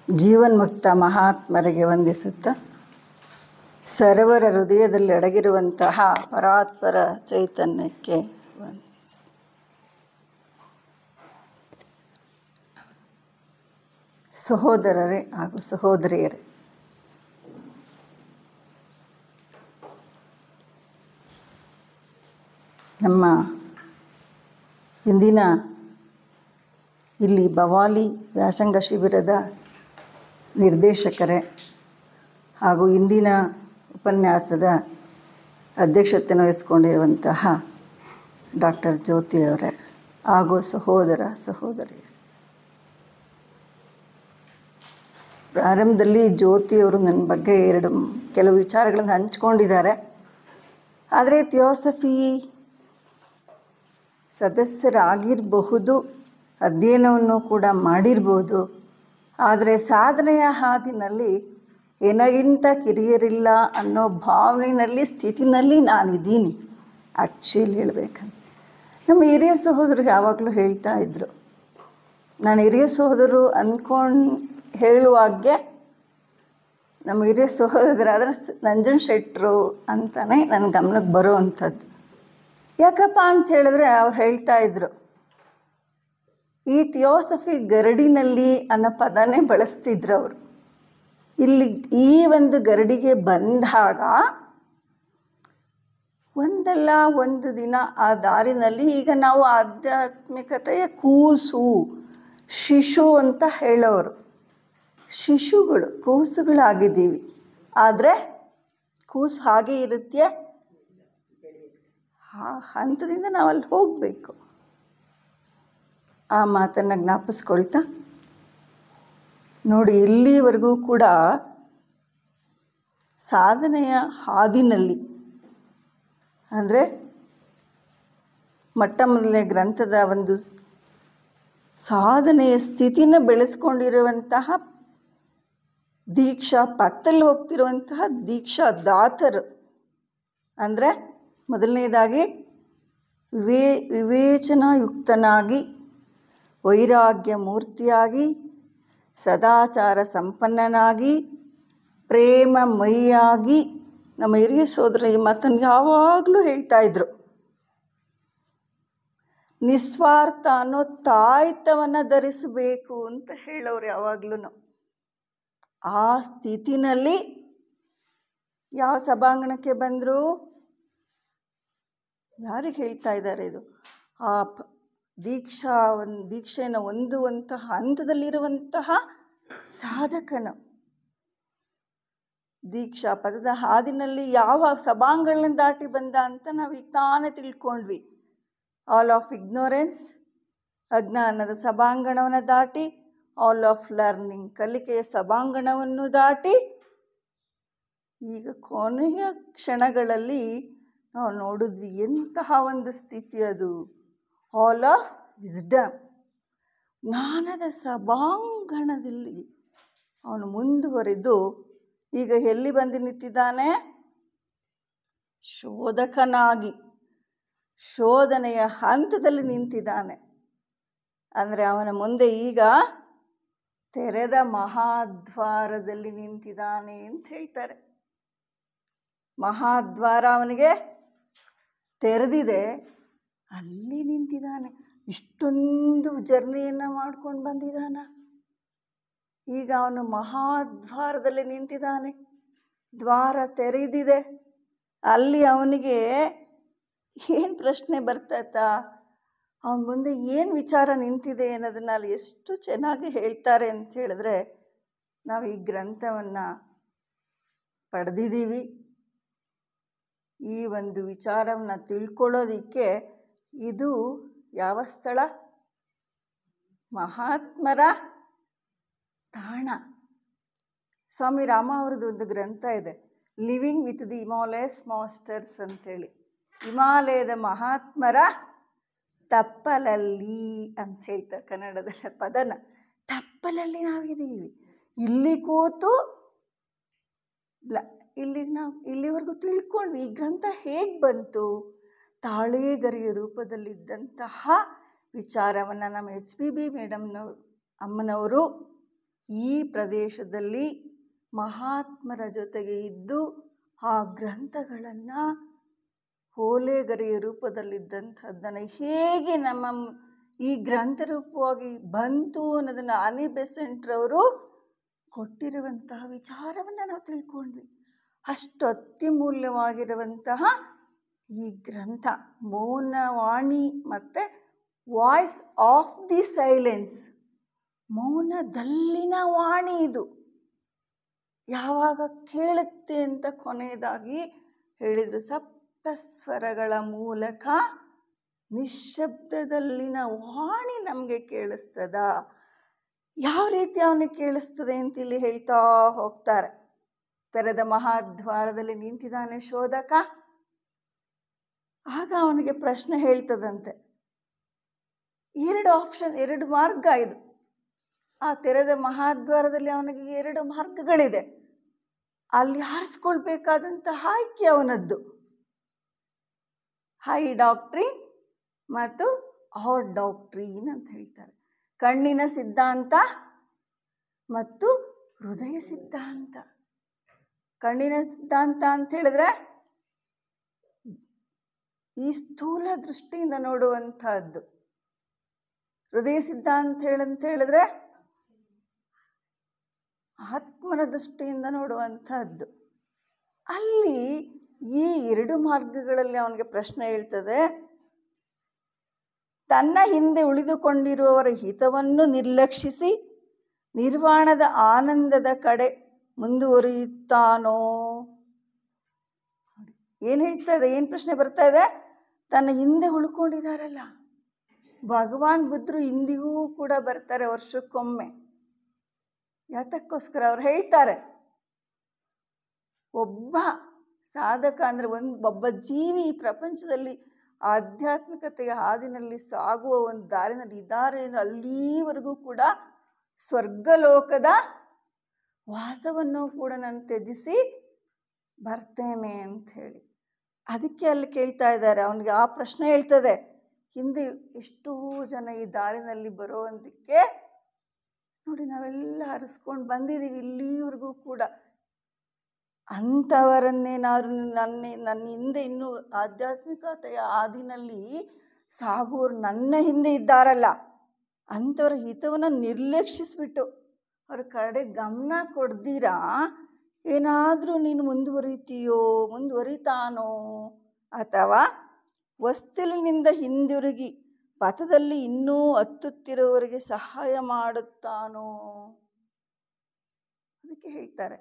ಜೀವನ್ಮುಕ್ತ ಮಹಾತ್ಮರಿಗೆ ವಂದಿಸುತ್ತಾ, ಸರ್ವರ ಹೃದಯದಲ್ಲಿ ಅಡಗಿರುವಂತಹ ಪರಾತ್ಪರ ಚೈತನ್ಯಕ್ಕೆ ವಂದಿಸಿ. ಸಹೋದರರೇ ಹಾಗೂ ಸಹೋದರಿಯರೇ, ನಮ್ಮ ಇಂದಿನ ಇಲ್ಲಿ ಭವಾಲಿ ವ್ಯಾಸಂಗ ಶಿಬಿರದ ನಿರ್ದೇಶಕರೇ ಹಾಗೂ ಇಂದಿನ ಉಪನ್ಯಾಸದ ಅಧ್ಯಕ್ಷತೆಯನ್ನು ವಹಿಸಿಕೊಂಡಿರುವಂತಹ ಡಾಕ್ಟರ್ ಜ್ಯೋತಿಯವರೇ ಹಾಗೂ ಸಹೋದರ ಸಹೋದರಿಯರು, ಪ್ರಾರಂಭದಲ್ಲಿ ಜ್ಯೋತಿಯವರು ನನ್ನ ಬಗ್ಗೆ ಕೆಲವು ವಿಚಾರಗಳನ್ನು ಹಂಚ್ಕೊಂಡಿದ್ದಾರೆ. ಆದರೆ ಥಿಯಾಸಫಿ ಸದಸ್ಯರಾಗಿರಬಹುದು, ಅಧ್ಯಯನವನ್ನು ಕೂಡ ಮಾಡಿರ್ಬೋದು. ಆದರೆ ಸಾಧನೆಯ ಹಾದಿನಲ್ಲಿ ಏನಾಗಿಂತ ಕಿರಿಯರಿಲ್ಲ ಅನ್ನೋ ಭಾವನೆಯಲ್ಲಿ ಸ್ಥಿತಿನಲ್ಲಿ ನಾನಿದ್ದೀನಿ. ಆ್ಯಕ್ಚುಲಿ ಹೇಳಬೇಕಂದ್ರೆ ನಮ್ಮ ಹಿರಿಯ ಸಹೋದರು ಯಾವಾಗಲೂ ಹೇಳ್ತಾ ಇದ್ದರು, ನಾನು ಹಿರಿಯ ಸಹೋದರು ಅಂದ್ಕೊಂಡು ಹೇಳುವಾಗೆ ನಮ್ಮ ಹಿರಿಯ ಸಹೋದರಾದರೆ ನಂಜನ್ ಶೆಟ್ಟರು ಅಂತಲೇ ನನ್ನ ಗಮನಕ್ಕೆ ಬರೋ ಅಂಥದ್ದು. ಯಾಕಪ್ಪ ಅಂತ ಹೇಳಿದ್ರೆ ಅವ್ರು ಹೇಳ್ತಾ ಇದ್ರು, ಈ ಥಿಯಾಸಫಿ ಗರಡಿನಲ್ಲಿ ಅನ್ನೋ ಪದನೇ ಬಳಸ್ತಿದ್ರು ಅವರು. ಇಲ್ಲಿ ಈ ಒಂದು ಗರಡಿಗೆ ಬಂದಾಗ ಒಂದಲ್ಲ ಒಂದು ದಿನ ಆ ದಾರಿನಲ್ಲಿ, ಈಗ ನಾವು ಆಧ್ಯಾತ್ಮಿಕತೆಯ ಕೂಸು ಶಿಶು ಅಂತ ಹೇಳೋರು, ಕೂಸುಗಳಾಗಿದ್ದೀವಿ. ಆದರೆ ಕೂಸು ಹಾಗೆ ಇರುತ್ತೆ, ಆ ಹಂತದಿಂದ ನಾವು ಅಲ್ಲಿ ಹೋಗಬೇಕು. ಆ ಮಾತನ್ನು ಜ್ಞಾಪಿಸ್ಕೊಳ್ತಾ ನೋಡಿ, ಇಲ್ಲಿವರೆಗೂ ಕೂಡ ಸಾಧನೆಯ ಹಾದಿನಲ್ಲಿ ಅಂದರೆ ಮೊಟ್ಟ ಮೊದಲನೇ ಗ್ರಂಥದ ಒಂದು ಸಾಧನೆಯ ಸ್ಥಿತಿನ ಬೆಳೆಸ್ಕೊಂಡಿರುವಂತಹ ದೀಕ್ಷಾ ಪಥದಲ್ಲಿ ಹೋಗ್ತಿರುವಂತಹ ದೀಕ್ಷಾ ದಾತರು ಅಂದರೆ ಮೊದಲನೇದಾಗಿ ವಿವೇಚನಾಯುಕ್ತನಾಗಿ, ವೈರಾಗ್ಯ ಮೂರ್ತಿಯಾಗಿ, ಸದಾಚಾರ ಸಂಪನ್ನನಾಗಿ, ಪ್ರೇಮಮಯಿಯಾಗಿ, ನಮ್ಮ ಹಿರಿಯ ಸೋದರ ಈ ಮಾತನ್ನು ಯಾವಾಗಲೂ ಹೇಳ್ತಾ ಇದ್ರು. ನಿಸ್ವಾರ್ಥ ಅನ್ನೋ ತಾಯ್ತವನ್ನು ಧರಿಸಬೇಕು ಅಂತ ಹೇಳೋರು ಯಾವಾಗ್ಲೂ. ಆ ಸ್ಥಿತಿನಲ್ಲಿ ಯಾವ ಸಭಾಂಗಣಕ್ಕೆ ಬಂದರು, ಯಾರಿಗೆ ಹೇಳ್ತಾ ಇದ್ದಾರೆ ಇದು? ಆ ದೀಕ್ಷೆಯನ್ನು ಹೊಂದುವಂತಹ ಹಂತದಲ್ಲಿರುವಂತಹ ಸಾಧಕನು. ದೀಕ್ಷಾ ಪದದ ಹಾದಿನಲ್ಲಿ ಯಾವ ಸಭಾಂಗಣಗಳನ್ನು ದಾಟಿ ಬಂದ ಅಂತ ನಾವು ಈಗ ತಾನೇ ತಿಳ್ಕೊಂಡ್ವಿ. ಆಲ್ ಆಫ್ ಇಗ್ನೋರೆನ್ಸ್, ಅಜ್ಞಾನದ ಸಭಾಂಗಣವನ್ನು ದಾಟಿ, ಆಲ್ ಆಫ್ ಲರ್ನಿಂಗ್, ಕಲಿಕೆಯ ಸಭಾಂಗಣವನ್ನು ದಾಟಿ, ಈಗ ಕೊನೆಯ ಕ್ಷಣಗಳಲ್ಲಿ ನಾವು ನೋಡಿದ್ವಿ ಎಂತಹ ಒಂದು ಸ್ಥಿತಿ ಅದು. ಆಲ್ ಆಫ್ ವಿಸ್ಡಮ್, ಜ್ಞಾನದ ಸಭಾಂಗಣದಲ್ಲಿ ಅವನು ಮುಂದುವರೆದು ಈಗ ಎಲ್ಲಿ ಬಂದು ನಿಂತಿದ್ದಾನೆ? ಶೋಧಕನಾಗಿ, ಶೋಧನೆಯ ಹಂತದಲ್ಲಿ ನಿಂತಿದ್ದಾನೆ. ಅಂದರೆ ಅವನ ಮುಂದೆ ಈಗ ತೆರೆದ ಮಹಾದ್ವಾರದಲ್ಲಿ ನಿಂತಿದ್ದಾನೆ ಅಂತ ಹೇಳ್ತಾರೆ. ಮಹಾದ್ವಾರ ಅವನಿಗೆ ತೆರೆದಿದೆ, ಅಲ್ಲಿ ನಿಂತಿದ್ದಾನೆ. ಇಷ್ಟೊಂದು ಜರ್ನಿಯನ್ನು ಮಾಡ್ಕೊಂಡು ಬಂದಿದ್ದಾನ, ಈಗ ಅವನು ಮಹಾದ್ವಾರದಲ್ಲಿ ನಿಂತಿದ್ದಾನೆ. ದ್ವಾರ ತೆರೆದಿದೆ, ಅಲ್ಲಿ ಅವನಿಗೆ ಏನು ಪ್ರಶ್ನೆ ಬರ್ತೈತ, ಅವನ ಮುಂದೆ ಏನು ವಿಚಾರ ನಿಂತಿದೆ ಅನ್ನೋದನ್ನ ಅಲ್ಲಿ ಎಷ್ಟು ಚೆನ್ನಾಗಿ ಹೇಳ್ತಾರೆ ಅಂತ ಹೇಳಿದ್ರೆ, ನಾವು ಈ ಗ್ರಂಥವನ್ನು ಪಡೆದಿದ್ದೀವಿ. ಈ ಒಂದು ವಿಚಾರವನ್ನು ತಿಳ್ಕೊಳ್ಳೋದಕ್ಕೆ ಇದು ಯಾವ ಸ್ಥಳ? ಮಹಾತ್ಮರ ತಾಣ. ಸ್ವಾಮಿ ರಾಮ ಅವ್ರದ್ದು ಒಂದು ಗ್ರಂಥ ಇದೆ, living with the Himalayas masters ಅಂತೇಳಿ. ಹಿಮಾಲಯದ ಮಹಾತ್ಮರ ತಪ್ಪಲಲ್ಲಿ ಅಂತ ಹೇಳ್ತಾರೆ ಕನ್ನಡದಲ್ಲಿ ಪದನ. ತಪ್ಪಲಲ್ಲಿ ನಾವಿದ್ದೀವಿ. ಇಲ್ಲಿ ಕೂತು ಇಲ್ಲಿವರೆಗೂ ತಿಳ್ಕೊಂಡ್ವಿ ಈ ಗ್ರಂಥ ಹೇಗೆ ಬಂತು. ತಾಳೆಗರಿಯ ರೂಪದಲ್ಲಿದ್ದಂತಹ ವಿಚಾರವನ್ನು ನಮ್ಮ HPB ಮೇಡಮ್ನವರು ಅಮ್ಮನವರು ಈ ಪ್ರದೇಶದಲ್ಲಿ ಮಹಾತ್ಮರ ಜೊತೆಗೆ ಇದ್ದು ಆ ಗ್ರಂಥಗಳನ್ನು ಓಲೆಗರಿಯ ರೂಪದಲ್ಲಿದ್ದಂಥದ್ದನ್ನು ಹೇಗೆ ನಮ್ಮ ಈ ಗ್ರಂಥ ರೂಪವಾಗಿ ಬಂತು ಅನ್ನೋದನ್ನು ಆನಿ ಬೆಸೆಂಟ್ರವರು ಕೊಟ್ಟಿರುವಂತಹ ವಿಚಾರವನ್ನು ನಾವು ತಿಳ್ಕೊಂಡ್ವಿ. ಅಷ್ಟು ಅತ್ಯಮೂಲ್ಯವಾಗಿರುವಂತಹ ಈ ಗ್ರಂಥ ಮೌನವಾಣಿ ಮತ್ತು ವಾಯ್ಸ್ ಆಫ್ ದಿ ಸೈಲೆನ್ಸ್, ಮೌನದಲ್ಲಿನ ವಾಣಿ ಇದು. ಯಾವಾಗ ಕೇಳುತ್ತೆ ಅಂತ ಕೊನೆಯದಾಗಿ ಹೇಳಿದರು, ಸಪ್ತ ಸ್ವರಗಳ ಮೂಲಕ ನಿಶ್ಶಬ್ದದಲ್ಲಿನ ವಾಣಿ ನಮಗೆ ಕೇಳಿಸ್ತದ. ಯಾವ ರೀತಿ ಅವನಿಗೆ ಕೇಳಿಸ್ತದೆ ಅಂತ ಇಲ್ಲಿ ಹೇಳ್ತಾ ಹೋಗ್ತಾರೆ. ತೆರೆದ ಮಹಾದ್ವಾರದಲ್ಲಿ ನಿಂತಿದ್ದಾನೆ ಶೋಧಕ. ಆಗ ಅವನಿಗೆ ಪ್ರಶ್ನೆ ಹೇಳ್ತದಂತೆ, ಎರಡು ಮಾರ್ಗ ಇದು. ಆ ತೆರೆದ ಮಹಾದ್ವಾರದಲ್ಲಿ ಅವನಿಗೆ 2 ಮಾರ್ಗಗಳಿದೆ. ಅಲ್ಲಿ ಆರಿಸ್ಕೊಳ್ಬೇಕಾದಂತಹ ಆಯ್ಕೆ ಅವನದ್ದು. ಹೈ ಡಾಕ್ಟ್ರಿನ್ ಮತ್ತು ಆರ್ ಡಾಕ್ಟ್ರಿನ್ ಅಂತ ಹೇಳ್ತಾರೆ. ಕಣ್ಣಿನ ಸಿದ್ಧಾಂತ ಮತ್ತು ಹೃದಯ ಸಿದ್ಧಾಂತ. ಕಣ್ಣಿನ ಸಿದ್ಧಾಂತ ಅಂತ ಹೇಳಿದ್ರೆ ಈ ಸ್ಥೂಲ ದೃಷ್ಟಿಯಿಂದ ನೋಡುವಂತಹದ್ದು. ಹೃದಯ ಸಿದ್ಧಾಂತ ಅಂತ ಹೇಳಿದ್ರೆ ಆತ್ಮನ ದೃಷ್ಟಿಯಿಂದ ನೋಡುವಂತಹದ್ದು. ಅಲ್ಲಿ ಈ 2 ಮಾರ್ಗಗಳಲ್ಲಿ ಅವನಿಗೆ ಪ್ರಶ್ನೆ ಹೇಳ್ತದೆ, ತನ್ನ ಹಿಂದೆ ಉಳಿದುಕೊಂಡಿರುವವರ ಹಿತವನ್ನು ನಿರ್ಲಕ್ಷಿಸಿ ನಿರ್ವಾಣದ ಆನಂದದ ಕಡೆ ಮುಂದುವರಿಯುತ್ತಾನೋ. ಏನು ಹೇಳ್ತಾ ಇದೆ, ಏನು ಪ್ರಶ್ನೆ ಬರ್ತಾ ಇದೆ? ತನ್ನ ಹಿಂದೆ ಉಳ್ಕೊಂಡಿದ್ದಾರಲ್ಲ, ಭಗವಾನ್ ಬುದ್ಧರು ಇಂದಿಗೂ ಕೂಡ ಬರ್ತಾರೆ ವರ್ಷಕ್ಕೊಮ್ಮೆ. ಯಾತಕ್ಕೋಸ್ಕರ ಅವ್ರು ಹೇಳ್ತಾರೆ, ಒಬ್ಬ ಸಾಧಕ ಅಂದರೆ ಒಬ್ಬ ಜೀವಿ ಈ ಪ್ರಪಂಚದಲ್ಲಿ ಆಧ್ಯಾತ್ಮಿಕತೆಯ ಹಾದಿನಲ್ಲಿ ಸಾಗುವ ಒಂದು ದಾರಿನಲ್ಲಿ ಇದ್ದಾರೆ ಅಂದರೆ ಅಲ್ಲಿವರೆಗೂ ಕೂಡ ಸ್ವರ್ಗಲೋಕದ ವಾಸವನ್ನು ಕೂಡ ನಾನು ತ್ಯಜಿಸಿ ಬರ್ತೇನೆ ಅಂತ ಹೇಳಿ. ಅದಕ್ಕೆ ಅಲ್ಲಿ ಕೇಳ್ತಾ ಇದ್ದಾರೆ. ಅವನಿಗೆ ಆ ಪ್ರಶ್ನೆ ಹೇಳ್ತದೆ, ಹಿಂದೆ ಎಷ್ಟೋ ಜನ ಈ ದಾರಿನಲ್ಲಿ ಬರೋದಕ್ಕೆ ನೋಡಿ ನಾವೆಲ್ಲ ಹರಿಸ್ಕೊಂಡು ಬಂದಿದ್ದೀವಿ ಇಲ್ಲಿವರೆಗೂ ಕೂಡ. ಅಂಥವರನ್ನೇ ನನ್ನ ಹಿಂದೆ ಇನ್ನೂ ಆಧ್ಯಾತ್ಮಿಕತೆಯ ಹಾದಿನಲ್ಲಿ ಸಾಗುವವರು ನನ್ನ ಹಿಂದೆ ಇದ್ದಾರಲ್ಲ, ಅಂಥವ್ರ ಹಿತವನ್ನು ನಿರ್ಲಕ್ಷಿಸ್ಬಿಟ್ಟು ಅವ್ರ ಕಡೆ ಗಮನ ಕೊಡ್ದಿರಾ ಏನಾದರೂ ನೀನು ಮುಂದುವರಿತಾನೋ, ಅಥವಾ ವಸ್ತುಲಿನಿಂದ ಹಿಂದಿರುಗಿ ಪಥದಲ್ಲಿ ಇನ್ನೂ ಹತ್ತುತ್ತಿರುವವರಿಗೆ ಸಹಾಯ ಮಾಡುತ್ತಾನೋ. ಅದಕ್ಕೆ ಹೇಳ್ತಾರೆ,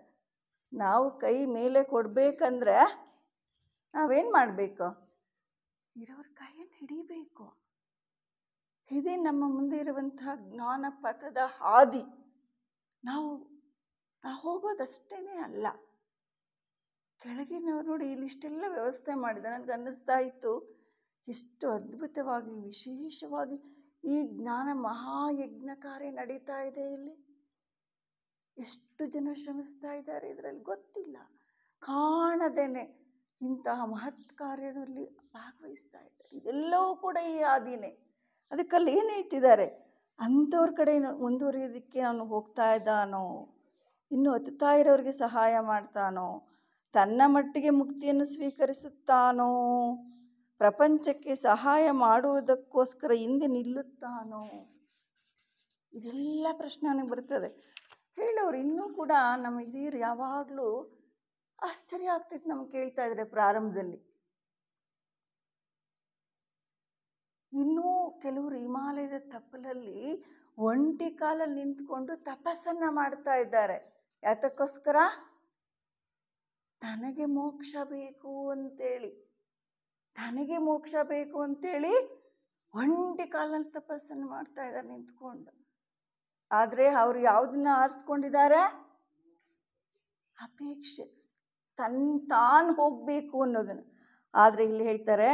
ನಾವು ಕೈ ಮೇಲೆ ಕೊಡಬೇಕಂದ್ರೆ ನಾವೇನು ಮಾಡಬೇಕು? ಇರೋರ ಕೈಯನ್ನು ಹಿಡಿಬೇಕು. ಇದೇ ನಮ್ಮ ಮುಂದೆ ಇರುವಂತಹ ಜ್ಞಾನ ಪಥದ ಹಾದಿ. ನಾವು ಹೋಗೋದಷ್ಟೇ ಅಲ್ಲ. ಕೆಳಗಿನವ್ರು ನೋಡಿ ಇಲ್ಲಿ ಇಷ್ಟೆಲ್ಲ ವ್ಯವಸ್ಥೆ ಮಾಡಿದ. ನನಗೆ ಅನ್ನಿಸ್ತಾ ಇತ್ತು, ಎಷ್ಟು ಅದ್ಭುತವಾಗಿ ವಿಶೇಷವಾಗಿ ಈ ಜ್ಞಾನ ಮಹಾಯಜ್ಞ ಕಾರ್ಯ ನಡೀತಾ ಇದೆ. ಇಲ್ಲಿ ಎಷ್ಟು ಜನ ಶ್ರಮಿಸ್ತಾ ಇದ್ದಾರೆ ಇದರಲ್ಲಿ ಗೊತ್ತಿಲ್ಲ. ಕಾಣದೇನೆ ಇಂತಹ ಮಹತ್ ಕಾರ್ಯದಲ್ಲಿ ಭಾಗವಹಿಸ್ತಾ ಇದ್ದಾರೆ. ಇದೆಲ್ಲವೂ ಕೂಡ ಈ ಹಾದಿನೇ. ಅದಕ್ಕಲ್ಲಿ ಏನು ಹೇಳ್ತಿದ್ದಾರೆ, ಅಂಥವ್ರ ಕಡೆ ಮುಂದುವರಿಯೋದಕ್ಕೆ ನಾನು ಹೋಗ್ತಾ ಇದ್ದಾನೋ, ಇನ್ನು ಹತ್ತುತ್ತಾ ಇರೋರಿಗೆ ಸಹಾಯ ಮಾಡ್ತಾನೋ, ತನ್ನ ಮಟ್ಟಿಗೆ ಮುಕ್ತಿಯನ್ನು ಸ್ವೀಕರಿಸುತ್ತಾನೋ, ಪ್ರಪಂಚಕ್ಕೆ ಸಹಾಯ ಮಾಡುವುದಕ್ಕೋಸ್ಕರ ಹಿಂದೆ ನಿಲ್ಲುತ್ತಾನೋ. ಇದೆಲ್ಲ ಪ್ರಶ್ನೆ ನನಗೆ ಬರ್ತದೆ. ಹೇಳೋರು ಇನ್ನೂ ಕೂಡ ನಮ್ಮ ಹಿರಿಯರು ಯಾವಾಗಲೂ ಆಶ್ಚರ್ಯ ಆಗ್ತೈತೆ ನಮ್ಗೆ ಕೇಳ್ತಾ ಇದ್ರೆ. ಪ್ರಾರಂಭದಲ್ಲಿ ಇನ್ನೂ ಕೆಲವರು ಹಿಮಾಲಯದ ತಪ್ಪಲಲ್ಲಿ ಒಂಟಿ ಕಾಲಲ್ಲಿ ನಿಂತ್ಕೊಂಡು ತಪಸ್ಸನ್ನ ಮಾಡ್ತಾ ಇದ್ದಾರೆ. ಯಾತಕ್ಕೋಸ್ಕರ? ತನಗೆ ಮೋಕ್ಷ ಬೇಕು ಅಂತೇಳಿ ಒಂಟಿ ಕಾಲಲ್ಲಿ ತಪಸ್ಸನ್ನು ಮಾಡ್ತಾ ಇದ್ದಾರೆ ನಿಂತ್ಕೊಂಡು. ಆದರೆ ಅವರು ಯಾವುದನ್ನ ಆರಿಸ್ಕೊಂಡಿದ್ದಾರೆ? ಅಪೇಕ್ಷೆ, ತಾನು ಹೋಗಬೇಕು ಅನ್ನೋದನ್ನು. ಆದರೆ ಇಲ್ಲಿ ಹೇಳ್ತಾರೆ,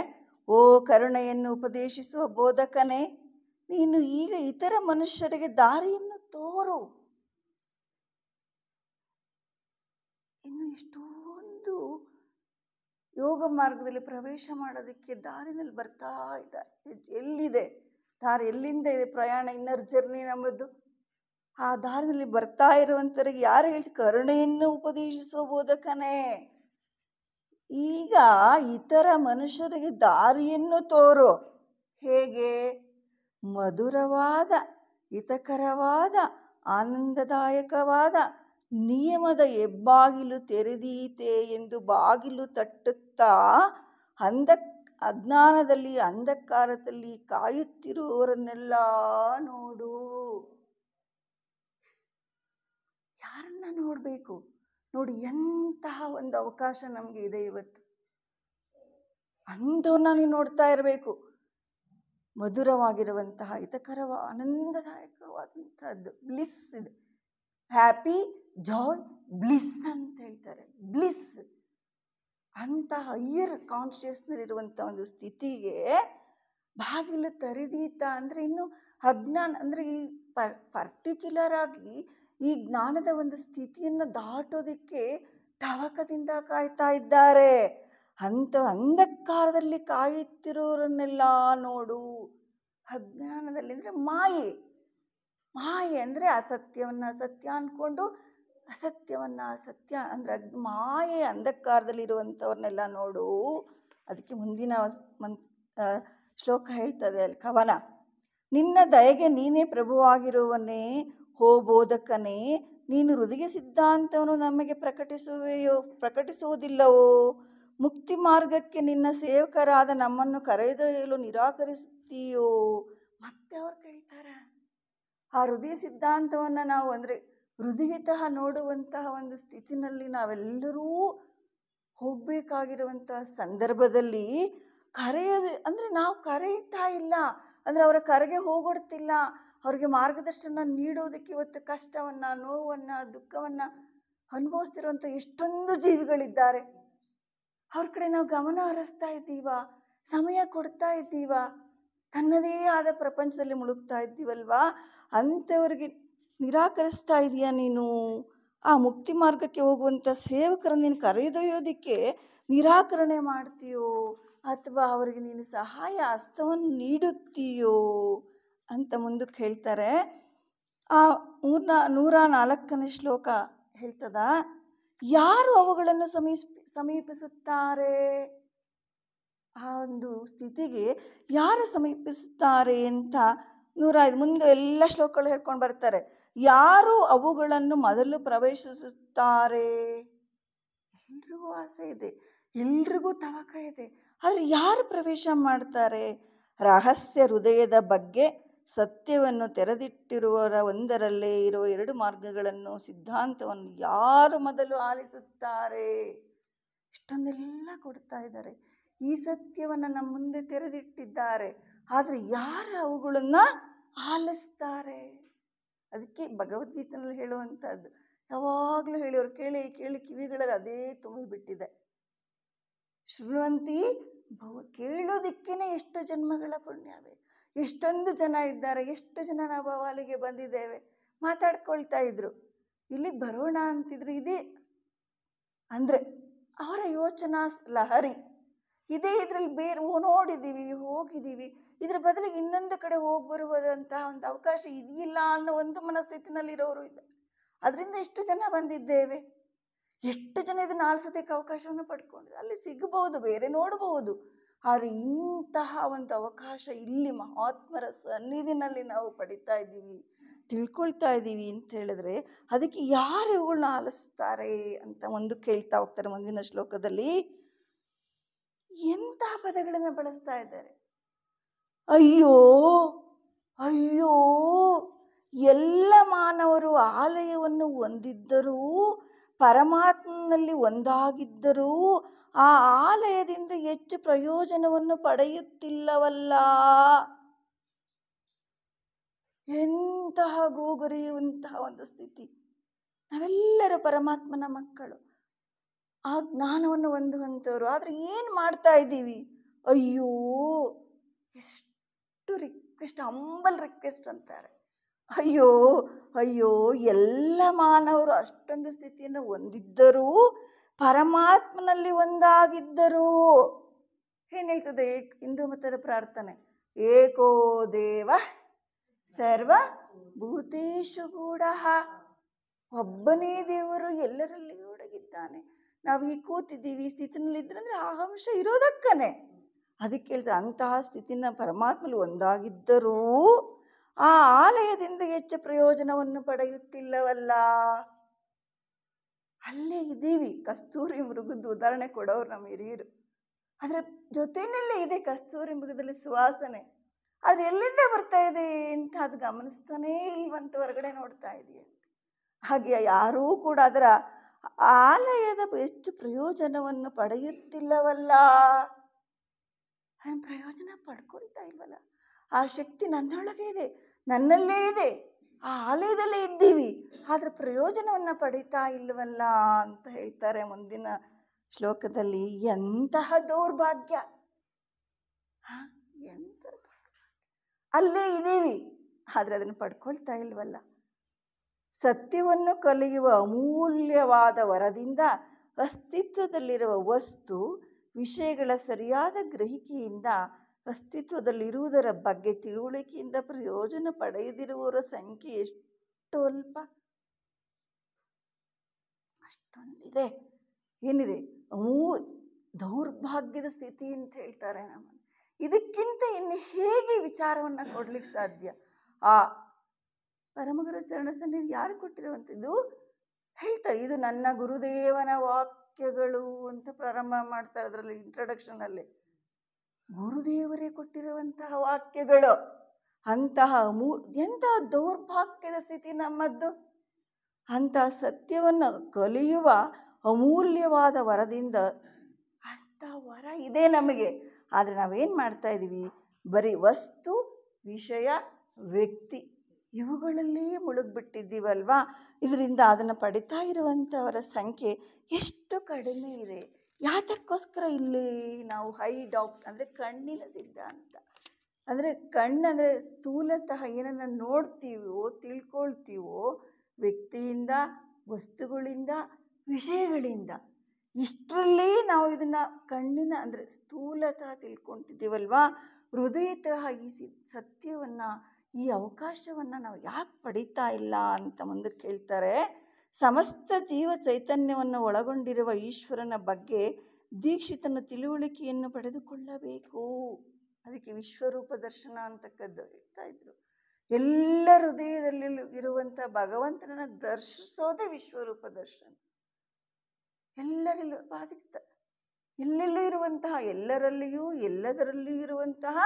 ಓ ಕರುಣೆಯನ್ನು ಉಪದೇಶಿಸುವ ಬೋಧಕನೇ, ನೀನು ಈಗ ಇತರ ಮನುಷ್ಯರಿಗೆ ದಾರಿಯನ್ನು ತೋರು. ಇನ್ನು ಎಷ್ಟೊಂದು ಯೋಗ ಮಾರ್ಗದಲ್ಲಿ ಪ್ರವೇಶ ಮಾಡೋದಕ್ಕೆ ದಾರಿನಲ್ಲಿ ಬರ್ತಾ ಇದ್ದಾರೆ. ಎಲ್ಲಿದೆ ದಾರಿ? ಎಲ್ಲಿಂದ ಇದೆ ಪ್ರಯಾಣ? ಇನ್ನರ್ ಜರ್ನಿ ನಮ್ಮದು. ಆ ದಾರಿನಲ್ಲಿ ಬರ್ತಾ ಇರುವಂತರಿಗೆ ಯಾರು ಹೇಳಿ ಕರುಣೆಯನ್ನು ಉಪದೇಶಿಸುವ ಬೋಧಕನೇ. ಈಗ ಇತರ ಮನುಷ್ಯರಿಗೆ ದಾರಿಯನ್ನು ತೋರು. ಹೇಗೆ? ಮಧುರವಾದ, ಹಿತಕರವಾದ, ಆನಂದದಾಯಕವಾದ ನಿಯಮದ ಹೆಬ್ಬಾಗಿಲು ತೆರೆದೀತೆ ಎಂದು ಬಾಗಿಲು ತಟ್ಟುತ್ತಾ ಅಜ್ಞಾನದಲ್ಲಿ ಅಂಧಕಾರದಲ್ಲಿ ಕಾಯುತ್ತಿರುವವರನ್ನೆಲ್ಲ ನೋಡು. ಯಾರನ್ನ ನೋಡ್ಬೇಕು? ನೋಡಿ, ಎಂತಹ ಒಂದು ಅವಕಾಶ ನಮ್ಗೆ ಇದೆ ಇವತ್ತು. ಅಂಥವ್ರನ್ನ ನೀವು ನೋಡ್ತಾ ಇರಬೇಕು. ಮಧುರವಾಗಿರುವಂತಹ, ಹಿತಕರವಾದ, ಆನಂದದಾಯಕವಾದಂತಹದ್ದು ಬ್ಲಿಸ್ ಇದೆ. ಹ್ಯಾಪಿ, ಜಾಯ್, ಬ್ಲಿಸ್ ಅಂತ ಹೇಳ್ತಾರೆ. ಬ್ಲಿಸ್ ಅಂತ ಹೈಯರ್ ಕಾನ್ಶಿಯಸ್ನಲ್ಲಿರುವಂಥ ಒಂದು ಸ್ಥಿತಿಗೆ ಬಾಗಿಲು ತೆರೆದೀತ ಅಂದ್ರೆ ಇನ್ನು ಅಜ್ಞಾನ ಅಂದ್ರೆ ಈ ಪರ್ಟಿಕ್ಯುಲರ್ ಆಗಿ ಈ ಜ್ಞಾನದ ಒಂದು ಸ್ಥಿತಿಯನ್ನು ದಾಟೋದಿಕ್ಕೆ ತವಕದಿಂದ ಕಾಯ್ತಾ ಇದ್ದಾರೆ. ಅಂಧಕಾರದಲ್ಲಿ ಕಾಯುತ್ತಿರೋರನ್ನೆಲ್ಲ ನೋಡು. ಅಜ್ಞಾನದಲ್ಲಿ ಅಂದ್ರೆ ಮಾಯೆ ಅಂದ್ರೆ ಅಸತ್ಯವನ್ನ ಅಸತ್ಯ ಅನ್ಕೊಂಡು ಅಸತ್ಯವನ್ನ ಅಸತ್ಯ ಅಂದ್ರೆ ಮಾಯೆ ಅಂಧಕಾರದಲ್ಲಿ ಇರುವಂಥವ್ರನ್ನೆಲ್ಲ ನೋಡು. ಅದಕ್ಕೆ ಮುಂದಿನ ಶ್ಲೋಕ ಹೇಳ್ತದೆ ಅಲ್ಲಿ ಕವನ. ನಿನ್ನ ದಯೆಗೆ ನೀನೇ ಪ್ರಭುವಾಗಿರುವನೇ ಹೋ ಬೋಧಕನೇ, ನೀನು ಹೃದಯ ಸಿದ್ಧಾಂತವನ್ನು ನಮಗೆ ಪ್ರಕಟಿಸುವುದಿಲ್ಲವೋ? ಮುಕ್ತಿ ಮಾರ್ಗಕ್ಕೆ ನಿನ್ನ ಸೇವಕರಾದ ನಮ್ಮನ್ನು ಕರೆದೊಯ್ಯಲು ನಿರಾಕರಿಸುತ್ತೀಯೋ? ಮತ್ತೆ ಅವ್ರು ಕೇಳ್ತಾರೆ. ಆ ಹೃದಯ ಸಿದ್ಧಾಂತವನ್ನ ನಾವು ಅಂದ್ರೆ ಹೃದಯತಃ ನೋಡುವಂತಹ ಒಂದು ಸ್ಥಿತಿನಲ್ಲಿ ನಾವೆಲ್ಲರೂ ಹೋಗ್ಬೇಕಾಗಿರುವಂತಹ ಸಂದರ್ಭದಲ್ಲಿ ಕರೆಯೋದು ಅಂದ್ರೆ ನಾವು ಕರೆಯುತ್ತಾ ಇಲ್ಲ ಅಂದ್ರೆ ಅವರ ಕರೆಗೆ ಹೋಗೊಡ್ತಿಲ್ಲ. ಅವ್ರಿಗೆ ಮಾರ್ಗದರ್ಶನ ನೀಡೋದಕ್ಕೆ ಇವತ್ತು ಕಷ್ಟವನ್ನ, ನೋವನ್ನ, ದುಃಖವನ್ನ ಅನುಭವಿಸ್ತಿರುವಂಥ ಎಷ್ಟೊಂದು ಜೀವಿಗಳಿದ್ದಾರೆ. ಅವ್ರ ಕಡೆ ನಾವು ಗಮನ ಹರಿಸ್ತಾ ಇದ್ದೀವ? ಸಮಯ ಕೊಡ್ತಾ ಇದ್ದೀವ? ತನ್ನದೇ ಆದ ಪ್ರಪಂಚದಲ್ಲಿ ಮುಳುಗ್ತಾ ಇದ್ದೀವಲ್ವಾ? ಅಂಥವ್ರಿಗೆ ನಿರಾಕರಿಸ್ತಾ ಇದೀಯ ನೀನು. ಆ ಮುಕ್ತಿ ಮಾರ್ಗಕ್ಕೆ ಹೋಗುವಂಥ ಸೇವಕರನ್ನು ನೀನು ಕರೆದೊಯ್ಯೋದಿಕ್ಕೆ ನಿರಾಕರಣೆ ಮಾಡ್ತೀಯೋ ಅಥವಾ ಅವರಿಗೆ ನೀನು ಸಹಾಯ ಹಸ್ತವನ್ನು ನೀಡುತ್ತೀಯೋ ಅಂತ ಮುಂದಕ್ಕೆ ಹೇಳ್ತಾರೆ. ಆ 104ನೇ ಶ್ಲೋಕ ಹೇಳ್ತದ, ಯಾರು ಅವುಗಳನ್ನು ಸಮೀಪಿಸುತ್ತಾರೆ? ಆ ಒಂದು ಸ್ಥಿತಿಗೆ ಯಾರು ಸಮೀಪಿಸುತ್ತಾರೆ ಅಂತ 105 ಮುಂದೆ ಎಲ್ಲ ಶ್ಲೋಕಗಳು ಹೇಳ್ಕೊಂಡು ಬರ್ತಾರೆ. ಯಾರು ಅವುಗಳನ್ನು ಮೊದಲು ಪ್ರವೇಶಿಸುತ್ತಾರೆ? ಎಲ್ರಿಗೂ ಆಸೆ ಇದೆ, ಎಲ್ರಿಗೂ ತವಕ ಇದೆ, ಆದರೆ ಯಾರು ಪ್ರವೇಶ ಮಾಡ್ತಾರೆ? ರಹಸ್ಯ ಹೃದಯದ ಬಗ್ಗೆ ಸತ್ಯವನ್ನು ತೆರೆದಿಟ್ಟಿರುವವರ ಒಂದರಲ್ಲೇ ಇರುವ 2 ಮಾರ್ಗಗಳನ್ನು, ಸಿದ್ಧಾಂತವನ್ನು ಯಾರು ಮೊದಲು ಆಲಿಸುತ್ತಾರೆ? ಇಷ್ಟೊಂದೆಲ್ಲ ಕೊಡ್ತಾ ಇದ್ದಾರೆ. ಈ ಸತ್ಯವನ್ನ ನಮ್ಮ ಮುಂದೆ ತೆರೆದಿಟ್ಟಿದ್ದಾರೆ, ಆದ್ರೆ ಯಾರು ಅವುಗಳನ್ನ ಆಲಿಸ್ತಾರೆ? ಅದಕ್ಕೆ ಭಗವದ್ಗೀತೆಯಲ್ಲಿ ಹೇಳುವಂತಹದ್ದು ಯಾವಾಗ್ಲೂ ಹೇಳಿವ್ರು, ಕೇಳಿ ಕೇಳಿ ಕಿವಿಗಳಲ್ಲಿ ಅದೇ ತುಂಬಿಬಿಟ್ಟಿದೆ. ಶೃಣ್ವಂತಿ ಕೇಳೋದಿಕ್ಕೇನೆ ಎಷ್ಟು ಜನ್ಮಗಳ ಪುಣ್ಯವೇ. ಎಷ್ಟೊಂದು ಜನ ಇದ್ದಾರೆ, ಎಷ್ಟು ಜನ ನಾವು ಅಲ್ಲಿಗೆ ಬಂದಿದ್ದೇವೆ, ಮಾತಾಡ್ಕೊಳ್ತಾ ಇದ್ರು, ಇಲ್ಲಿಗೆ ಬರೋಣ ಅಂತಿದ್ರು. ಇದೇ ಅಂದ್ರೆ ಅವರ ಯೋಚನಾ ಲಹರಿ ಇದೇ. ಇದ್ರಲ್ಲಿ ಬೇರೆ ನೋಡಿದ್ದೀವಿ, ಹೋಗಿದ್ದೀವಿ, ಇದ್ರ ಬದಲಿಗೆ ಇನ್ನೊಂದು ಕಡೆ ಹೋಗಿ ಬರುವಂತಹ ಒಂದು ಅವಕಾಶ ಇದೆಯಿಲ್ಲ ಅನ್ನೋ ಒಂದು ಮನಸ್ಥಿತಿನಲ್ಲಿ ಇರೋರು ಇದ್ದಾರೆ. ಅದರಿಂದ ಎಷ್ಟು ಜನ ಬಂದಿದ್ದೇವೆ, ಎಷ್ಟು ಜನ ಇದನ್ನ ಆಲಿಸೋದಕ್ಕೆ ಅವಕಾಶವನ್ನು ಪಡ್ಕೊಂಡಿದ್ದಾರೆ. ಅಲ್ಲಿ ಸಿಗಬಹುದು, ಬೇರೆ ನೋಡಬಹುದು, ಆದರೆ ಇಂತಹ ಒಂದು ಅವಕಾಶ ಇಲ್ಲಿ ಮಹಾತ್ಮರ ಸನ್ನಿಧಿನಲ್ಲಿ ನಾವು ಪಡಿತಾ ಇದ್ದೀವಿ, ತಿಳ್ಕೊಳ್ತಾ ಇದ್ದೀವಿ ಅಂತ ಹೇಳಿದ್ರೆ ಅದಕ್ಕೆ ಯಾರು ಇವುಗಳನ್ನ ಆಲಿಸ್ತಾರೆ ಅಂತ ಒಂದು ಕೇಳ್ತಾ ಹೋಗ್ತಾರೆ. ಮುಂದಿನ ಶ್ಲೋಕದಲ್ಲಿ ಎಂತಹ ಪದಗಳನ್ನ ಬಳಸ್ತಾ ಇದ್ದಾರೆ. ಅಯ್ಯೋ ಅಯ್ಯೋ, ಎಲ್ಲ ಮಾನವರು ಆಲಯವನ್ನು ಹೊಂದಿದ್ದರೂ ಪರಮಾತ್ಮನಲ್ಲಿ ಒಂದಾಗಿದ್ದರೂ ಆ ಆಲಯದಿಂದ ಹೆಚ್ಚು ಪ್ರಯೋಜನವನ್ನು ಪಡೆಯುತ್ತಿಲ್ಲವಲ್ಲ. ಎಂತಹ ಗೋಗರಿಯುವಂತಹ ಒಂದು ಸ್ಥಿತಿ. ನಾವೆಲ್ಲರೂ ಪರಮಾತ್ಮನ ಮಕ್ಕಳು, ಆ ಜ್ಞಾನವನ್ನು ಹೊಂದುವಂಥವ್ರು, ಆದ್ರೆ ಏನ್ ಮಾಡ್ತಾ ಇದ್ದೀವಿ? ಅಯ್ಯೋ, ಎಷ್ಟು ರಿಕ್ವೆಸ್ಟ್, ಹಂಬಲ್ ರಿಕ್ವೆಸ್ಟ್ ಅಂತಾರೆ. ಅಯ್ಯೋ ಅಯ್ಯೋ, ಎಲ್ಲ ಮಾನವರು ಅಷ್ಟೊಂದು ಸ್ಥಿತಿಯನ್ನು ಹೊಂದಿದ್ದರೂ ಪರಮಾತ್ಮನಲ್ಲಿ ಒಂದಾಗಿದ್ದರು. ಏನ್ ಹೇಳ್ತದೆ ಹಿಂದೂ ಮತರ ಪ್ರಾರ್ಥನೆ? ಏಕೋ ದೇವ ಸರ್ವ ಭೂತೇಶು ಗೂಢ. ಒಬ್ಬನೇ ದೇವರು ಎಲ್ಲರಲ್ಲಿಯೂ ಒಡಗಿದ್ದಾನೆ. ನಾವು ಈ ಕೂತಿದ್ದೀವಿ, ಈ ಸ್ಥಿತಿನಲ್ಲಿ ಇದ್ರಂದ್ರೆ ಆ ಅಂಶ ಇರೋದಕ್ಕನೆ. ಅದಕ್ಕೆ ಹೇಳ್ತಾರೆ, ಅಂತಹ ಸ್ಥಿತಿನ ಪರಮಾತ್ಮಲ್ಲಿ ಒಂದಾಗಿದ್ದರೂ ಆ ಆಲಯದಿಂದ ಹೆಚ್ಚು ಪ್ರಯೋಜನವನ್ನು ಪಡೆಯುತ್ತಿಲ್ಲವಲ್ಲ. ಅಲ್ಲೇ ಇದ್ದೀವಿ. ಕಸ್ತೂರಿ ಮೃಗದ ಉದಾಹರಣೆ ಕೊಡೋರು ನಮ್ಮ ಹಿರಿಯರು. ಅದರ ಜೊತೆಯಲ್ಲೇ ಇದೆ ಕಸ್ತೂರಿ ಮೃಗದಲ್ಲಿ ಸುವಾಸನೆ. ಆದ್ರೆ ಎಲ್ಲಿಂದ ಬರ್ತಾ ಇದೆ ಅಂತ ಅದು ಗಮನಿಸ್ತಾನೇ ಇಲ್ವಂತ ಹೊರಗಡೆ ನೋಡ್ತಾ ಇದೆಯಂತೆ. ಹಾಗೆ ಯಾರೂ ಕೂಡ ಅದರ ಆಲಯದ ಹೆಚ್ಚು ಪ್ರಯೋಜನವನ್ನು ಪಡೆಯುತ್ತಿಲ್ಲವಲ್ಲ. ಪ್ರಯೋಜನ ಪಡ್ಕೊಳ್ತಾ ಇಲ್ವಲ್ಲ. ಆ ಶಕ್ತಿ ನನ್ನೊಳಗೆ ಇದೆ, ನನ್ನಲ್ಲೇ ಇದೆ, ಆ ಆಲಯದಲ್ಲೇ ಇದ್ದೀವಿ, ಆದ್ರೆ ಪ್ರಯೋಜನವನ್ನ ಪಡೀತಾ ಇಲ್ವಲ್ಲ ಅಂತ ಹೇಳ್ತಾರೆ ಮುಂದಿನ ಶ್ಲೋಕದಲ್ಲಿ. ಎಂತಹ ದೌರ್ಭಾಗ್ಯ! ಎಂತ ಅಲ್ಲೇ ಇದ್ದೀವಿ, ಆದ್ರೆ ಅದನ್ನು ಪಡ್ಕೊಳ್ತಾ ಇಲ್ವಲ್ಲ. ಸತ್ಯವನ್ನು ಕಲಿಯುವ ಅಮೂಲ್ಯವಾದ ವರದಿಂದ ಅಸ್ತಿತ್ವದಲ್ಲಿರುವ ವಸ್ತು ವಿಷಯಗಳ ಸರಿಯಾದ ಗ್ರಹಿಕೆಯಿಂದ ಅಸ್ತಿತ್ವದಲ್ಲಿರುವುದರ ಬಗ್ಗೆ ತಿಳುವಳಿಕೆಯಿಂದ ಪ್ರಯೋಜನ ಪಡೆಯದಿರುವವರ ಸಂಖ್ಯೆ ಎಷ್ಟು ಅಲ್ಪ. ಅಷ್ಟೊಂದಿದೆ. ಏನಿದೆ? ದೌರ್ಭಾಗ್ಯದ ಸ್ಥಿತಿ ಅಂತ ಹೇಳ್ತಾರೆ ನಮ್ಮನ್ನು. ಇದಕ್ಕಿಂತ ಇನ್ನು ಹೇಗೆ ವಿಚಾರವನ್ನ ಕೊಡ್ಲಿಕ್ಕೆ ಸಾಧ್ಯ? ಆ ಪರಮಗುರು ಚರಣ ಸನ್ನಿಧಿ ಯಾರು ಕೊಟ್ಟಿರುವಂಥದ್ದು ಹೇಳ್ತಾರೆ. ಇದು ನನ್ನ ಗುರುದೇವನ ವಾಕ್ಯಗಳು ಅಂತ ಪ್ರಾರಂಭ ಮಾಡ್ತಾರೆ. ಅದರಲ್ಲಿ ಇಂಟ್ರೊಡಕ್ಷನ್ ಅಲ್ಲಿ ಗುರುದೇವರೇ ಕೊಟ್ಟಿರುವಂತಹ ವಾಕ್ಯಗಳು. ಅಂತಹ ಎಂತಹ ದೌರ್ಭಾಗ್ಯದ ಸ್ಥಿತಿ ನಮ್ಮದ್ದು. ಅಂತಹ ಸತ್ಯವನ್ನು ಕಲಿಯುವ ಅಮೂಲ್ಯವಾದ ವರದಿಂದ ಅಂಥ ವರ ಇದೆ ನಮಗೆ. ಆದರೆ ನಾವೇನು ಮಾಡ್ತಾ ಇದ್ದೀವಿ? ಬರೀ ವಸ್ತು, ವಿಷಯ, ವ್ಯಕ್ತಿ ಇವುಗಳಲ್ಲೇ ಮುಳುಗ್ಬಿಟ್ಟಿದ್ದೀವಲ್ವಾ. ಇದರಿಂದ ಅದನ್ನು ಪಡಿತಾ ಇರುವಂಥವರ ಸಂಖ್ಯೆ ಎಷ್ಟು ಕಡಿಮೆ ಇದೆ. ಯಾತಕ್ಕೋಸ್ಕರ ಇಲ್ಲಿ ನಾವು ಅಂದರೆ ಕಣ್ಣಿನ ಸಿದ್ಧಾಂತ, ಅಂದರೆ ಕಣ್ಣಂದರೆ ಸ್ಥೂಲತಃ ಏನನ್ನ ನೋಡ್ತೀವೋ ತಿಳ್ಕೊಳ್ತೀವೋ ವ್ಯಕ್ತಿಯಿಂದ, ವಸ್ತುಗಳಿಂದ, ವಿಷಯಗಳಿಂದ, ಇಷ್ಟರಲ್ಲೇ ನಾವು ಇದನ್ನ ಕಣ್ಣಿನ ಅಂದರೆ ಸ್ಥೂಲತಃ ತಿಳ್ಕೊಳ್ತಿದ್ದೀವಲ್ವಾ. ಹೃದಯತಃ ಈ ಸತ್ಯವನ್ನ, ಈ ಅವಕಾಶವನ್ನ ನಾವು ಯಾಕೆ ಪಡೀತಾ ಇಲ್ಲ ಅಂತ ಮುಂದಕ್ಕೆ ಹೇಳ್ತಾರೆ. ಸಮಸ್ತ ಜೀವ ಚೈತನ್ಯವನ್ನು ಒಳಗೊಂಡಿರುವ ಈಶ್ವರನ ಬಗ್ಗೆ ದೀಕ್ಷಿತನ ತಿಳುವಳಿಕೆಯನ್ನು ಪಡೆದುಕೊಳ್ಳಬೇಕು. ಅದಕ್ಕೆ ವಿಶ್ವರೂಪ ದರ್ಶನ ಅಂತಕ್ಕದ್ದು ಹೇಳ್ತಾ ಇದ್ರು. ಎಲ್ಲ ಹೃದಯದಲ್ಲಿ ಇರುವಂಥ ಭಗವಂತನನ್ನ ದರ್ಶಿಸೋದೇ ವಿಶ್ವರೂಪ ದರ್ಶನ. ಎಲ್ಲರಲ್ಲೂ ಎಲ್ಲೆಲ್ಲೂ ಇರುವಂತಹ, ಎಲ್ಲರಲ್ಲಿಯೂ ಎಲ್ಲದರಲ್ಲಿಯೂ ಇರುವಂತಹ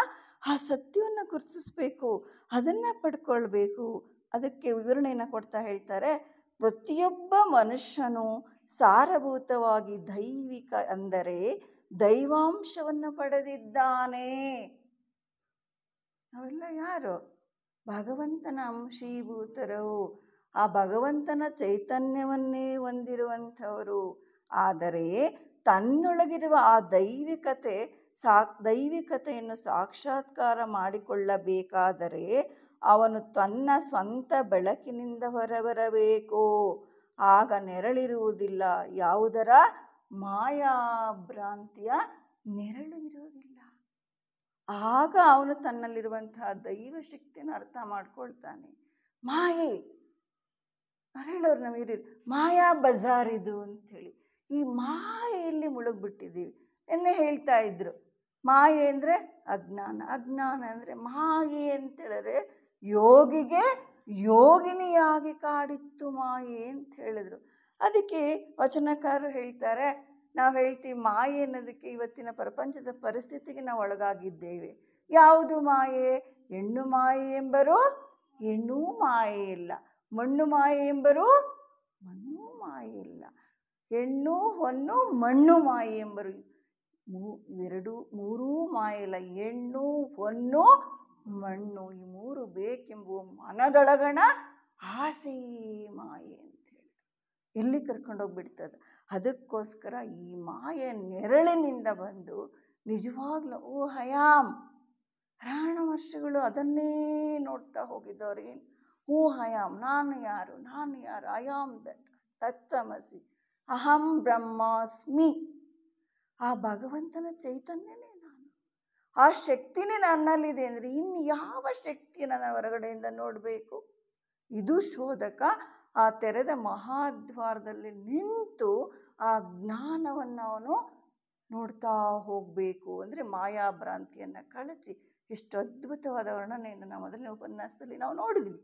ಆ ಸತ್ಯವನ್ನು ಗುರುತಿಸ್ಬೇಕು, ಅದನ್ನ ಪಡ್ಕೊಳ್ಬೇಕು. ಅದಕ್ಕೆ ವಿವರಣೆಯನ್ನು ಕೊಡ್ತಾ ಹೇಳ್ತಾರೆ, ಪ್ರತಿಯೊಬ್ಬ ಮನುಷ್ಯನು ಸಾರಭೂತವಾಗಿ ದೈವಿಕ ಅಂದರೆ ದೈವಾಂಶವನ್ನು ಪಡೆದಿದ್ದಾನೆ. ಅವೆಲ್ಲ ಯಾರು? ಭಗವಂತನ ಅಂಶೀಭೂತರು, ಆ ಭಗವಂತನ ಚೈತನ್ಯವನ್ನೇ ಹೊಂದಿರುವಂಥವರು. ಆದರೆ ತನ್ನೊಳಗಿರುವ ಆ ದೈವಿಕತೆಯನ್ನು ಸಾಕ್ಷಾತ್ಕಾರ ಮಾಡಿಕೊಳ್ಳಬೇಕಾದರೆ ಅವನು ತನ್ನ ಸ್ವಂತ ಬೆಳಕಿನಿಂದ ಹೊರಬರಬೇಕು. ಆಗ ನೆರಳಿರುವುದಿಲ್ಲ, ಯಾವುದರ ಮಾಯಾಭ್ರಾಂತಿಯ ನೆರಳು ಇರುವುದಿಲ್ಲ. ಆಗ ಅವನು ತನ್ನಲ್ಲಿರುವಂತಹ ದೈವ ಶಕ್ತಿಯನ್ನು ಅರ್ಥ ಮಾಡ್ಕೊಳ್ತಾನೆ. ಮಾಯೆ ಹೇಳೋರು ನಾವು ಹಿರಿಯರು, ಮಾಯಾ ಬಜಾರ್ ಇದು ಅಂಥೇಳಿ. ಈ ಮಾಯೆಯಲ್ಲಿ ಮುಳುಗ್ಬಿಟ್ಟಿದ್ದೀವಿ. ನಿನ್ನೆ ಹೇಳ್ತಾ ಇದ್ರು, ಮಾಯೆ ಅಂದರೆ ಅಜ್ಞಾನ, ಅಜ್ಞಾನ ಅಂದರೆ ಮಾಯೆ ಅಂತೇಳಿದ್ರೆ ಯೋಗಿಗೆ ಯೋಗಿನಿಯಾಗಿ ಕಾಡಿತ್ತು ಮಾಯೆ ಅಂತ ಹೇಳಿದ್ರು. ಅದಕ್ಕೆ ವಚನಕಾರರು ಹೇಳ್ತಾರೆ, ನಾವು ಹೇಳ್ತೀವಿ ಮಾಯೆ ಅನ್ನೋದಕ್ಕೆ ಇವತ್ತಿನ ಪ್ರಪಂಚದ ಪರಿಸ್ಥಿತಿಗೆ ನಾವು ಒಳಗಾಗಿದ್ದೇವೆ. ಯಾವುದು ಮಾಯೆ? ಹೆಣ್ಣು ಮಾಯೆ ಎಂಬರು ಹೆಣ್ಣೂ ಮಾಯೆ ಇಲ್ಲ, ಮಣ್ಣು ಮಾಯೆ ಎಂಬರು ಮಣ್ಣು ಮಾಯೆ ಇಲ್ಲ, ಹೆಣ್ಣು ಹೊನ್ನು ಮಣ್ಣು ಮಾಯೆ ಎಂಬರು ಮೂರೂ ಮಾಯೆ ಇಲ್ಲ. ಹೆಣ್ಣು ಹೊನ್ನು ಮಣ್ಣು ಈ ಮೂರು ಬೇಕೆಂಬುವ ಮನದೊಳಗಣ ಆಸೆಯೇ ಮಾಯೆ ಅಂತ ಹೇಳಿದ್ರು. ಎಲ್ಲಿ ಕರ್ಕೊಂಡೋಗ್ಬಿಡ್ತದೆ. ಅದಕ್ಕೋಸ್ಕರ ಈ ಮಾಯೆ ನೆರಳಿನಿಂದ ಬಂದು ನಿಜವಾಗ್ಲೂ ಹಯಾಮ್ ರಾಣ ವರ್ಷಗಳು ಅದನ್ನೇ ನೋಡ್ತಾ ಹೋಗಿದ್ದವ್ರೇನು. ಹಯಾಮ್, ನಾನು ಯಾರು, ನಾನು ಯಾರು, ಅಯಾಮ್ ದಟ್ ತತ್ವಮಸಿ ಅಹಂ ಬ್ರಹ್ಮಾಸ್ಮಿ. ಆ ಭಗವಂತನ ಚೈತನ್ಯನೇ ನಾನು. ಆ ಶಕ್ತಿನೇ ನನ್ನಲ್ಲಿದೆ ಅಂದರೆ ಇನ್ನು ಯಾವ ಶಕ್ತಿಯನ್ನು ನಾನು ಹೊರಗಡೆಯಿಂದ ನೋಡಬೇಕು? ಇದು ಶೋಧಕ ಆ ತೆರೆದ ಮಹಾದ್ವಾರದಲ್ಲಿ ನಿಂತು ಆ ಜ್ಞಾನವನ್ನು ಅವನು ನೋಡ್ತಾ ಹೋಗಬೇಕು. ಅಂದರೆ ಮಾಯಾಭ್ರಾಂತಿಯನ್ನು ಕಳಚಿ ಎಷ್ಟು ಅದ್ಭುತವಾದ ವರ್ಣನೆಯನ್ನು ನಾವು ಮೊದಲನೇ ಉಪನ್ಯಾಸದಲ್ಲಿ ನಾವು ನೋಡಿದ್ವಿ.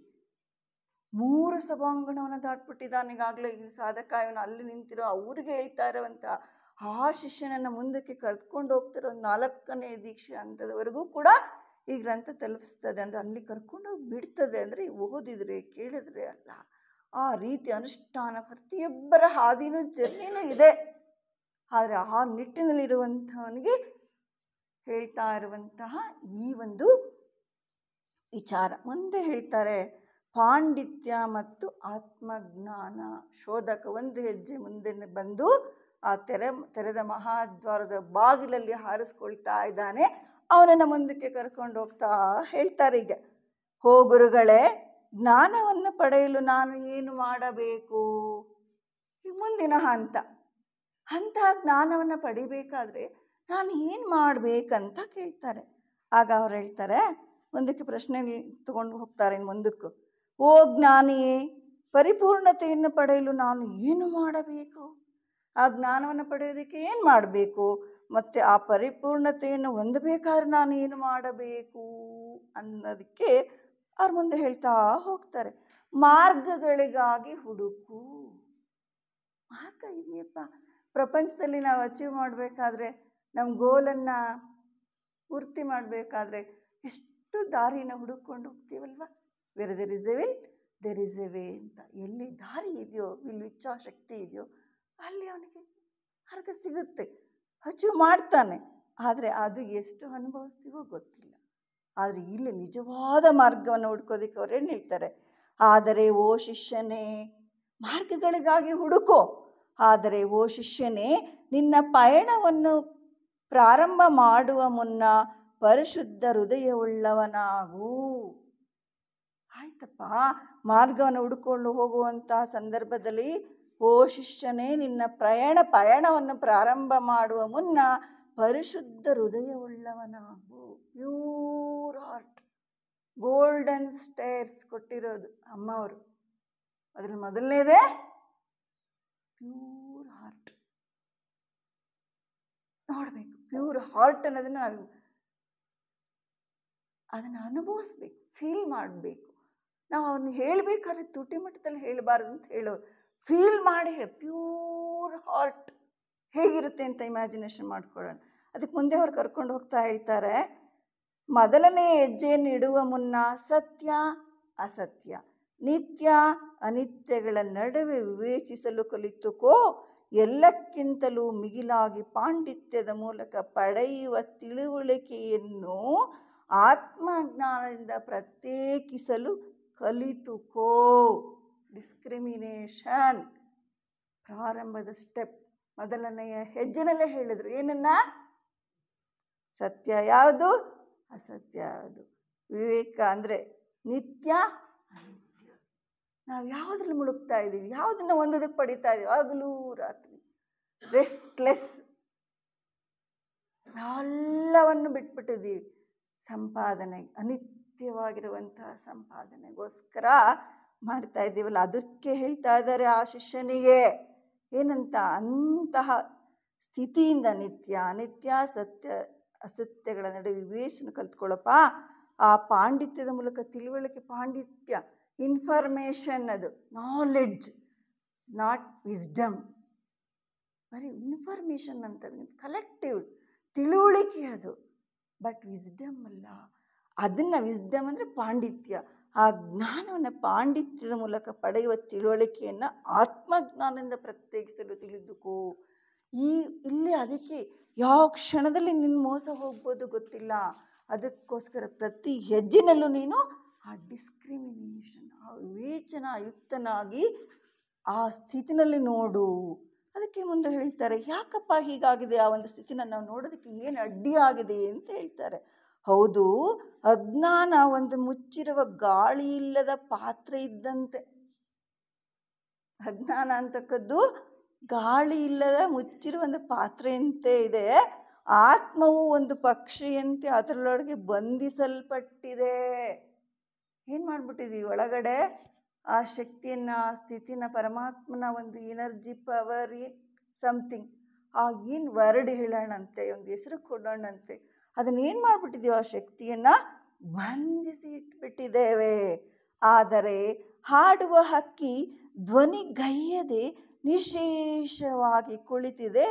3 ಸಭಾಂಗಣವನ್ನು ದಾಟ್ಬಿಟ್ಟಿದ್ದಾನೆ ಈಗಾಗಲೇ. ಈ ಸಾಧಕ ಇವನು ಅಲ್ಲಿ ನಿಂತಿರೋ ಅವ್ರಿಗೆ ಹೇಳ್ತಾ ಇರುವಂಥ ಆ ಶಿಷ್ಯನನ್ನು ಮುಂದಕ್ಕೆ ಕರ್ಕೊಂಡು ಹೋಗ್ತಿರೋ 4ನೇ ದೀಕ್ಷೆ ಹಂತದವರೆಗೂ ಕೂಡ ಈ ಗ್ರಂಥ ತಲುಪಿಸ್ತದೆ. ಅಂದರೆ ಅಲ್ಲಿ ಕರ್ಕೊಂಡೋಗಿ ಬಿಡ್ತದೆ. ಅಂದರೆ ಓದಿದ್ರೆ ಕೇಳಿದ್ರೆ ಅಲ್ಲ, ಆ ರೀತಿ ಅನುಷ್ಠಾನ ಪ್ರತಿಯೊಬ್ಬರ ಹಾದಿನೂ ಜರ್ನಿನೂ ಇದೆ. ಆದರೆ ಆ ನಿಟ್ಟಿನಲ್ಲಿರುವಂಥವನಿಗೆ ಹೇಳ್ತಾ ಇರುವಂತಹ ಈ ಒಂದು ವಿಚಾರ ಮುಂದೆ ಹೇಳ್ತಾರೆ. ಪಾಂಡಿತ್ಯ ಮತ್ತು ಆತ್ಮಜ್ಞಾನ. ಶೋಧಕ ಒಂದು ಹೆಜ್ಜೆ ಮುಂದೆ ಬಂದು ಆ ತೆರೆದ ಮಹಾದ್ವಾರದ ಬಾಗಿಲಲ್ಲಿ ಹಾರಿಸ್ಕೊಳ್ತಾ ಇದ್ದಾನೆ. ಅವನನ್ನು ಮುಂದಕ್ಕೆ ಕರ್ಕೊಂಡು ಹೋಗ್ತಾ ಹೇಳ್ತಾರೆ, ಈಗ ಹೋ ಗುರುಗಳೇ, ಜ್ಞಾನವನ್ನು ಪಡೆಯಲು ನಾನು ಏನು ಮಾಡಬೇಕು? ಈಗ ಮುಂದಿನ ಹಂತ ಜ್ಞಾನವನ್ನು ಪಡಿಬೇಕಾದ್ರೆ ನಾನು ಏನು ಮಾಡಬೇಕಂತ ಕೇಳ್ತಾರೆ. ಆಗ ಅವ್ರು ಹೇಳ್ತಾರೆ, ಮುಂದಕ್ಕೆ ಪ್ರಶ್ನೆ ತಗೊಂಡು ಹೋಗ್ತಾರೆ ಮುಂದಕ್ಕೂ. ಓ ಜ್ಞಾನಿಯೇ, ಪರಿಪೂರ್ಣತೆಯನ್ನು ಪಡೆಯಲು ನಾನು ಏನು ಮಾಡಬೇಕು? ಆ ಜ್ಞಾನವನ್ನು ಪಡೆಯೋದಕ್ಕೆ ಏನು ಮಾಡಬೇಕು? ಮತ್ತು ಆ ಪರಿಪೂರ್ಣತೆಯನ್ನು ಹೊಂದಬೇಕಾದ್ರೆ ನಾನು ಏನು ಮಾಡಬೇಕು ಅನ್ನೋದಕ್ಕೆ ಅವ್ರ ಮುಂದೆ ಹೇಳ್ತಾ ಹೋಗ್ತಾರೆ. ಮಾರ್ಗಗಳಿಗಾಗಿ ಹುಡುಕು. ಮಾರ್ಗ ಇದೆಯಪ್ಪ. ಪ್ರಪಂಚದಲ್ಲಿ ನಾವು ಅಚೀವ್ ಮಾಡಬೇಕಾದ್ರೆ, ನಮ್ಮ ಗೋಲನ್ನು ಪೂರ್ತಿ ಮಾಡಬೇಕಾದ್ರೆ ಎಷ್ಟು ದಾರಿನ ಹುಡುಕೊಂಡು ಹೋಗ್ತೀವಲ್ವ. Where there is a will there is a way ಅಂತ. ಎಲ್ಲಿ ದಾರಿ ಇದೆಯೋ, ಇಲ್ಲಿ ಇಚ್ಛಾಶಕ್ತಿ ಇದೆಯೋ ಅಲ್ಲಿ ಅವನಿಗೆ ಮಾರ್ಗ ಸಿಗುತ್ತೆ, ಅಚೀವ್ ಮಾಡ್ತಾನೆ. ಆದರೆ ಅದು ಎಷ್ಟು ಅನುಭವಿಸ್ತೀವೋ ಗೊತ್ತಿಲ್ಲ. ಆದರೆ ಇಲ್ಲಿ ನಿಜವಾದ ಮಾರ್ಗವನ್ನು ಹುಡ್ಕೋದಕ್ಕೆ ಅವ್ರು ಏನು ಹೇಳ್ತಾರೆ? ಆದರೆ ಓ ಶಿಷ್ಯನೇ, ಮಾರ್ಗಗಳಿಗಾಗಿ ಹುಡುಕೋ. ಆದರೆ ಓ ಶಿಷ್ಯನೇ, ನಿನ್ನ ಪಯಣವನ್ನು ಪ್ರಾರಂಭ ಮಾಡುವ ಮುನ್ನ ಪರಿಶುದ್ಧ ಹೃದಯವುಳ್ಳವನಾಗು. ಆಯ್ತಪ್ಪ, ಮಾರ್ಗವನ್ನು ಹುಡುಕೊಂಡು ಹೋಗುವಂತಹ ಸಂದರ್ಭದಲ್ಲಿ ಓ ಶಿಷ್ಯನೇ, ನಿನ್ನ ಪಯಣವನ್ನು ಪ್ರಾರಂಭ ಮಾಡುವ ಮುನ್ನ ಪರಿಶುದ್ಧ ಹೃದಯವುಳ್ಳವನಾಗು. Pure heart. ಗೋಲ್ಡನ್ ಸ್ಟೇರ್ಸ್ ಕೊಟ್ಟಿರೋದು ಅಮ್ಮವರು. ಅದ್ರಲ್ಲಿ ಮೊದಲನೇದೇ ಪ್ಯೂರ್ ಹಾರ್ಟ್. ನೋಡ್ಬೇಕು, ಪ್ಯೂರ್ ಹಾರ್ಟ್ ಅನ್ನೋದನ್ನ ನಾವು ಅದನ್ನು ಅನುಭವಿಸ್ಬೇಕು, ಫೀಲ್ ಮಾಡಬೇಕು. ನಾವು ಅವನ್ನ ಹೇಳ್ಬೇಕಾದ್ರೆ ತುಟಿ ಮಟ್ಟದಲ್ಲಿ ಹೇಳಬಾರ್ದು ಅಂತ ಹೇಳೋದು. ಫೀಲ್ ಮಾಡಿ ಹೇಳಿ. ಪ್ಯೂರ್ ಹಾರ್ಟ್ ಹೇಗಿರುತ್ತೆ ಅಂತ ಇಮ್ಯಾಜಿನೇಷನ್ ಮಾಡ್ಕೊಳ್ಳೋಣ. ಅದಕ್ಕೆ ಮುಂದೆ ಅವ್ರು ಕರ್ಕೊಂಡು ಹೋಗ್ತಾ ಹೇಳ್ತಾರೆ, ಮೊದಲನೇ ಹೆಜ್ಜೆಯನ್ನು ಇಡುವ ಮುನ್ನ ಸತ್ಯ ಅಸತ್ಯ, ನಿತ್ಯ ಅನಿತ್ಯಗಳ ನಡುವೆ ವಿವೇಚಿಸಲು ಕಲಿತುಕೋ. ಎಲ್ಲಕ್ಕಿಂತಲೂ ಮಿಗಿಲಾಗಿ ಪಾಂಡಿತ್ಯದ ಮೂಲಕ ಪಡೆಯುವ ತಿಳುವಳಿಕೆಯನ್ನು ಆತ್ಮಜ್ಞಾನದಿಂದ ಪ್ರತ್ಯೇಕಿಸಲು ಕಲಿತುಕೋ. ಡಿಸ್ಕ್ರಿಮಿನೇಷನ್ ಪ್ರಾರಂಭದ ಸ್ಟೆಪ್, ಮೊದಲನೆಯ ಹೆಜ್ಜೆನಲ್ಲೇ ಹೇಳಿದ್ರು. ಏನನ್ನ? ಸತ್ಯ ಯಾವುದು, ಅಸತ್ಯ ಯಾವುದು, ವಿವೇಕ ಅಂದರೆ ನಿತ್ಯ ಅನಿತ್ಯ. ನಾವು ಯಾವುದ್ರಲ್ಲಿ ಮುಳುಗ್ತಾ ಇದ್ದೀವಿ, ಯಾವುದನ್ನ ಒಂದೋದಕ್ಕೆ ಪಡಿತಾ ಇದ್ದೀವಿ? ಹಗಲು ರಾತ್ರಿ ರೆಸ್ಟ್ಲೆಸ್, ಎಲ್ಲವನ್ನು ಬಿಟ್ಬಿಟ್ಟಿದ್ದೀವಿ. ಸಂಪಾದನೆ, ಅನಿತ್ಯವಾಗಿರುವಂತಹ ಸಂಪಾದನೆಗೋಸ್ಕರ ಮಾಡ್ತಾ ಇದ್ದೀವಲ್ಲ. ಅದಕ್ಕೆ ಹೇಳ್ತಾ ಇದ್ದಾರೆ ಆ ಶಿಷ್ಯನಿಗೆ ಏನಂತ, ಅಂತಹ ಸ್ಥಿತಿಯಿಂದ ನಿತ್ಯ ಅನಿತ್ಯ ಸತ್ಯ ಅಸತ್ಯಗಳ ನಡುವೆ ವಿವೇಚನೆ ಕಲ್ತ್ಕೊಳ್ಳಪ್ಪ. ಆ ಪಾಂಡಿತ್ಯದ ಮೂಲಕ ತಿಳುವಳಿಕೆ, ಪಾಂಡಿತ್ಯ ಇನ್ಫಾರ್ಮೇಷನ್, ಅದು ನಾಲೆಡ್ಜ್, ನಾಟ್ ವಿಸ್ಡಮ್. ಬರೀ ಇನ್ಫಾರ್ಮೇಷನ್ ಅಂತ ಕಲೆಕ್ಟಿವ್ ತಿಳುವಳಿಕೆ ಅದು, ಬಟ್ ವಿಸ್ಡಮ್ ಅಲ್ಲ. ಅದನ್ನು ವಿಸ್ಡಮ್ ಅಂದರೆ ಪಾಂಡಿತ್ಯ. ಆ ಜ್ಞಾನವನ್ನು ಪಾಂಡಿತ್ಯದ ಮೂಲಕ ಪಡೆಯುವ ತಿಳುವಳಿಕೆಯನ್ನು ಆತ್ಮಜ್ಞಾನದಿಂದ ಪ್ರತ್ಯೇಕಿಸಲು ತಿಳಿದುಕೋ. ಇಲ್ಲಿ ಅದಕ್ಕೆ ಯಾವ ಕ್ಷಣದಲ್ಲಿ ನೀನು ಮೋಸ ಹೋಗ್ಬೋದು ಗೊತ್ತಿಲ್ಲ. ಅದಕ್ಕೋಸ್ಕರ ಪ್ರತಿ ಹೆಜ್ಜೆನಲ್ಲೂ ನೀನು ಆ ಡಿಸ್ಕ್ರಿಮಿನೇಷನ್, ಆ ವಿವೇಚನಾಯುಕ್ತನಾಗಿ ಆ ಸ್ಥಿತಿನಲ್ಲಿ ನೋಡು. ಅದಕ್ಕೆ ಮುಂದೆ ಹೇಳ್ತಾರೆ, ಯಾಕಪ್ಪ ಹೀಗಾಗಿದೆ, ಆ ಒಂದು ಸ್ಥಿತಿನ ನಾವು ನೋಡೋದಕ್ಕೆ ಏನು ಅಡ್ಡಿ ಆಗಿದೆ ಅಂತ ಹೇಳ್ತಾರೆ. ಹೌದು, ಅಜ್ಞಾನ ಒಂದು ಮುಚ್ಚಿರುವ ಗಾಳಿ ಇಲ್ಲದ ಪಾತ್ರೆ ಇದ್ದಂತೆ. ಅಜ್ಞಾನ ಅಂತಕ್ಕದ್ದು ಗಾಳಿ ಇಲ್ಲದ ಮುಚ್ಚಿರುವ ಒಂದು ಪಾತ್ರೆಯಂತೆ ಇದೆ. ಆತ್ಮವು ಒಂದು ಪಕ್ಷಿಯಂತೆ ಅದರೊಳಗೆ ಬಂಧಿಸಲ್ಪಟ್ಟಿದೆ. ಏನು ಮಾಡ್ಬಿಟ್ಟಿದೀವಿ ಒಳಗಡೆ? ಆ ಶಕ್ತಿಯನ್ನ, ಆ ಸ್ಥಿತಿನ, ಪರಮಾತ್ಮನ ಒಂದು ಎನರ್ಜಿ, ಪವರ್, ಸಮಥಿಂಗ್, ಆ ಏನು ವರ್ಡ್ ಹೇಳೋಣಂತೆ, ಒಂದು ಹೆಸರು ಕೊಡೋಣಂತೆ, ಅದನ್ನ ಏನು ಮಾಡ್ಬಿಟ್ಟಿದೀವಿ? ಆ ಶಕ್ತಿಯನ್ನ ಬಂಧಿಸಿ ಇಟ್ಬಿಟ್ಟಿದ್ದೇವೆ. ಆದರೆ ಹಾಡುವ ಹಕ್ಕಿ ಧ್ವನಿಗೈಯದೆ ನಿಶೇಷವಾಗಿ ಕುಳಿತಿದೆ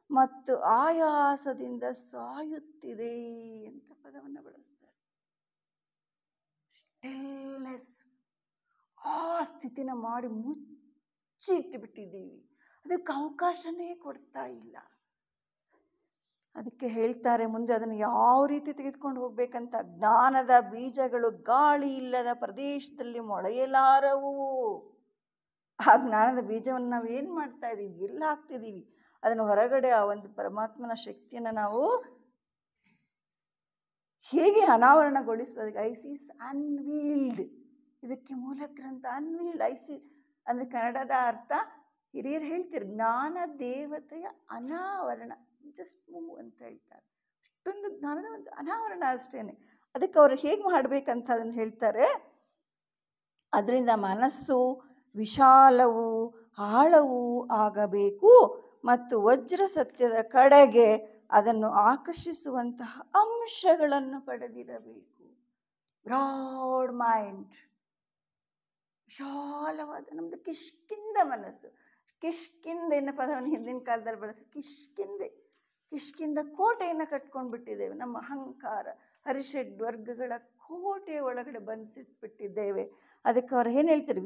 ಮತ್ತು ಆಯಾಸದಿಂದ ಸಾಯುತ್ತಿದೆ ಅಂತ ಪದವನ್ನು ಬಳಸ್ತಾರೆ. ಸ್ಟಿಲ್ನೆಸ್, ಆ ಸ್ಥಿತಿನ ಮಾಡಿ ಮುಚ್ಚಿ ಇಟ್ಟುಬಿಟ್ಟಿದ್ದೀವಿ. ಅದಕ್ಕೆ ಅವಕಾಶನೇ ಕೊಡ್ತಾ ಇಲ್ಲ. ಅದಕ್ಕೆ ಹೇಳ್ತಾರೆ ಮುಂದೆ ಅದನ್ನು ಯಾವ ರೀತಿ ತೆಗೆದುಕೊಂಡು ಹೋಗ್ಬೇಕಂತ. ಜ್ಞಾನದ ಬೀಜಗಳು ಗಾಳಿ ಇಲ್ಲದ ಪ್ರದೇಶದಲ್ಲಿ ಮೊಳೆಯಲಾರವು. ಆ ಜ್ಞಾನದ ಬೀಜವನ್ನು ನಾವು ಏನು ಮಾಡ್ತಾ ಇದ್ದೀವಿ? ಎಲ್ಲ ಹಾಕ್ತಿದ್ದೀವಿ. ಅದನ್ನು ಹೊರಗಡೆ ಆ ಒಂದು ಪರಮಾತ್ಮನ ಶಕ್ತಿಯನ್ನು ನಾವು ಹೇಗೆ ಅನಾವರಣಗೊಳಿಸಬೇಕು? ಐಸಿಸ್ ಅನ್ವೀಲ್ಡ್, ಇದಕ್ಕೆ ಮೂಲ ಗ್ರಂಥ ಅನ್ವೀಲ್ಡ್. ಐಸಿ ಅಂದರೆ ಕನ್ನಡದ ಅರ್ಥ ಹಿರಿಯರು ಹೇಳ್ತಾರೆ ಜ್ಞಾನ ದೇವತೆಯ ಅನಾವರಣ, ಜಸ್ಟ್ ಮೂವ್ ಅಂತ ಹೇಳ್ತಾರೆ. ಅಷ್ಟೊಂದು ಜ್ಞಾನದ ಒಂದು ಅನಾವರಣ ಅಷ್ಟೇನೆ. ಅದಕ್ಕೆ ಅವರು ಹೇಗೆ ಮಾಡಬೇಕಂತ ಅದನ್ನು ಹೇಳ್ತಾರೆ. ಅದರಿಂದ ಮನಸ್ಸು ವಿಶಾಲವೂ ಆಳವೂ ಆಗಬೇಕು ಮತ್ತು ವಜ್ರ ಸತ್ಯದ ಕಡೆಗೆ ಅದನ್ನು ಆಕರ್ಷಿಸುವಂತಹ ಅಂಶಗಳನ್ನು ಪಡೆದಿರಬೇಕು. ಬ್ರಾಡ್ ಮೈಂಡ್, ವಿಶಾಲವಾದ ನಮ್ದು ಕಿಷ್ಕಿಂದ ಮನಸ್ಸು. ಕಿಷ್ಕಿಂದ ಎನ್ನ ಪದವನ್ನು ಹಿಂದಿನ ಕಾಲದಲ್ಲಿ ಬಳಸಿ ಕಿಷ್ಕಿಂದ ಕೋಟೆಯನ್ನು ಕಟ್ಕೊಂಡು ಬಿಟ್ಟಿದ್ದೇವೆ. ನಮ್ಮ ಅಹಂಕಾರ, ಹರಿಷಡ್ ವರ್ಗಗಳ ಕೋಟೆ ಒಳಗಡೆ ಬಂಧಿಸಿಟ್ಬಿಟ್ಟಿದ್ದೇವೆ. ಅದಕ್ಕೆ ಅವ್ರು ಏನು ಹೇಳ್ತಾರೆ?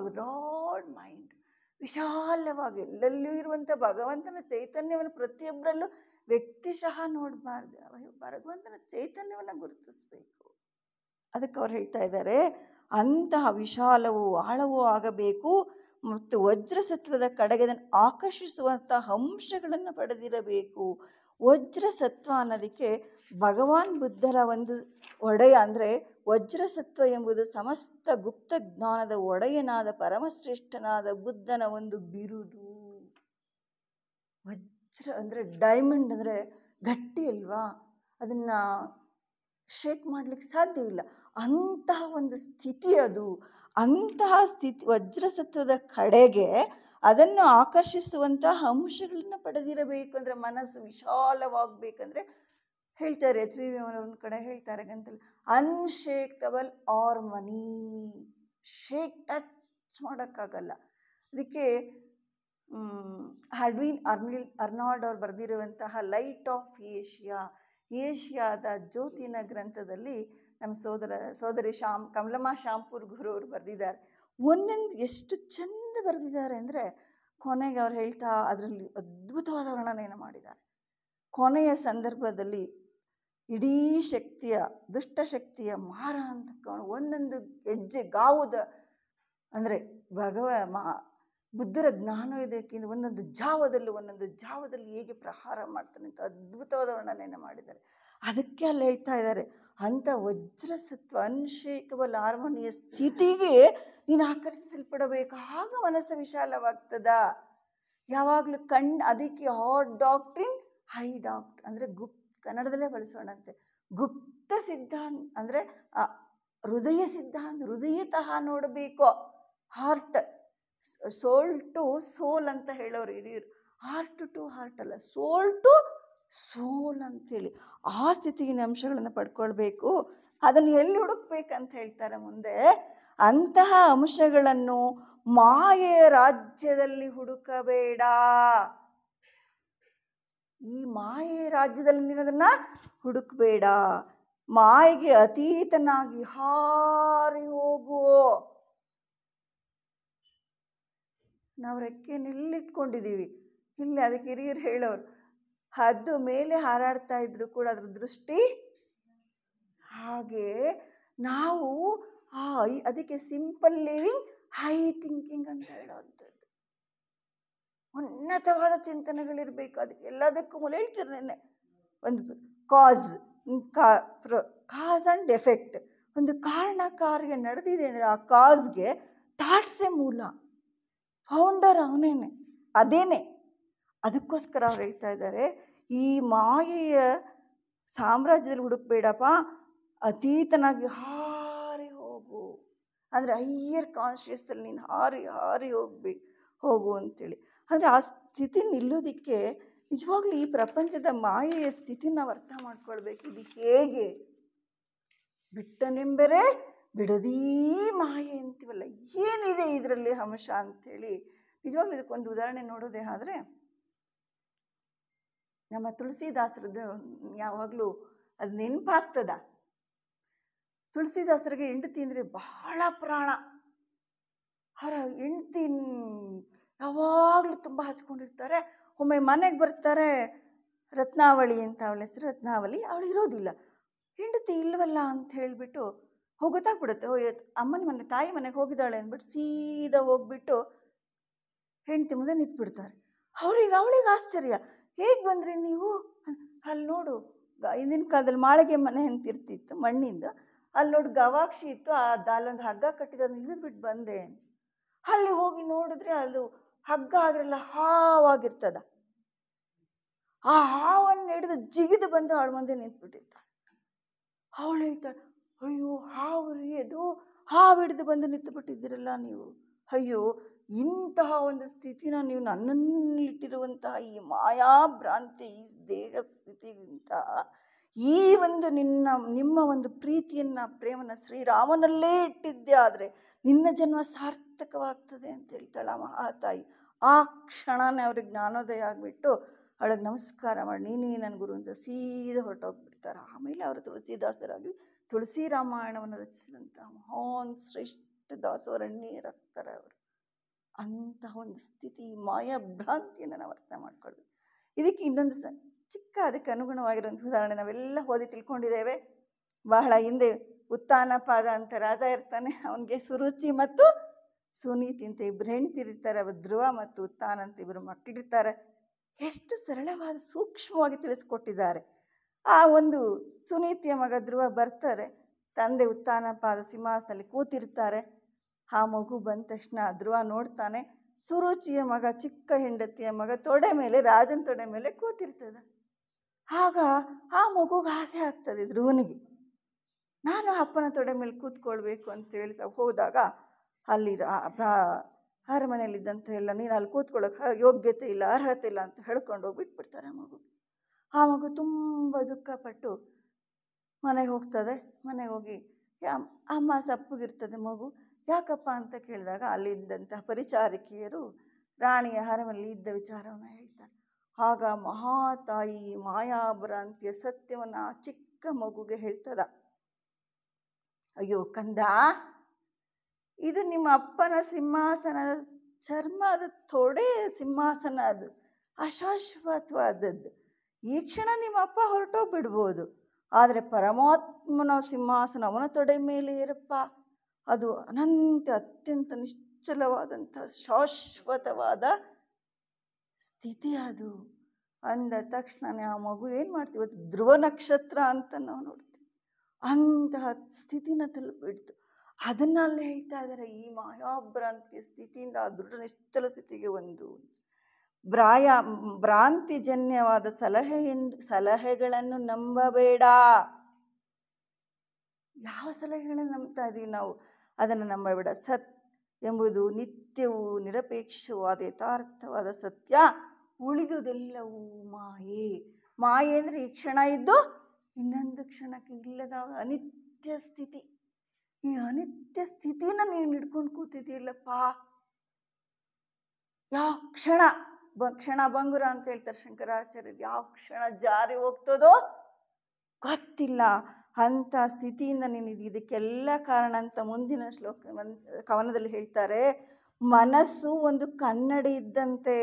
ಬ್ರಾಡ್ ಮೈಂಡ್, ವಿಶಾಲವಾಗಿ ಎಲ್ಲೆಲ್ಲೂ ಇರುವಂಥ ಭಗವಂತನ ಚೈತನ್ಯವನ್ನು ಪ್ರತಿಯೊಬ್ಬರಲ್ಲೂ ವ್ಯಕ್ತಿಶಃ ನೋಡಬಾರ್ದು, ಭಗವಂತನ ಚೈತನ್ಯವನ್ನು ಗುರುತಿಸ್ಬೇಕು. ಅದಕ್ಕೆ ಅವ್ರು ಹೇಳ್ತಾ ಇದ್ದಾರೆ ಅಂತಹ ವಿಶಾಲವೂ ಆಳವೂ ಆಗಬೇಕು ಮತ್ತು ವಜ್ರಸತ್ವದ ಕಡೆಗೆ ಅದನ್ನು ಆಕರ್ಷಿಸುವಂತಹ ಅಂಶಗಳನ್ನು ಪಡೆದಿರಬೇಕು. ವಜ್ರಸತ್ವ ಅನ್ನೋದಕ್ಕೆ ಭಗವಾನ್ ಬುದ್ಧರ ಒಂದು ಒಡೆಯ, ಅಂದರೆ ವಜ್ರಸತ್ವ ಎಂಬುದು ಸಮಸ್ತ ಗುಪ್ತ ಜ್ಞಾನದ ಒಡೆಯನಾದ ಪರಮಶ್ರೇಷ್ಠನಾದ ಬುದ್ಧನ ಒಂದು ಬಿರುದು. ವಜ್ರ ಅಂದರೆ ಡೈಮಂಡ್ ಅಂದರೆ ಗಟ್ಟಿ ಅಲ್ವಾ, ಅದನ್ನು ಶೇಕ್ ಮಾಡಲಿಕ್ಕೆ ಸಾಧ್ಯ ಇಲ್ಲ. ಅಂತಹ ಒಂದು ಸ್ಥಿತಿ ಅದು. ಅಂತಹ ಸ್ಥಿತಿ ವಜ್ರಸತ್ವದ ಕಡೆಗೆ ಅದನ್ನು ಆಕರ್ಷಿಸುವಂತಹ ಅಂಶಗಳನ್ನು ಪಡೆದಿರಬೇಕು. ಅಂದರೆ ಮನಸ್ಸು ವಿಶಾಲವಾಗಬೇಕಂದ್ರೆ ಹೇಳ್ತಾರೆ, HV ಒಂದು ಕಡೆ ಹೇಳ್ತಾರೆ ಗಂತಲ್ಲಿ, ಅನ್ಶೇಕಬಲ್ ಆರ್ ಮನಿ, ಶೇಕ್ ಟಚ್ ಮಾಡೋಕ್ಕಾಗಲ್ಲ. ಅದಕ್ಕೆ ಹಡ್ವಿನ್ ಅರ್ನಾಲ್ಡ್ ಅವ್ರು ಬರೆದಿರುವಂತಹ ಲೈಟ್ ಆಫ್ ಏಷ್ಯಾದ ಜ್ಯೋತಿನ ಗ್ರಂಥದಲ್ಲಿ ನಮ್ಮ ಸೋದರಿ ಕಮಲಮ್ಮ ಶಾಂಪೂರ್ ಗುರು ಅವರು ಬರೆದಿದ್ದಾರೆ. ಒಂದೊಂದು ಎಷ್ಟು ಚಂದ ಬರೆದಿದ್ದಾರೆ ಅಂದರೆ ಕೊನೆಗೆ ಅವ್ರು ಹೇಳ್ತಾ ಅದರಲ್ಲಿ ಅದ್ಭುತವಾದ ವರ್ಣನೆಯನ್ನು ಮಾಡಿದ್ದಾರೆ. ಕೊನೆಯ ಸಂದರ್ಭದಲ್ಲಿ ಇಡೀ ಶಕ್ತಿಯ, ದುಷ್ಟಶಕ್ತಿಯ ಮಾರ ಅಂತ ಒಂದೊಂದು ಹೆಜ್ಜೆ ಗಾವುದ ಅಂದರೆ ಬುದ್ಧರ ಜ್ಞಾನೋದಯಕ್ಕಿಂತ ಒಂದೊಂದು ಜಾವದಲ್ಲಿ ಹೇಗೆ ಪ್ರಹಾರ ಮಾಡ್ತಾನೆ ಅಂತ ಅದ್ಭುತವಾದ ವರ್ಣನೆಯನ್ನು ಮಾಡಿದ್ದಾರೆ. ಅದಕ್ಕೆ ಅಲ್ಲಿ ಹೇಳ್ತಾ ಇದ್ದಾರೆ, ಅಂಥ ವಜ್ರಸತ್ವ ಅನ್ಶೇಕಬಲ್ ಹಾರ್ಮೋನಿಯ ಸ್ಥಿತಿಗೆ ನೀನು ಆಕರ್ಷಿಸಲ್ಪಡಬೇಕು. ಆಗ ಮನಸ್ಸು ವಿಶಾಲವಾಗ್ತದ. ಯಾವಾಗಲೂ ಅದಕ್ಕೆ ಹಾಟ್ ಡಾಕ್ಟ್ರಿನ್, ಹೈ ಡಾಕ್ಟ್ರ್ ಅಂದರೆ ಕನ್ನಡದಲ್ಲೇ ಬಳಸೋಣಂತೆ. ಗುಪ್ತ ಸಿದ್ಧಾಂತ ಅಂದರೆ ಹೃದಯ ಸಿದ್ಧಾಂತ, ಹೃದಯತಃ ನೋಡಬೇಕು. ಹಾರ್ಟ್, ಸೋಲ್ ಟು ಸೋಲ್ ಅಂತ ಹೇಳೋರು ಹಿರಿಯರು. ಹಾರ್ಟ್ ಟು ಹಾರ್ಟ್ ಅಲ್ಲ, ಸೋಲ್ ಟು ಸೋಲ್ ಅಂತೇಳಿ ಆ ಸ್ಥಿತಿಗಿನ ಅಂಶಗಳನ್ನು ಪಡ್ಕೊಳ್ಬೇಕು. ಅದನ್ನು ಎಲ್ಲಿ ಹುಡುಕ್ಬೇಕಂತ ಹೇಳ್ತಾರೆ ಮುಂದೆ. ಅಂತಹ ಅಂಶಗಳನ್ನು ಮಾಯೆಯ ರಾಜ್ಯದಲ್ಲಿ ಹುಡುಕಬೇಡ. ಈ ಮಾಯೆಯ ರಾಜ್ಯದಲ್ಲಿ ನೀನು ಅದನ್ನ ಹುಡುಕಬೇಡ. ಮಾಯೆಗೆ ಅತೀತನಾಗಿ ಹಾರಿ ಹೋಗು. ನಾವು ರೆಕ್ಕೆ ನಿಲ್ಲಿಟ್ಕೊಂಡಿದ್ದೀವಿ ಇಲ್ಲಿ. ಅದಕ್ಕೆ ಹಿರಿಯರು ಹೇಳೋರು, ಹದ್ದು ಮೇಲೆ ಹಾರಾಡ್ತಾ ಇದ್ರು ಕೂಡ ಅದ್ರ ದೃಷ್ಟಿ ಹಾಗೆ. ನಾವು ಅದಕ್ಕೆ ಸಿಂಪಲ್ ಲಿವಿಂಗ್, ಹೈ ಥಿಂಕಿಂಗ್ ಅಂತ ಹೇಳೋವಂಥದ್ದು. ಉನ್ನತವಾದ ಚಿಂತನೆಗಳಿರಬೇಕು. ಅದಕ್ಕೆ ಎಲ್ಲದಕ್ಕೂ ಮೂಲ ಹೇಳ್ತೀರಿ ನೆನ್ನೆ, ಒಂದು ಕಾಸ್ ಆ್ಯಂಡ್ ಎಫೆಕ್ಟ್. ಒಂದು ಕಾರಣ ಕಾರ್ಯ ನಡೆದಿದೆ ಅಂದರೆ ಆ ಕಾಸ್ಗೆ ಥಾಟ್ಸೇ ಮೂಲ, ಫೌಂಡರ್ ಅವನೇನೆ, ಅದೇನೆ. ಅದಕ್ಕೋಸ್ಕರ ಅವ್ರು ಹೇಳ್ತಾ ಇದ್ದಾರೆ, ಈ ಮಾಯೆಯ ಸಾಮ್ರಾಜ್ಯದಲ್ಲಿ ಹುಡುಕ್ಬೇಡಪ್ಪ, ಅತೀತನಾಗಿ ಹಾರಿ ಹೋಗು. ಅಂದರೆ ಹೈಯರ್ ಕಾನ್ಷಿಯಸ್ಸಲ್ಲಿ ನೀನು ಹಾರಿ ಹಾರಿ ಹೋಗು ಅಂತೇಳಿ. ಅಂದರೆ ಆ ಸ್ಥಿತಿ ನಿಲ್ಲೋದಕ್ಕೆ ನಿಜವಾಗ್ಲೂ ಈ ಪ್ರಪಂಚದ ಮಾಯೆಯ ಸ್ಥಿತಿನ ನಾವು ಅರ್ಥ ಮಾಡ್ಕೊಳ್ಬೇಕು. ಇದು ಹೇಗೆ ಬಿಟ್ಟನೆಂಬರೆ ಬಿಡದೀ ಮಾಯೆ ಅಂತೀವಲ್ಲ, ಏನಿದೆ ಇದರಲ್ಲಿ ಅಂಶ ಅಂಥೇಳಿ ನಿಜವಾಗ್ಲೂ ಇದಕ್ಕೊಂದು ಉದಾಹರಣೆ ನೋಡೋದೇ ಆದರೆ, ನಮ್ಮ ತುಳಸಿದಾಸರದ್ದು ಯಾವಾಗಲೂ ಅದು ನೆನಪಾಗ್ತದ. ತುಳಸಿದಾಸರಿಗೆ ಹೆಂಡತಿ ಅಂದರೆ ಬಹಳ ಪ್ರಾಣ. ಅವರ ಹೆಂಡತಿ ಯಾವಾಗಲೂ ತುಂಬ ಹಚ್ಕೊಂಡಿರ್ತಾರೆ. ಒಮ್ಮೆ ಮನೆಗೆ ಬರ್ತಾರೆ, ರತ್ನಾವಳಿ ಅಂತ ಅವಳ ಹೆಸರು, ರತ್ನಾವಳಿ. ಅವಳು ಇರೋದಿಲ್ಲ, ಹೆಂಡತಿ ಇಲ್ವಲ್ಲ ಅಂತ ಹೇಳಿಬಿಟ್ಟು ಗೊತ್ತಾಗ್ಬಿಡುತ್ತೆ, ಅಮ್ಮನ ಮನೆ ತಾಯಿ ಮನೆಗೆ ಹೋಗಿದ್ದಾಳೆ ಅಂದ್ಬಿಟ್ಟು ಸೀದಾ ಹೋಗ್ಬಿಟ್ಟು ಹೆಂಡತಿ ಮುಂದೆ ನಿಂತ್ಬಿಡ್ತಾರೆ. ಅವಳಿಗೆ ಆಶ್ಚರ್ಯ, ಹೇಗೆ ಬಂದ್ರಿ ನೀವು? ಅಲ್ಲಿ ನೋಡು, ಹಿಂದಿನ ಕಾಲದಲ್ಲಿ ಮಾಳಿಗೆ ಮನೆ ಅಂತ ಇರ್ತಿತ್ತು ಮಣ್ಣಿಂದ, ಅಲ್ಲಿ ನೋಡಿ ಗವಾಕ್ಷಿ ಇತ್ತು, ಅಲ್ಲೊಂದು ಹಗ್ಗ ಕಟ್ಟಿರೋದು ಇಳಿದ್ಬಿಟ್ಟು ಬಂದೆ. ಅಲ್ಲಿ ಹೋಗಿ ನೋಡಿದ್ರೆ ಅದು ಹಗ್ಗ ಆಗಿರಲ್ಲ, ಹಾವಾಗಿರ್ತದ. ಆ ಹಾವನ್ನು ಹಿಡಿದು ಜಿಗಿದು ಬಂದು ಅವಳ ಮುಂದೆ ನಿಂತ್ಬಿಟ್ಟಿರ್ತಾಳೆ. ಅವಳು ಹೇಳ್ತಾಳೆ, ಅಯ್ಯೋ ಹಾವು ರೀ ಅದು, ಹಾವು ಹಿಡಿದು ಬಂದು ನಿಂತುಬಿಟ್ಟಿದ್ದೀರಲ್ಲ ನೀವು. ಅಯ್ಯೋ, ಇಂತಹ ಒಂದು ಸ್ಥಿತಿನ ನೀವು ನನ್ನಲ್ಲಿಟ್ಟಿರುವಂತಹ ಈ ಮಾಯಾಭ್ರಾಂತಿ, ಈ ದೇಹ ಸ್ಥಿತಿಗಿಂತ ಈ ಒಂದು ನಿಮ್ಮ ಒಂದು ಪ್ರೀತಿಯನ್ನು, ಪ್ರೇಮನ ಶ್ರೀರಾಮನಲ್ಲೇ ಇಟ್ಟಿದ್ದೆ ಆದರೆ ನಿನ್ನ ಜನ್ಮ ಸಾರ್ಥಕವಾಗ್ತದೆ ಅಂತ ಹೇಳ್ತಾಳೆ ಆ ಮಹಾತಾಯಿ. ಆ ಕ್ಷಣನೇ ಅವ್ರಿಗೆ ಜ್ಞಾನೋದಯ ಆಗಿಬಿಟ್ಟು ಅವಳಿಗೆ ನಮಸ್ಕಾರ ಮಾಡಿ, ನೀನೇ ನನ್ನ ಗುರು ಅಂತ ಸೀದಾ ಹೊರಟೋಗ್ಬಿಡ್ತಾರೆ. ಆಮೇಲೆ ಅವರು ತುಳಸಿದಾಸರಾಗಿ ತುಳಸಿ ರಾಮಾಯಣವನ್ನು ರಚಿಸಿದಂಥ ಮಹಾನ್ ಶ್ರೇಷ್ಠ ದಾಸವರಣ್ಯರಾಗ್ತಾರೆ ಅವರು. ಅಂತಹ ಒಂದು ಸ್ಥಿತಿ, ಮಾಯಾಭ್ರಾಂತಿಯನ್ನು ನಾವು ಅರ್ಥ ಮಾಡ್ಕೊಳ್ಬೇಕು. ಇದಕ್ಕೆ ಇನ್ನೊಂದು ಚಿಕ್ಕ ಅದಕ್ಕೆ ಅನುಗುಣವಾಗಿರುವಂಥ ಉದಾಹರಣೆ ನಾವೆಲ್ಲ ಓದಿ ತಿಳ್ಕೊಂಡಿದ್ದೇವೆ. ಬಹಳ ಹಿಂದೆ ಉತ್ತಾನಪಾದ ಅಂತ ರಾಜ ಇರ್ತಾನೆ, ಅವನಿಗೆ ಸುರುಚಿ ಮತ್ತು ಸುನೀತಿ ಅಂತ ಇಬ್ಬರು ಹೆಂಡ್ತಿರ್ತಾರೆ. ಅವರು ಧ್ರುವ ಮತ್ತು ಉತ್ತಾನ ಅಂತ ಇಬ್ಬರು ಮಕ್ಕಳಿರ್ತಾರೆ. ಎಷ್ಟು ಸರಳವಾದ ಸೂಕ್ಷ್ಮವಾಗಿ ತಿಳಿಸ್ಕೊಟ್ಟಿದ್ದಾರೆ. ಆ ಒಂದು ಸುನೀತಿಯ ಮಗ ಧ್ರುವ ಬರ್ತಾರೆ, ತಂದೆ ಉತ್ತಾನಪಾದ ಸಿಂಹಾಸನದಲ್ಲಿ ಕೂತಿರ್ತಾರೆ. ಆ ಮಗು ಬಂದ ತಕ್ಷಣ ಧ್ರುವ ನೋಡ್ತಾನೆ, ಸುರುಚಿಯ ಮಗ, ಚಿಕ್ಕ ಹೆಂಡತಿಯ ಮಗ ತೊಡೆ ಮೇಲೆ, ರಾಜನ ತೊಡೆ ಮೇಲೆ ಕೂತಿರ್ತದೆ. ಆಗ ಆ ಮಗುಗೆ ಆಸೆ ಆಗ್ತದೆ ಧ್ರುವನಿಗೆ, ನಾನು ಅಪ್ಪನ ತೊಡೆ ಮೇಲೆ ಕೂತ್ಕೊಳ್ಬೇಕು ಅಂತೇಳಿ ಹೋದಾಗ ಅಲ್ಲಿ ಅರಮನೆಯಲ್ಲಿದ್ದಂಥ ಎಲ್ಲ, ನೀನು ಅಲ್ಲಿ ಕೂತ್ಕೊಳ್ಳೋಕೆ ಯೋಗ್ಯತೆ ಇಲ್ಲ, ಅರ್ಹತೆ ಇಲ್ಲ ಅಂತ ಹೇಳ್ಕೊಂಡು ಹೋಗ್ಬಿಟ್ಬಿಡ್ತಾರೆ ಆ ಮಗು ತುಂಬ ದುಃಖಪಟ್ಟು ಮನೆಗೆ ಹೋಗ್ತದೆ. ಮನೆಗೆ ಹೋಗಿ ಅಮ್ಮ ಸಪ್ಪಗಿರ್ತದೆ ಮಗು. ಯಾಕಪ್ಪ ಅಂತ ಕೇಳಿದಾಗ ಅಲ್ಲಿದ್ದಂತಹ ಪರಿಚಾರಿಕೆಯರು ರಾಣಿಯ ಅರಮನೆಯಲ್ಲಿ ಇದ್ದ ವಿಚಾರವನ್ನು ಹೇಳ್ತಾರೆ. ಆಗ ಮಹಾತಾಯಿ ಮಾಯಾಭ್ರಾಂತಿಯ ಸತ್ಯವನ್ನು ಆ ಚಿಕ್ಕ ಮಗುಗೆ ಹೇಳ್ತದ. ಅಯ್ಯೋ ಕಂದ, ಇದು ನಿಮ್ಮ ಅಪ್ಪನ ಸಿಂಹಾಸನದ ಚರ್ಮದ ತೊಡೆಯ ಸಿಂಹಾಸನ, ಅದು ಅಶಾಶ್ವತವಾದದ್ದು. ಈ ಕ್ಷಣ ನಿಮ್ಮ ಅಪ್ಪ ಹೊರಟೋಗ್ಬಿಡ್ಬೋದು, ಆದರೆ ಪರಮಾತ್ಮನ ಸಿಂಹಾಸನ ಅವನ ತೊಡೆ ಮೇಲೆ ಇರಪ್ಪ, ಅದು ಅನಂತ ಅತ್ಯಂತ ನಿಶ್ಚಲವಾದಂಥ ಶಾಶ್ವತವಾದ ಸ್ಥಿತಿ ಅದು. ಅಂದ ತಕ್ಷಣನೇ ಆ ಮಗು ಏನು ಮಾಡ್ತೀವಿ, ಧ್ರುವ ನಕ್ಷತ್ರ ಅಂತ ನಾವು ನೋಡ್ತೀವಿ, ಅಂತಹ ಸ್ಥಿತಿನ ತಲುಪಿಡ್ತು. ಅದನ್ನಲ್ಲಿ ಹೇಳ್ತಾ ಇದ್ದಾರೆ, ಈ ಮಾಯಾಭ್ರಾಂತಿಯ ಸ್ಥಿತಿಯಿಂದ ಆ ದೃಢ ನಿಶ್ಚಲ ಸ್ಥಿತಿಗೆ ಒಂದು ಭ್ರಾಂತಿಜನ್ಯವಾದ ಸಲಹೆಗಳನ್ನು ನಂಬಬೇಡ. ಯಾವ ಸಲಹೆಗಳನ್ನು ನಂಬ್ತಾ ಇದೀವಿ ನಾವು, ಅದನ್ನು ನಂಬಬೇಡ. ಸತ್ ಎಂಬುದು ನಿತ್ಯವೂ ನಿರಪೇಕ್ಷವಾದ ಯಥಾರ್ಥವಾದ ಸತ್ಯ, ಉಳಿದುದೆಲ್ಲವೂ ಮಾಯೆ. ಮಾಯೆ ಅಂದರೆ ಈ ಕ್ಷಣ ಇದ್ದು ಇನ್ನೊಂದು ಕ್ಷಣಕ್ಕೆ ಇಲ್ಲದ ಅನಿತ್ಯ ಸ್ಥಿತಿ. ಈ ಅನಿತ್ಯ ಸ್ಥಿತಿನ ನೀನು ಹಿಡ್ಕೊಂಡು ಕೂತಿದ್ದೀಯಲ್ಲಪ್ಪ. ಯಾವ ಕ್ಷಣ ಭಂಗುರ ಅಂತ ಹೇಳ್ತಾರೆ ಶಂಕರಾಚಾರ್ಯರು, ಯಾವ ಕ್ಷಣ ಜಾರಿ ಹೋಗ್ತದೋ ಗೊತ್ತಿಲ್ಲ. ಅಂಥ ಸ್ಥಿತಿಯಿಂದ ನೀನು ಇದಕ್ಕೆಲ್ಲ ಕಾರಣ ಅಂತ ಮುಂದಿನ ಕವನದಲ್ಲಿ ಹೇಳ್ತಾರೆ. ಮನಸ್ಸು ಒಂದು ಕನ್ನಡಿ ಇದ್ದಂತೆ,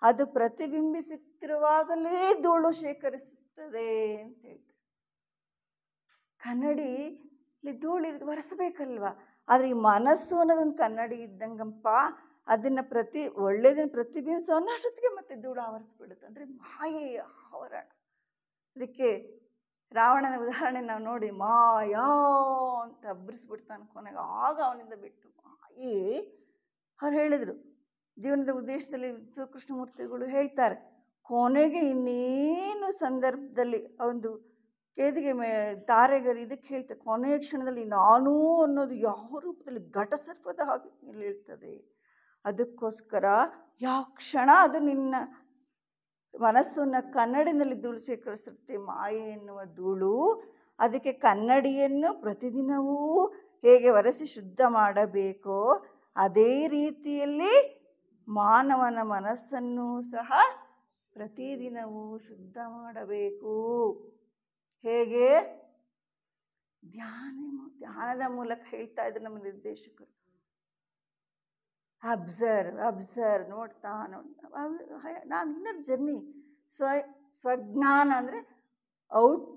ಅದು ಪ್ರತಿಬಿಂಬಿಸುತ್ತಿರುವಾಗಲೇ ಧೂಳು ಶೇಖರಿಸುತ್ತದೆ ಅಂತ ಹೇಳ್ತಾರೆ. ಕನ್ನಡಿ ಧೂಳು ಒರೆಸ್ಬೇಕಲ್ವ, ಆದರೆ ಈ ಮನಸ್ಸು ಅನ್ನೋದೊಂದು ಕನ್ನಡಿ ಇದ್ದಂಗಪ್ಪ, ಅದನ್ನು ಒಳ್ಳೆಯದನ್ನು ಪ್ರತಿಬಿಂಬಿಸೋ ಅನ್ನೋಷ್ಟೊತ್ತಿಗೆ ಮತ್ತೆ ಧೂಳು ಆವರಿಸ್ಬಿಡುತ್ತೆ. ಅಂದರೆ ಮಾಯೆಯ ಆವರಣ. ಅದಕ್ಕೆ ರಾವಣನ ಉದಾಹರಣೆ ನಾವು ನೋಡಿ, ಮಾಯಾ ಅಂತ ಅಬ್ಬರಿಸ್ಬಿಡ್ತಾನೆ ಕೊನೆಗೆ. ಆಗ ಅವನಿಂದ ಬಿಟ್ಟು ಮಾಯೆ. ಅವ್ರು ಹೇಳಿದರು, ಜೀವನದ ಉದ್ದೇಶದಲ್ಲಿ ಶ್ರೀಕೃಷ್ಣಮೂರ್ತಿಗಳು ಹೇಳ್ತಾರೆ, ಕೊನೆಗೆ ಇನ್ನೇನು ಸಂದರ್ಭದಲ್ಲಿ ಒಂದು ಕೇದಿಗೆ ತಾರೆಗರಿ ಇದಕ್ಕೆ ಹೇಳ್ತಾರೆ, ಕೊನೆಯ ಕ್ಷಣದಲ್ಲಿ ನಾನು ಅನ್ನೋದು ಯಾವ ರೂಪದಲ್ಲಿ ಘಟಸರ್ಪದ ಹಾಗೆ ನಿಲ್ಲುತ್ತದೆ. ಅದಕ್ಕೋಸ್ಕರ ಯಾವ ಕ್ಷಣ ಅದು ನಿನ್ನ ಮನಸ್ಸನ್ನು ಕನ್ನಡಿನಲ್ಲಿ ಧೂಳು ಶೇಖರಿಸುತ್ತೆ, ಮಾಯೆ ಎನ್ನುವ ಧೂಳು. ಅದಕ್ಕೆ ಕನ್ನಡಿಯನ್ನು ಪ್ರತಿದಿನವೂ ಹೇಗೆ ಒರೆಸಿ ಶುದ್ಧ ಮಾಡಬೇಕೋ ಅದೇ ರೀತಿಯಲ್ಲಿ ಮಾನವನ ಮನಸ್ಸನ್ನು ಸಹ ಪ್ರತಿದಿನವೂ ಶುದ್ಧ ಮಾಡಬೇಕು. ಹೇಗೆ? ಧ್ಯಾನದ ಮೂಲಕ ಹೇಳ್ತಾ ಇದ್ರು ನಮ್ಮ ನಿರ್ದೇಶಕರು. ಅಬ್ಸರ್ವ್ ನೋಡ್ತಾ ನಾನು ಇನ್ನರ್ ಜರ್ನಿ. ಸ್ವಜ್ಞಾನ ಅಂದರೆ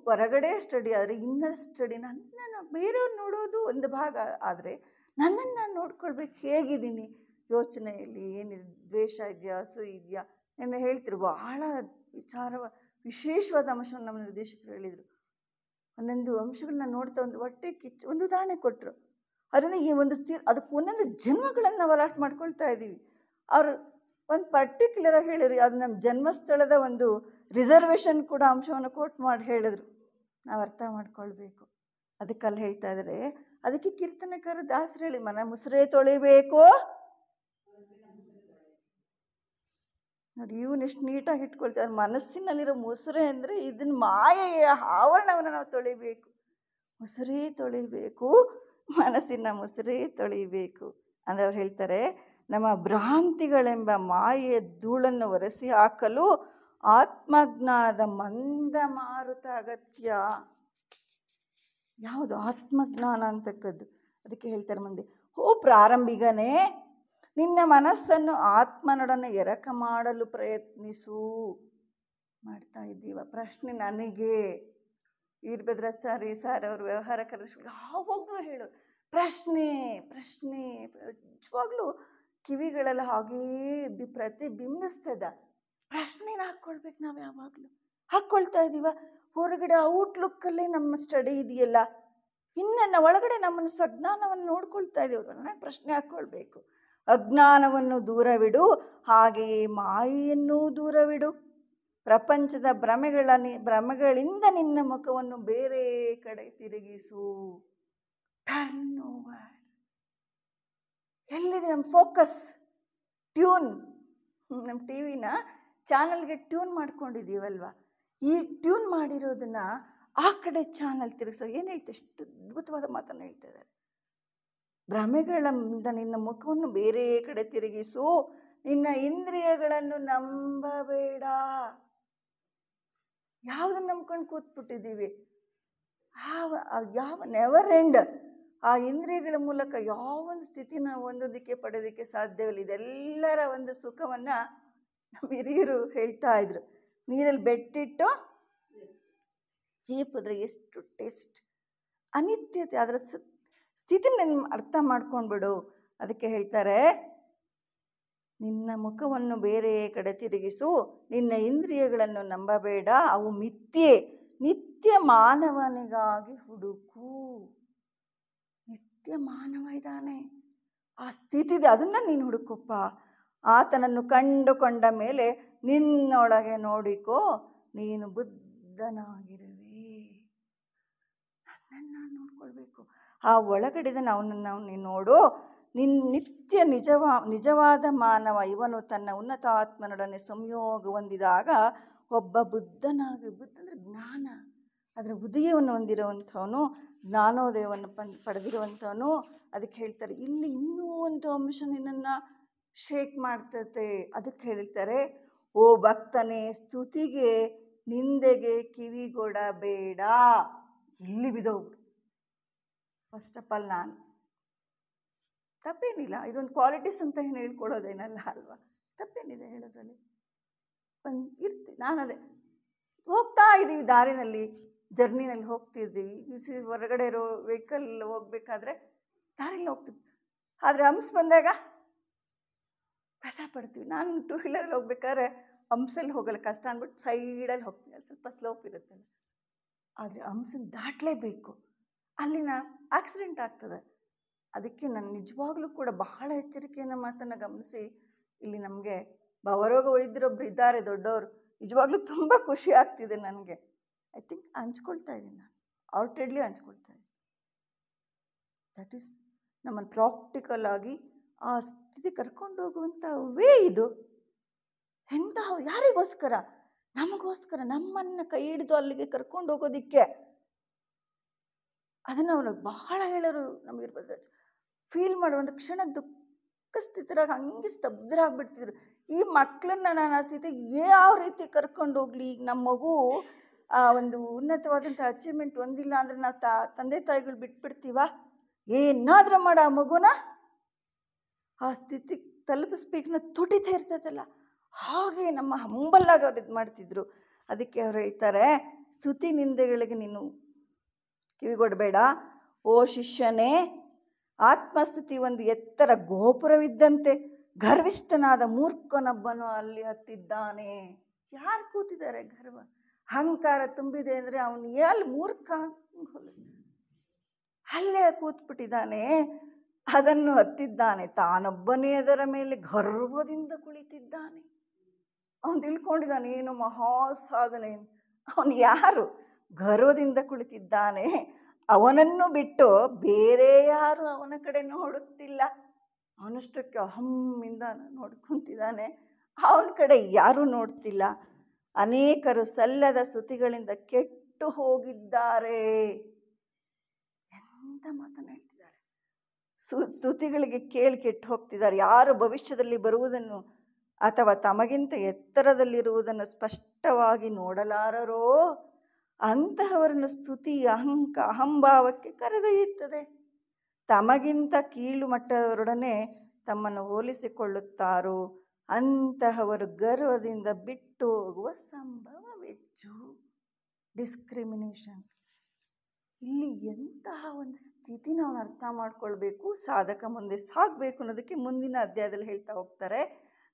ಹೊರಗಡೆ ಸ್ಟಡಿ ಆದರೆ ಇನ್ನರ್ ಸ್ಟಡಿ. ನನ್ನನ್ನು ಬೇರೆಯವ್ರು ನೋಡೋದು ಒಂದು ಭಾಗ, ಆದರೆ ನನ್ನನ್ನು ನಾನು ನೋಡ್ಕೊಳ್ಬೇಕು. ಹೇಗಿದ್ದೀನಿ ಯೋಚನೆಯಲ್ಲಿ, ಏನಿದೆ, ದ್ವೇಷ ಇದೆಯಾ, ಅಸೂಯೆ ಇದೆಯಾ? ನನ್ನ ಹೇಳ್ತಿರು ಬಹಳ ವಿಶೇಷವಾದ ಅಂಶವನ್ನು ನಮ್ಮ ನಿರ್ದೇಶಕರು ಹೇಳಿದರು. ಒಂದೊಂದು ಅಂಶಗಳನ್ನ ನೋಡ್ತಾ ಹೊಟ್ಟೆ ಕಿಚ್ಚು ಒಂದು ಉದಾಹರಣೆ ಕೊಟ್ಟರು. ಅದರಿಂದ ಈ ಒಂದು ಅದಕ್ಕೆ ಒಂದೊಂದು ಜನ್ಮಗಳನ್ನು ನಾವು ಅಲಾಟ್ ಮಾಡ್ಕೊಳ್ತಾ ಇದ್ದೀವಿ. ಅವರು ಒಂದು ಪರ್ಟಿಕ್ಯುಲರಾಗಿ ಹೇಳಿದ್ರು, ಅದು ನಮ್ಮ ಜನ್ಮಸ್ಥಳದ ಒಂದು ರಿಸರ್ವೇಷನ್ ಕೂಡ ಅಂಶವನ್ನು ಕೋಟ್ ಮಾಡಿ ಹೇಳಿದ್ರು. ನಾವು ಅರ್ಥ ಮಾಡ್ಕೊಳ್ಬೇಕು. ಅದಕ್ಕಲ್ಲಿ ಹೇಳ್ತಾ ಇದ್ದಾರೆ, ಅದಕ್ಕೆ ಕೀರ್ತನಕಾರ ದಾಸರು ಹೇಳಿ, ಮನ ಮುಸುರೆ ತೊಳಿಬೇಕು. ನೋಡಿ ಇವನು ನೀಟಾಗಿ ಇಟ್ಕೊಳ್ತಾರೆ. ಮನಸ್ಸಿನಲ್ಲಿರೋ ಮುಸುರೆ ಅಂದರೆ ಇದನ್ನ ಮಾಯೆಯ ಆವರಣವನ್ನು ನಾವು ತೊಳಿಬೇಕು. ಮುಸುರೆ ತೊಳಿಬೇಕು, ಮನಸ್ಸಿನ ಮುಸುರೆ ತೊಳಿಬೇಕು ಅಂದರೆ ಅವ್ರು ಹೇಳ್ತಾರೆ, ನಮ್ಮ ಭ್ರಾಂತಿಗಳೆಂಬ ಮಾಯೆಯ ಧೂಳನ್ನು ಒರೆಸಿ ಹಾಕಲು ಆತ್ಮಜ್ಞಾನದ ಮಂದ ಮಾರುತ ಅಗತ್ಯ. ಯಾವುದು ಆತ್ಮಜ್ಞಾನ ಅಂತಕ್ಕದ್ದು? ಅದಕ್ಕೆ ಹೇಳ್ತಾರೆ ಮುಂದೆ, ಪ್ರಾರಂಭಿಗನೇ ನಿನ್ನ ಮನಸ್ಸನ್ನು ಆತ್ಮನೊಡನೆ ಎರಕ ಮಾಡಲು ಪ್ರಯತ್ನಿಸು. ಮಾಡ್ತಾ ಇದ್ದೀವ? ಪ್ರಶ್ನೆ ನನಗೆ ವೀರಭದ್ರಾಚಾರ್ಯ ಸರ್ ಅವರು ವ್ಯವಹಾರ ಕರೆದ ಯಾವಾಗಲೂ ಹೇಳು, ಪ್ರಶ್ನೆ ನಿಜವಾಗ್ಲೂ ಕಿವಿಗಳೆಲ್ಲ ಹಾಗೇ ಪ್ರತಿಬಿಂಬಿಸ್ತದ. ಪ್ರಶ್ನೆನ ಹಾಕ್ಕೊಳ್ಬೇಕು. ನಾವು ಯಾವಾಗಲೂ ಹಾಕ್ಕೊಳ್ತಾ ಇದ್ದೀವ? ಹೊರಗಡೆ ಔಟ್ಲುಕ್ಕಲ್ಲೇ ನಮ್ಮ ಸ್ಟಡಿ ಇದೆಯಲ್ಲ, ಇನ್ನು ಒಳಗಡೆ ನಮ್ಮನ್ನು ಸ್ವಜ್ಞಾನವನ್ನು ನೋಡ್ಕೊಳ್ತಾ ಇದ್ದೀವಿ. ನನಗೆ ಪ್ರಶ್ನೆ ಹಾಕ್ಕೊಳ್ಬೇಕು. ಅಜ್ಞಾನವನ್ನು ದೂರವಿಡು, ಹಾಗೆಯೇ ಮಾಯೆಯನ್ನೂ ದೂರವಿಡು. ಪ್ರಪಂಚದ ಭ್ರಮೆಗಳಿಂದ ನಿನ್ನ ಮುಖವನ್ನು ಬೇರೆ ಕಡೆ ತಿರುಗಿಸು. Turn over. ಎಲ್ಲಿದೆ ನಮ್ಮ ಫೋಕಸ್? ಟ್ಯೂನ್. ನಮ್ಮ ಟಿವಿನ ಚಾನಲ್ಗೆ ಟ್ಯೂನ್ ಮಾಡ್ಕೊಂಡಿದ್ದೀವಲ್ವ, ಈ ಟ್ಯೂನ್ ಮಾಡಿರೋದನ್ನ ಆ ಕಡೆ ಚಾನಲ್ ತಿರುಗಿಸೋ. ಏನು ಹೇಳ್ತಾರೆ? ಎಷ್ಟು ಅದ್ಭುತವಾದ ಮಾತನ್ನು ಹೇಳ್ತಾ ಇದ್ದಾರೆ. ಭ್ರಮೆಗಳಿಂದ ನಿನ್ನ ಮುಖವನ್ನು ಬೇರೆ ಕಡೆ ತಿರುಗಿಸು. ನಿನ್ನ ಇಂದ್ರಿಯಗಳನ್ನು ನಂಬಬೇಡ. ಯಾವುದನ್ನು ನಂಬ್ಕೊಂಡು ಕೂತ್ಬಿಟ್ಟಿದ್ದೀವಿ? ಯಾವ ನೆವರ್ ಎಂಡ್. ಆ ಇಂದ್ರಿಯಗಳ ಮೂಲಕ ಯಾವೊಂದು ಸ್ಥಿತಿನ ಒಂದೋದಕ್ಕೆ ಪಡೆಯೋದಕ್ಕೆ ಸಾಧ್ಯವಿಲ್ಲ. ಇದೆಲ್ಲರ ಒಂದು ಸುಖವನ್ನು ನಮ್ಮ ಹಿರಿಯರು ಹೇಳ್ತಾ ಇದ್ರು. ನೀರಲ್ಲಿ ಬೆಟ್ಟಿಟ್ಟು ಚೀಪಿದ್ರೆ ಎಷ್ಟು ಟೇಸ್ಟ್. ಅನಿತ್ಯತೆ, ಅದರ ಸ್ಥಿತಿ ನನ್ನ ಅರ್ಥ ಮಾಡ್ಕೊಂಡ್ಬಿಡು. ಅದಕ್ಕೆ ಹೇಳ್ತಾರೆ, ನಿನ್ನ ಮುಖವನ್ನು ಬೇರೆ ಕಡೆ ತಿರುಗಿಸು, ನಿನ್ನ ಇಂದ್ರಿಯಗಳನ್ನು ನಂಬಬೇಡ, ಅವು ಮಿಥ್ಯೆ. ನಿತ್ಯ ಮಾನವನಿಗಾಗಿ ಹುಡುಕು. ನಿತ್ಯ ಮಾನವ ಇದ್ದಾನೆ, ಆ ಸ್ಥಿತಿ ಇದೆ, ಅದನ್ನು ನೀನು ಹುಡುಕಪ್ಪ. ಆತನನ್ನು ಕಂಡುಕೊಂಡ ಮೇಲೆ ನಿನ್ನೊಳಗೆ ನೋಡಿಕೋ, ನೀನು ಬುದ್ಧನಾಗಿರುವೆ. ನನ್ನನ್ನು ನೋಡ್ಕೊಳ್ಬೇಕು. ಆ ಒಳಗಡೆದ ಅವನನ್ನು ನೀನು ನೋಡು. ನಿತ್ಯ ನಿಜವಾದ ಮಾನವ ಇವನು ತನ್ನ ಉನ್ನತ ಆತ್ಮನೊಡನೆ ಸಂಯೋಗ ಹೊಂದಿದಾಗ ಒಬ್ಬ ಬುದ್ಧನಾಗಿ. ಬುದ್ಧ ಅಂದರೆ ಜ್ಞಾನ, ಅದರ ಉದಯವನ್ನು ಹೊಂದಿರುವಂಥವನು, ಜ್ಞಾನೋದಯವನ್ನು ಪಡೆದಿರುವಂಥವನು. ಅದಕ್ಕೆ ಹೇಳ್ತಾರೆ, ಇಲ್ಲಿ ಇನ್ನೂ ಒಂದು ಅಂಶ ನಿನ್ನನ್ನು ಶೇಕ್ ಮಾಡ್ತತೆ. ಅದಕ್ಕೆ ಹೇಳ್ತಾರೆ, ಓ ಭಕ್ತನೇ, ಸ್ತುತಿಗೆ ನಿಂದೆಗೆ ಕಿವಿಗೊಡಬೇಡ. ಇಲ್ಲಿ ಬಿದೋಗ್ಬಿಡು. ಫಸ್ಟ್ ಆಫ್ ಆಲ್ ನಾನು ತಪ್ಪೇನಿಲ್ಲ, ಇದೊಂದು ಕ್ವಾಲಿಟೀಸ್ ಅಂತ ಏನು ಹೇಳ್ಕೊಡೋದೇನಲ್ಲ ಅಲ್ವಾ? ತಪ್ಪೇನಿದೆ ಹೇಳೋದ್ರಲ್ಲಿ? ನಾನು ಅದೇ ಹೋಗ್ತಾ ಇದ್ದೀವಿ, ದಾರಿನಲ್ಲಿ ಜರ್ನಿನಲ್ಲಿ ಹೋಗ್ತಿರ್ತೀವಿ. ಹೊರಗಡೆ ಇರೋ ವೆಹಿಕಲ್ ಹೋಗ್ಬೇಕಾದ್ರೆ ದಾರಿಲಿ ಹೋಗ್ತೀವಿ, ಆದರೆ ಹಂಪ್ಸ್ ಬಂದಾಗ ಕಷ್ಟಪಡ್ತೀವಿ. ನಾನು 2 ವೀಲರಲ್ಲಿ ಹೋಗ್ಬೇಕಾದ್ರೆ ಹಂಪ್ಸಲ್ಲಿ ಹೋಗಲ್ಲ, ಕಷ್ಟ ಅಂದ್ಬಿಟ್ಟು ಸೈಡಲ್ಲಿ ಹೋಗ್ತೀನಿ. ಅಲ್ಲಿ ಸ್ವಲ್ಪ ಸ್ಲೋಪ್ ಇರುತ್ತಲ್ಲ, ಆದರೆ ಹಂಪ್ಸನ್ನು ದಾಟಲೇಬೇಕು. ಅಲ್ಲಿನ ಆಕ್ಸಿಡೆಂಟ್ ಆಗ್ತದೆ. ಅದಕ್ಕೆ ನಾನು ನಿಜವಾಗ್ಲೂ ಕೂಡ ಬಹಳ ಎಚ್ಚರಿಕೆಯನ್ನು ಮಾತನ್ನು ಗಮನಿಸಿ, ಇಲ್ಲಿ ನಮಗೆ ಭವರೋಗ ವೈದ್ಯರೊಬ್ಬರು ಇದ್ದಾರೆ, ದೊಡ್ಡವರು. ನಿಜವಾಗ್ಲೂ ತುಂಬ ಖುಷಿ ಆಗ್ತಿದೆ ನನಗೆ. ಐ ಥಿಂಕ್ ಹಂಚ್ಕೊಳ್ತಾ ಇದ್ದೀನಿ, ನಾನು ಔಟ್ಡೆಡ್ಲಿ ಹಂಚ್ಕೊಳ್ತಾ ಇದ್ದೀನಿ. ದಟ್ ಈಸ್ ನಮ್ಮನ್ನು ಪ್ರಾಕ್ಟಿಕಲ್ ಆಗಿ ಆ ಸ್ಥಿತಿ ಕರ್ಕೊಂಡು ಹೋಗುವಂಥ ವೇ ಇದು. ಎಂಥ ಯಾರಿಗೋಸ್ಕರ? ನಮಗೋಸ್ಕರ, ನಮ್ಮನ್ನು ಕೈ ಹಿಡಿದು ಅಲ್ಲಿಗೆ ಕರ್ಕೊಂಡು ಹೋಗೋದಿಕ್ಕೆ. ಅದನ್ನು ಅವನು ಬಹಳ ಹೇಳೋರು ನಮಗಿರ್ಬೋದು, ಫೀಲ್ ಮಾಡುವಂಥ ಕ್ಷಣ ದುಃಖ ಸ್ಥಿತರಾಗಿ ಹಂಗೆ ಸ್ತಬ್ಧರಾಗ್ಬಿಡ್ತಿದ್ರು. ಈ ಮಕ್ಕಳನ್ನ ನಾನು ಆ ಸ್ಥಿತಿಗೆ ಯಾವ ರೀತಿ ಕರ್ಕೊಂಡು ಹೋಗ್ಲಿ? ಈಗ ನಮ್ಮ ಮಗು ಒಂದು ಉನ್ನತವಾದಂಥ ಅಚೀವ್ಮೆಂಟ್ ಹೊಂದಿಲ್ಲ ಅಂದರೆ ನಾವು ತಂದೆ ತಾಯಿಗಳು ಬಿಟ್ಬಿಡ್ತೀವ? ಏನಾದರೂ ಮಾಡ ಆ ಮಗುನ ಆ ಸ್ಥಿತಿ ತಲುಪಿಸ್ಬೇಕನ್ನ ತುಟಿತಾ ಇರ್ತದಲ್ಲ, ಹಾಗೆ ನಮ್ಮ ಹಂಬಲ್ಲಾಗಿ ಅವ್ರು ಇದು ಮಾಡ್ತಿದ್ರು. ಅದಕ್ಕೆ ಅವ್ರು ಹೇಳ್ತಾರೆ, ಸ್ತುತಿ ನಿಂದೆಗಳಿಗೆ ನೀನು ಕಿವಿಗೊಡಬೇಡ ಓ ಶಿಷ್ಯನೇ. ಆತ್ಮಸ್ತುತಿ ಒಂದು ಎತ್ತರ ಗೋಪುರವಿದ್ದಂತೆ, ಗರ್ವಿಷ್ಠನಾದ ಮೂರ್ಖನೊಬ್ಬನು ಅಲ್ಲಿ ಹತ್ತಿದ್ದಾನೆ. ಯಾರು ಕೂತಿದ್ದಾರೆ? ಗರ್ವ ಅಹಂಕಾರ ತುಂಬಿದೆ ಅಂದರೆ ಅವನು ಎಲ್ಲಿ ಮೂರ್ಖ ಅಲ್ಲೇ ಕೂತ್ಬಿಟ್ಟಿದ್ದಾನೆ, ಅದನ್ನು ಹತ್ತಿದ್ದಾನೆ. ತಾನೊಬ್ಬನೇ ಅದರ ಮೇಲೆ ಗರ್ವದಿಂದ ಕುಳಿತಿದ್ದಾನೆ. ಅವನು ತಿಳ್ಕೊಂಡಿದ್ದಾನೆ ಏನು ಮಹಾ ಸಾಧನೆ. ಅವನು ಯಾರು? ಗರ್ವದಿಂದ ಕುಳಿತಿದ್ದಾನೆ. ಅವನನ್ನು ಬಿಟ್ಟು ಬೇರೆ ಯಾರು ಅವನ ಕಡೆ ನೋಡುತ್ತಿಲ್ಲ. ಅವನಷ್ಟಕ್ಕೆ ಅಹಮ್ಮಿಂದ ನೋಡ್ಕೊಂತಿದ್ದಾನೆ, ಅವನ ಕಡೆ ಯಾರೂ ನೋಡ್ತಿಲ್ಲ. ಅನೇಕರು ಸಲ್ಲದ ಸ್ತುತಿಗಳಿಂದ ಕೆಟ್ಟು ಹೋಗಿದ್ದಾರೆ. ಎಂತ ಮಾತನ್ನು ಹೇಳ್ತಿದ್ದಾರೆ! ಸ್ತುತಿಗಳಿಗೆ ಕೇಳಿ ಕೆಟ್ಟು ಹೋಗ್ತಿದ್ದಾರೆ. ಯಾರು ಭವಿಷ್ಯದಲ್ಲಿ ಬರುವುದನ್ನು ಅಥವಾ ತಮಗಿಂತ ಎತ್ತರದಲ್ಲಿರುವುದನ್ನು ಸ್ಪಷ್ಟವಾಗಿ ನೋಡಲಾರರೋ ಅಂತಹವರನ್ನು ಸ್ತುತಿ ಅಹಂಭಾವಕ್ಕೆ ಕರೆದೊಯ್ಯುತ್ತದೆ. ತಮಗಿಂತ ಕೀಳು ಮಟ್ಟದವರೊಡನೆ ತಮ್ಮನ್ನು ಹೋಲಿಸಿಕೊಳ್ಳುತ್ತಾರೋ ಅಂತಹವರು ಗರ್ವದಿಂದ ಬಿಟ್ಟು ಹೋಗುವ ಸಂಭವವೆಚ್ಚು. ಡಿಸ್ಕ್ರಿಮಿನೇಷನ್. ಇಲ್ಲಿ ಎಂತಹ ಒಂದು ಸ್ಥಿತಿ ನಾವು ಅರ್ಥ ಮಾಡ್ಕೊಳ್ಬೇಕು, ಸಾಧಕ ಮುಂದೆ ಸಾಗಬೇಕು ಅನ್ನೋದಕ್ಕೆ ಮುಂದಿನ ಅಧ್ಯಾಯದಲ್ಲಿ ಹೇಳ್ತಾ ಹೋಗ್ತಾರೆ.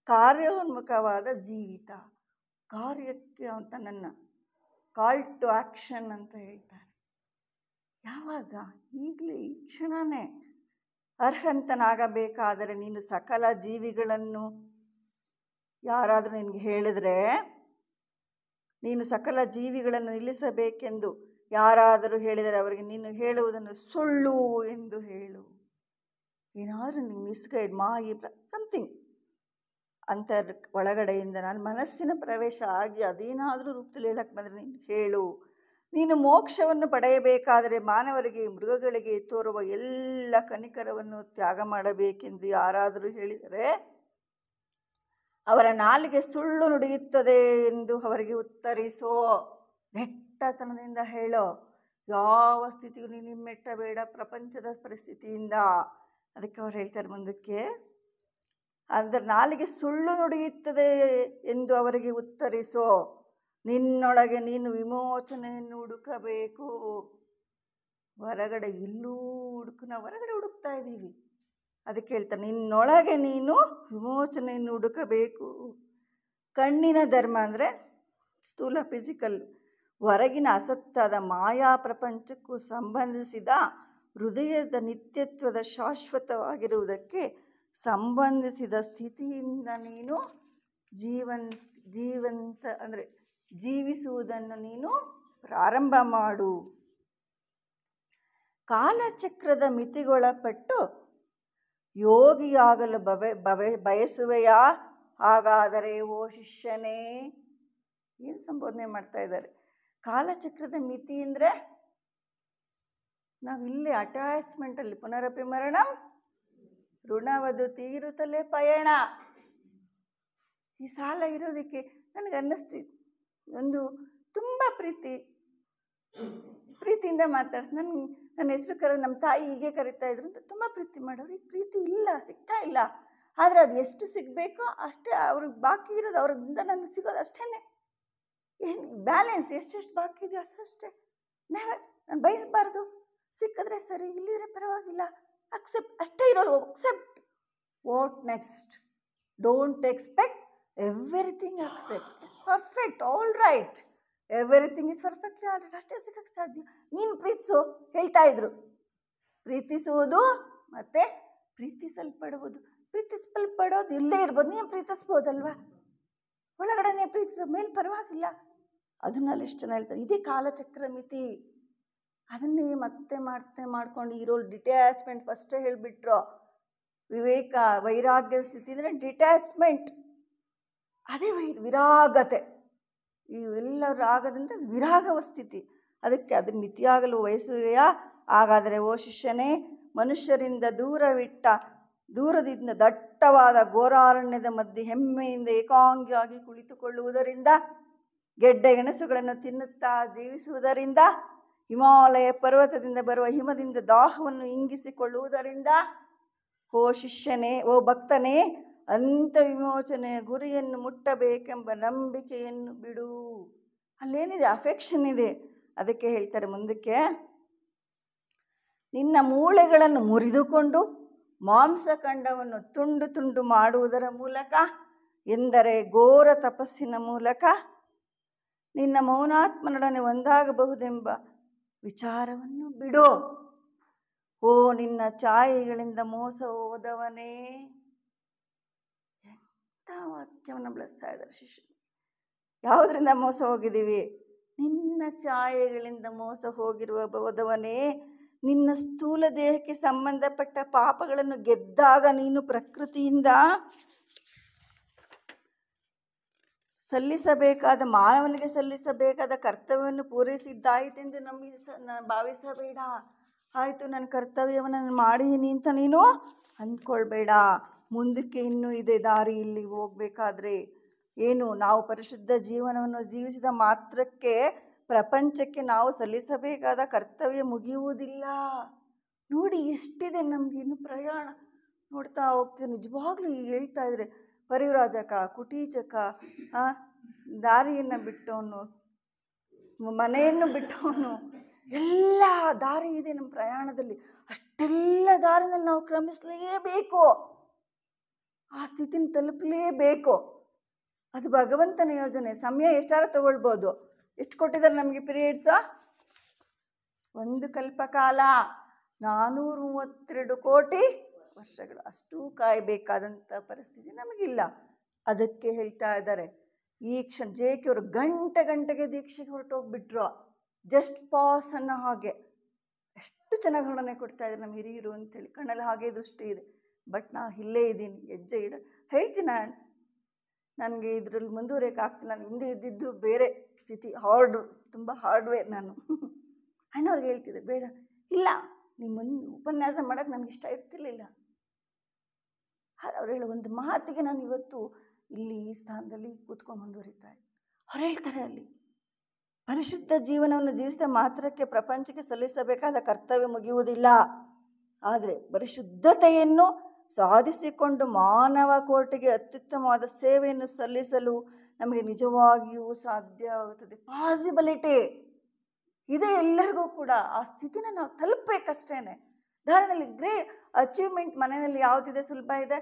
ಕಾರ್ಯೋನ್ಮುಖವಾದ ಜೀವಿತ, ಕಾರ್ಯಕ್ಕೆ ಅಂತ ನನ್ನ ಕಾಲ್ ಟು ಆಕ್ಷನ್ ಅಂತ ಹೇಳ್ತಾರೆ. ಯಾವಾಗ? ಈಗಲೇ, ಈ ಕ್ಷಣನೇ. ಅರ್ಹಂತನಾಗಬೇಕಾದರೆ ನೀನು ಸಕಲ ಜೀವಿಗಳನ್ನು, ಯಾರಾದರೂ ನಿನಗೆ ಹೇಳಿದ್ರೆ ನೀನು ಸಕಲ ಜೀವಿಗಳನ್ನು ನಿಲ್ಲಿಸಬೇಕೆಂದು ಯಾರಾದರೂ ಹೇಳಿದರೆ ಅವರಿಗೆ ನೀನು ಹೇಳುವುದನ್ನು ಸುಳ್ಳು ಎಂದು ಹೇಳು. ಏನಾದರೂ ನೀನು ಮಿಸ್ಗೈಡ್ ಮಾಯಿ ಸಮಥಿಂಗ್ ಅಂತ ಒಳಗಡೆಯಿಂದ ನಾನು ಮನಸ್ಸಿನ ಪ್ರವೇಶ ಆಗಿ ಅದೇನಾದರೂ ರೂಪದಲ್ಲಿ ಹೇಳಕ್ಕೆ ಬಂದರೆ ನೀನು ಹೇಳು. ನೀನು ಮೋಕ್ಷವನ್ನು ಪಡೆಯಬೇಕಾದರೆ ಮಾನವರಿಗೆ ಮೃಗಗಳಿಗೆ ತೋರುವ ಎಲ್ಲ ಕನಿಕರವನ್ನು ತ್ಯಾಗ ಮಾಡಬೇಕೆಂದು ಯಾರಾದರೂ ಹೇಳಿದರೆ ಅವರ ನಾಲಿಗೆ ಸುಳ್ಳು ನುಡಿಯುತ್ತದೆ ಎಂದು ಅವರಿಗೆ ಉತ್ತರಿಸೋ. ನೆಟ್ಟತನದಿಂದ ಹೇಳೋ. ಯಾವ ಸ್ಥಿತಿಗೂ ನೀನು ಹಿಮ್ಮೆಟ್ಟಬೇಡ ಪ್ರಪಂಚದ ಪರಿಸ್ಥಿತಿಯಿಂದ. ಅದಕ್ಕೆ ಅವ್ರು ಹೇಳ್ತಾರೆ ಮುಂದಕ್ಕೆ, ಅದರ ನಾಲಿಗೆ ಸುಳ್ಳು ನುಡಿಯುತ್ತದೆ ಎಂದು ಅವರಿಗೆ ಉತ್ತರಿಸೋ. ನಿನ್ನೊಳಗೆ ನೀನು ವಿಮೋಚನೆಯನ್ನು ಹುಡುಕಬೇಕು. ಹೊರಗಡೆ ಎಲ್ಲೂ ನಾವು ಹೊರಗಡೆ ಹುಡುಕ್ತಾ ಇದ್ದೀವಿ. ಅದಕ್ಕೆ ಹೇಳ್ತಾರೆ, ನಿನ್ನೊಳಗೆ ನೀನು ವಿಮೋಚನೆಯನ್ನು ಹುಡುಕಬೇಕು. ಕಣ್ಣಿನ ಧರ್ಮ ಅಂದರೆ ಸ್ಥೂಲ ಫಿಸಿಕಲ್, ಹೊರಗಿನ ಅಸತ್ತಾದ ಮಾಯಾ ಪ್ರಪಂಚಕ್ಕೂ ಸಂಬಂಧಿಸಿದ ಹೃದಯದ ನಿತ್ಯತ್ವದ ಶಾಶ್ವತವಾಗಿರುವುದಕ್ಕೆ ಸಂಬಂಧಿಸಿದ ಸ್ಥಿತಿಯಿಂದ ನೀನು ಜೀವಂತ ಅಂದರೆ ಜೀವಿಸುವುದನ್ನು ನೀನು ಪ್ರಾರಂಭ ಮಾಡು. ಕಾಲಚಕ್ರದ ಮಿತಿಗೊಳಪಟ್ಟು ಯೋಗಿಯಾಗಲು ಬಯಸುವೆಯಾ? ಹಾಗಾದರೆ ಓ ಶಿಷ್ಯನೇ, ಏನು ಸಂಬೋಧನೆ ಮಾಡ್ತಾ ಇದ್ದಾರೆ? ಕಾಲಚಕ್ರದ ಮಿತಿ ಅಂದರೆ ನಾವು ಇಲ್ಲಿ ಅಟ್ಯಾಚ್ಮೆಂಟಲ್ಲಿ ಪುನರಪಿ ಮರಣಂ ಋಣವದು ತೀರುತ್ತಲೇ ಪಯಣ. ಈ ಸಾಲ ಇರೋದಕ್ಕೆ ನನಗೆ ಅನ್ನಿಸ್ತಿತ್ತು, ಒಂದು ತುಂಬ ಪ್ರೀತಿಯಿಂದ ಮಾತಾಡ್ಸಿ ನನ್ನ ಹೆಸರು ನಮ್ಮ ತಾಯಿ ಹೀಗೆ ಕರಿತಾ ಇದ್ರು ಅಂತ ತುಂಬ ಪ್ರೀತಿ ಮಾಡೋರು. ಈಗ ಪ್ರೀತಿ ಇಲ್ಲ, ಸಿಗ್ತಾ ಇಲ್ಲ. ಆದರೆ ಅದು ಎಷ್ಟು ಸಿಗಬೇಕೋ ಅಷ್ಟೇ, ಅವ್ರಿಗೆ ಬಾಕಿ ಇರೋದು ಅವರಿಂದ ನನಗೆ ಸಿಗೋದು ಅಷ್ಟೇ. ಏನು ಬ್ಯಾಲೆನ್ಸ್, ಎಷ್ಟೆಷ್ಟು ಬಾಕಿ ಇದೆಯೋ ಅಷ್ಟೇ. ನೆವರ್ ನಾನು ಬಯಸಬಾರ್ದು. ಸಿಕ್ಕಿದ್ರೆ ಸರಿ, ಇಲ್ಲಿದ್ರೆ ಪರವಾಗಿಲ್ಲ, ಅಕ್ಸೆಪ್ಟ್ ಅಷ್ಟೇ ಇರೋದು. Accept. What next? Don't expect everything. Accept. It's perfect, all right, everything is perfectly all right. ಅಷ್ಟೇ ಸಿಗಕ್ಕೆ ಸಾಧ್ಯ. ನೀನು ಪ್ರೀತಿಸು ಹೇಳ್ತಾ ಇದ್ರು. ಪ್ರೀತಿಸುವುದು ಮತ್ತು ಪ್ರೀತಿಸಲ್ಪಡುವುದು. ಪ್ರೀತಿಸಲ್ಪಡೋದು ಇಲ್ಲೇ ಇರ್ಬೋದು, ನೀನು ಪ್ರೀತಿಸ್ಬೋದಲ್ವಾ? ಒಳಗಡೆನೆ ಪ್ರೀತಿಸೋ ಮೇಲೆ ಪರವಾಗಿಲ್ಲ. ಅದನ್ನಲ್ಲಿ ಎಷ್ಟು ಜನ ಹೇಳ್ತಾರೆ ಇದೇ ಕಾಲಚಕ್ರ ಮಿತಿ. ಅದನ್ನೇ ಮತ್ತೆ ಮಾಡ್ಕೊಂಡು ಇರೋ ಡಿಟ್ಯಾಚ್ಮೆಂಟ್ ಫಸ್ಟೇ ಹೇಳಿಬಿಟ್ರು. ವಿವೇಕ ವೈರಾಗ್ಯದ ಸ್ಥಿತಿ ಅಂದರೆ ಡಿಟ್ಯಾಚ್ಮೆಂಟ್, ಅದೇ ವಿರಾಗತೆ. ಇವೆಲ್ಲ ರಾಗದಿಂದ ವಿರಾಗವ ಸ್ಥಿತಿ. ಅದಕ್ಕೆ ಅದು ಮಿತಿಯಾಗಲು ವಯಸ್ಸುವೆಯಾ? ಹಾಗಾದರೆ ಓ ಶಿಷ್ಯನೇ, ಮನುಷ್ಯರಿಂದ ದೂರದಿಂದ ದಟ್ಟವಾದ ಘೋರಾರಣ್ಯದ ಮಧ್ಯೆ ಹೆಮ್ಮೆಯಿಂದ ಏಕಾಂಗಿಯಾಗಿ ಕುಳಿತುಕೊಳ್ಳುವುದರಿಂದ, ಗೆಡ್ಡೆ ಗೆಣಸುಗಳನ್ನು ತಿನ್ನುತ್ತಾ ಜೀವಿಸುವುದರಿಂದ, ಹಿಮಾಲಯ ಪರ್ವತದಿಂದ ಬರುವ ಹಿಮದಿಂದ ದಾಹವನ್ನು ಇಂಗಿಸಿಕೊಳ್ಳುವುದರಿಂದ, ಓ ಶಿಷ್ಯನೇ, ಓ ಭಕ್ತನೇ, ಅಂತ ವಿಮೋಚನೆಯ ಗುರಿಯನ್ನು ಮುಟ್ಟಬೇಕೆಂಬ ನಂಬಿಕೆಯನ್ನು ಬಿಡು. ಅಲ್ಲೇನಿದೆ? ಅಫೆಕ್ಷನ್ ಇದೆ. ಅದಕ್ಕೆ ಹೇಳ್ತಾರೆ ಮುಂದಕ್ಕೆ, ನಿನ್ನ ಮೂಳೆಗಳನ್ನು ಮುರಿದುಕೊಂಡು ಮಾಂಸಖಂಡವನ್ನು ತುಂಡು ತುಂಡು ಮಾಡುವುದರ ಮೂಲಕ, ಎಂದರೆ ಘೋರ ತಪಸ್ಸಿನ ಮೂಲಕ ನಿನ್ನ ಮೌನಾತ್ಮನೊಡನೆ ಒಂದಾಗಬಹುದೆಂಬ ವಿಚಾರವನ್ನು ಬಿಡು. ಓ ನಿನ್ನ ಛಾಯೆಗಳಿಂದ ಮೋಸ ಹೋದವನೇ. ಎಂಥ ವಾಕ್ಯವನ್ನು ಬಳಸ್ತಾ ಇದ್ದಾರೆ ಶಿಷ್ಯರು. ಯಾವುದರಿಂದ ಮೋಸ ಹೋಗಿದ್ದೀವಿ? ನಿನ್ನ ಛಾಯೆಗಳಿಂದ ಮೋಸ ಹೋದವನೇ. ನಿನ್ನ ಸ್ಥೂಲ ದೇಹಕ್ಕೆ ಸಂಬಂಧಪಟ್ಟ ಪಾಪಗಳನ್ನು ಗೆದ್ದಾಗ ನೀನು ಪ್ರಕೃತಿಯಿಂದ ಸಲ್ಲಿಸಬೇಕಾದ, ಮಾನವನಿಗೆ ಸಲ್ಲಿಸಬೇಕಾದ ಕರ್ತವ್ಯವನ್ನು ಪೂರೈಸಿದ್ದಾಯಿತೆಂದು ಭಾವಿಸಬೇಡ. ಆಯಿತು, ನನ್ನ ಕರ್ತವ್ಯವನ್ನು ಮಾಡಿದ್ದೀನಿ ಅಂತ ನೀನು ಅಂದ್ಕೊಳ್ಬೇಡ. ಮುಂದಕ್ಕೆ ಇನ್ನೂ ಇದೆ ದಾರಿ. ಇಲ್ಲಿ ಹೋಗ್ಬೇಕಾದ್ರೆ ಏನು, ನಾವು ಪರಿಶುದ್ಧ ಜೀವನವನ್ನು ಜೀವಿಸಿದ ಮಾತ್ರಕ್ಕೆ ಪ್ರಪಂಚಕ್ಕೆ ನಾವು ಸಲ್ಲಿಸಬೇಕಾದ ಕರ್ತವ್ಯ ಮುಗಿಯುವುದಿಲ್ಲ. ನೋಡಿ ಎಷ್ಟಿದೆ ನಮ್ಗೆ ಇನ್ನು ಪ್ರಯಾಣ. ನೋಡ್ತಾ ಹೋಗ್ತೀವಿ. ನಿಜವಾಗ್ಲೂ ಹೇಳ್ತಾ ಇದ್ರೆ ಪರಿವ್ರಾಜಕ, ಕುಟೀಚಕ, ದಾರಿಯನ್ನು ಬಿಟ್ಟವನು, ಮನೆಯನ್ನು ಬಿಟ್ಟವನು, ಎಲ್ಲ ದಾರಿ ಇದೆ ನಮ್ಮ ಪ್ರಯಾಣದಲ್ಲಿ. ಅಷ್ಟೆಲ್ಲ ದಾರಿನಲ್ಲಿ ನಾವು ಕ್ರಮಿಸಲೇಬೇಕು. ಆ ಸ್ಥಿತಿನ ತಲುಪಲೇಬೇಕು. ಅದು ಭಗವಂತನ ಯೋಜನೆ. ಸಮಯ ಎಷ್ಟಾರ ತಗೊಳ್ಬೋದು. ಎಷ್ಟು ಕೊಟ್ಟಿದ್ದಾರೆ ನಮಗೆ ಪೀರಿಯಡ್ಸು? 1 ಕಲ್ಪಕಾಲ, 432 ಕೋಟಿ ವರ್ಷಗಳು. ಅಷ್ಟೂ ಕಾಯಬೇಕಾದಂಥ ಪರಿಸ್ಥಿತಿ ನಮಗಿಲ್ಲ. ಅದಕ್ಕೆ ಹೇಳ್ತಾ ಇದ್ದಾರೆ ಈ ಜೇಕೆ ಅವರು ಗಂಟೆಗೆ ದೀಕ್ಷೆಗೆ ಹೊರಟೋಗ್ಬಿಟ್ರು. ಜಸ್ಟ್ ಪಾಸ್ ಅನ್ನೋ ಹಾಗೆ ಎಷ್ಟು ಚೆನ್ನಾಗಿ ಹೊರಡನೆ ಕೊಡ್ತಾ ಇದ್ದಾರೆ ನಮ್ಮ ಹಿರಿಯರು ಅಂತೇಳಿ. ಕಣ್ಣಲ್ಲಿ ಹಾಗೆ ದೃಷ್ಟಿ ಇದೆ. ಬಟ್ ನಾನು ಇಲ್ಲೇ ಇದ್ದೀನಿ, ಹೆಜ್ಜೆ ಹೇಳ್ತೀನಿ. ನನಗೆ ಇದರಲ್ಲಿ ಮುಂದುವರಿಯೋಕೆ ಆಗ್ತಿಲ್ಲ. ನಾನು ಹಿಂದೆ ಇದ್ದಿದ್ದು ಬೇರೆ ಸ್ಥಿತಿ, ತುಂಬ ಹಾರ್ಡ್ವೇರ್ ನಾನು. ಅಣ್ಣವ್ರಿಗೆ ಹೇಳ್ತಿದ್ದೆ, ಬೇಡ, ಇಲ್ಲ ನೀವು ಉಪನ್ಯಾಸ ಮಾಡೋಕ್ಕೆ ನನಗೆ ಇಷ್ಟ ಇರ್ತಿರ್ಲಿಲ್ಲ. ಅವ್ರು ಹೇಳೋ ಒಂದು ಮಾತಿಗೆ ನಾನು ಇವತ್ತು ಇಲ್ಲಿ ಈ ಸ್ಥಾನದಲ್ಲಿ ಕೂತ್ಕೊಂಡು ಮುಂದುವರಿತಾ ಇದ್ದೆ. ಅವ್ರು ಹೇಳ್ತಾರೆ, ಅಲ್ಲಿ ಪರಿಶುದ್ಧ ಜೀವನವನ್ನು ಜೀವಿಸಿದ ಮಾತ್ರಕ್ಕೆ ಪ್ರಪಂಚಕ್ಕೆ ಸಲ್ಲಿಸಬೇಕಾದ ಕರ್ತವ್ಯ ಮುಗಿಯುವುದಿಲ್ಲ. ಆದರೆ ಪರಿಶುದ್ಧತೆಯನ್ನು ಸಾಧಿಸಿಕೊಂಡು ಮಾನವ ಕೋಟಿಗೆ ಅತ್ಯುತ್ತಮವಾದ ಸೇವೆಯನ್ನು ಸಲ್ಲಿಸಲು ನಮಗೆ ನಿಜವಾಗಿಯೂ ಸಾಧ್ಯವಾಗುತ್ತದೆ. ಪಾಸಿಬಿಲಿಟಿ ಇದೆ ಎಲ್ಲರಿಗೂ ಕೂಡ. ಆ ಸ್ಥಿತಿನ ನಾವು ತಲುಪಬೇಕಷ್ಟೇನೆ. ದಾರಿನಲ್ಲಿ ಗ್ರೇಟ್ ಅಚೀವ್ಮೆಂಟ್ ಮನೆಯಲ್ಲಿ ಯಾವುದಿದೆ ಸುಲಭ ಇದೆ?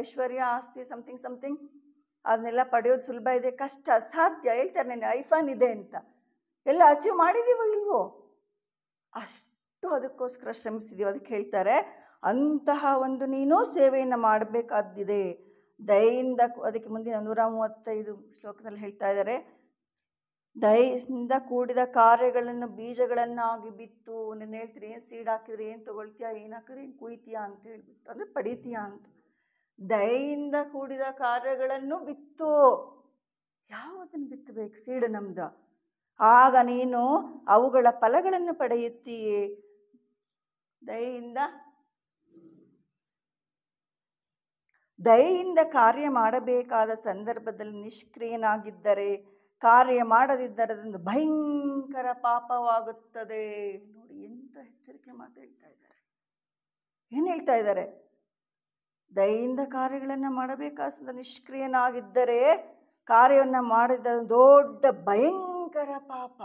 ಐಶ್ವರ್ಯ, ಆಸ್ತಿ, ಸಮಥಿಂಗ್ ಅದನ್ನೆಲ್ಲ ಪಡೆಯೋದು ಸುಲಭ ಇದೆ? ಕಷ್ಟ, ಸಾಧ್ಯ. ಹೇಳ್ತಾರೆ ನಾನು ಐಫೋನ್ ಇದೆ ಅಂತ. ಎಲ್ಲ ಅಚೀವ್ ಮಾಡಿದೀವೋ ಇಲ್ವೋ? ಅಷ್ಟು ಅದಕ್ಕೋಸ್ಕರ ಶ್ರಮಿಸಿದೀವಿ. ಅದಕ್ಕೆ ಹೇಳ್ತಾರೆ, ಅಂತಹ ಒಂದು ನೀನು ಸೇವೆಯನ್ನು ಮಾಡಬೇಕಾದ್ದಿದೆ ದಯೆಯಿಂದ. ಅದಕ್ಕೆ ಮುಂದಿನ 135 ಶ್ಲೋಕದಲ್ಲಿ ಹೇಳ್ತಾ ಇದ್ದಾರೆ, ದಯೆಯಿಂದ ಕೂಡಿದ ಕಾರ್ಯಗಳನ್ನು ಬೀಜಗಳನ್ನಾಗಿ ಬಿತ್ತು. ನೀನು ಹೇಳ್ತೀರಿ, ಏನು ಸೀಡ್ ಹಾಕಿದ್ರಿ, ಏನು ತೊಗೊಳ್ತೀಯಾ, ಏನು ಹಾಕಿದ್ರಿ, ಏನು ಕುಯ್ತೀಯಾ ಅಂತ ಹೇಳ್ಬಿಟ್ಟು, ಅಂದರೆ ಪಡಿತೀಯಾ ಅಂತ. ದಯೆಯಿಂದ ಕೂಡಿದ ಕಾರ್ಯಗಳನ್ನು ಬಿತ್ತು. ಯಾವುದನ್ನು ಬಿತ್ತಬೇಕು? ಸೀಡು ನಮ್ದು. ಆಗ ನೀನು ಅವುಗಳ ಫಲಗಳನ್ನು ಪಡೆಯುತ್ತೀಯೇ. ದಯೆಯಿಂದ ಕಾರ್ಯ ಮಾಡಬೇಕಾದ ಸಂದರ್ಭದಲ್ಲಿ ನಿಷ್ಕ್ರಿಯನಾಗಿದ್ದರೆ, ಕಾರ್ಯ ಮಾಡದಿದ್ದರೆ ಅದೊಂದು ಭಯಂಕರ ಪಾಪವಾಗುತ್ತದೆ. ನೋಡಿ ಎಂತ ಎಚ್ಚರಿಕೆ ಮಾತು ಹೇಳ್ತಾ ಇದ್ದಾರೆ. ಏನು ಹೇಳ್ತಾ ಇದ್ದಾರೆ? ದಯೆಯಿಂದ ಕಾರ್ಯಗಳನ್ನು ಮಾಡಬೇಕಾದ ನಿಷ್ಕ್ರಿಯನಾಗಿದ್ದರೆ, ಕಾರ್ಯವನ್ನು ಮಾಡಿದ ದೊಡ್ಡ ಭಯಂಕರ ಪಾಪ.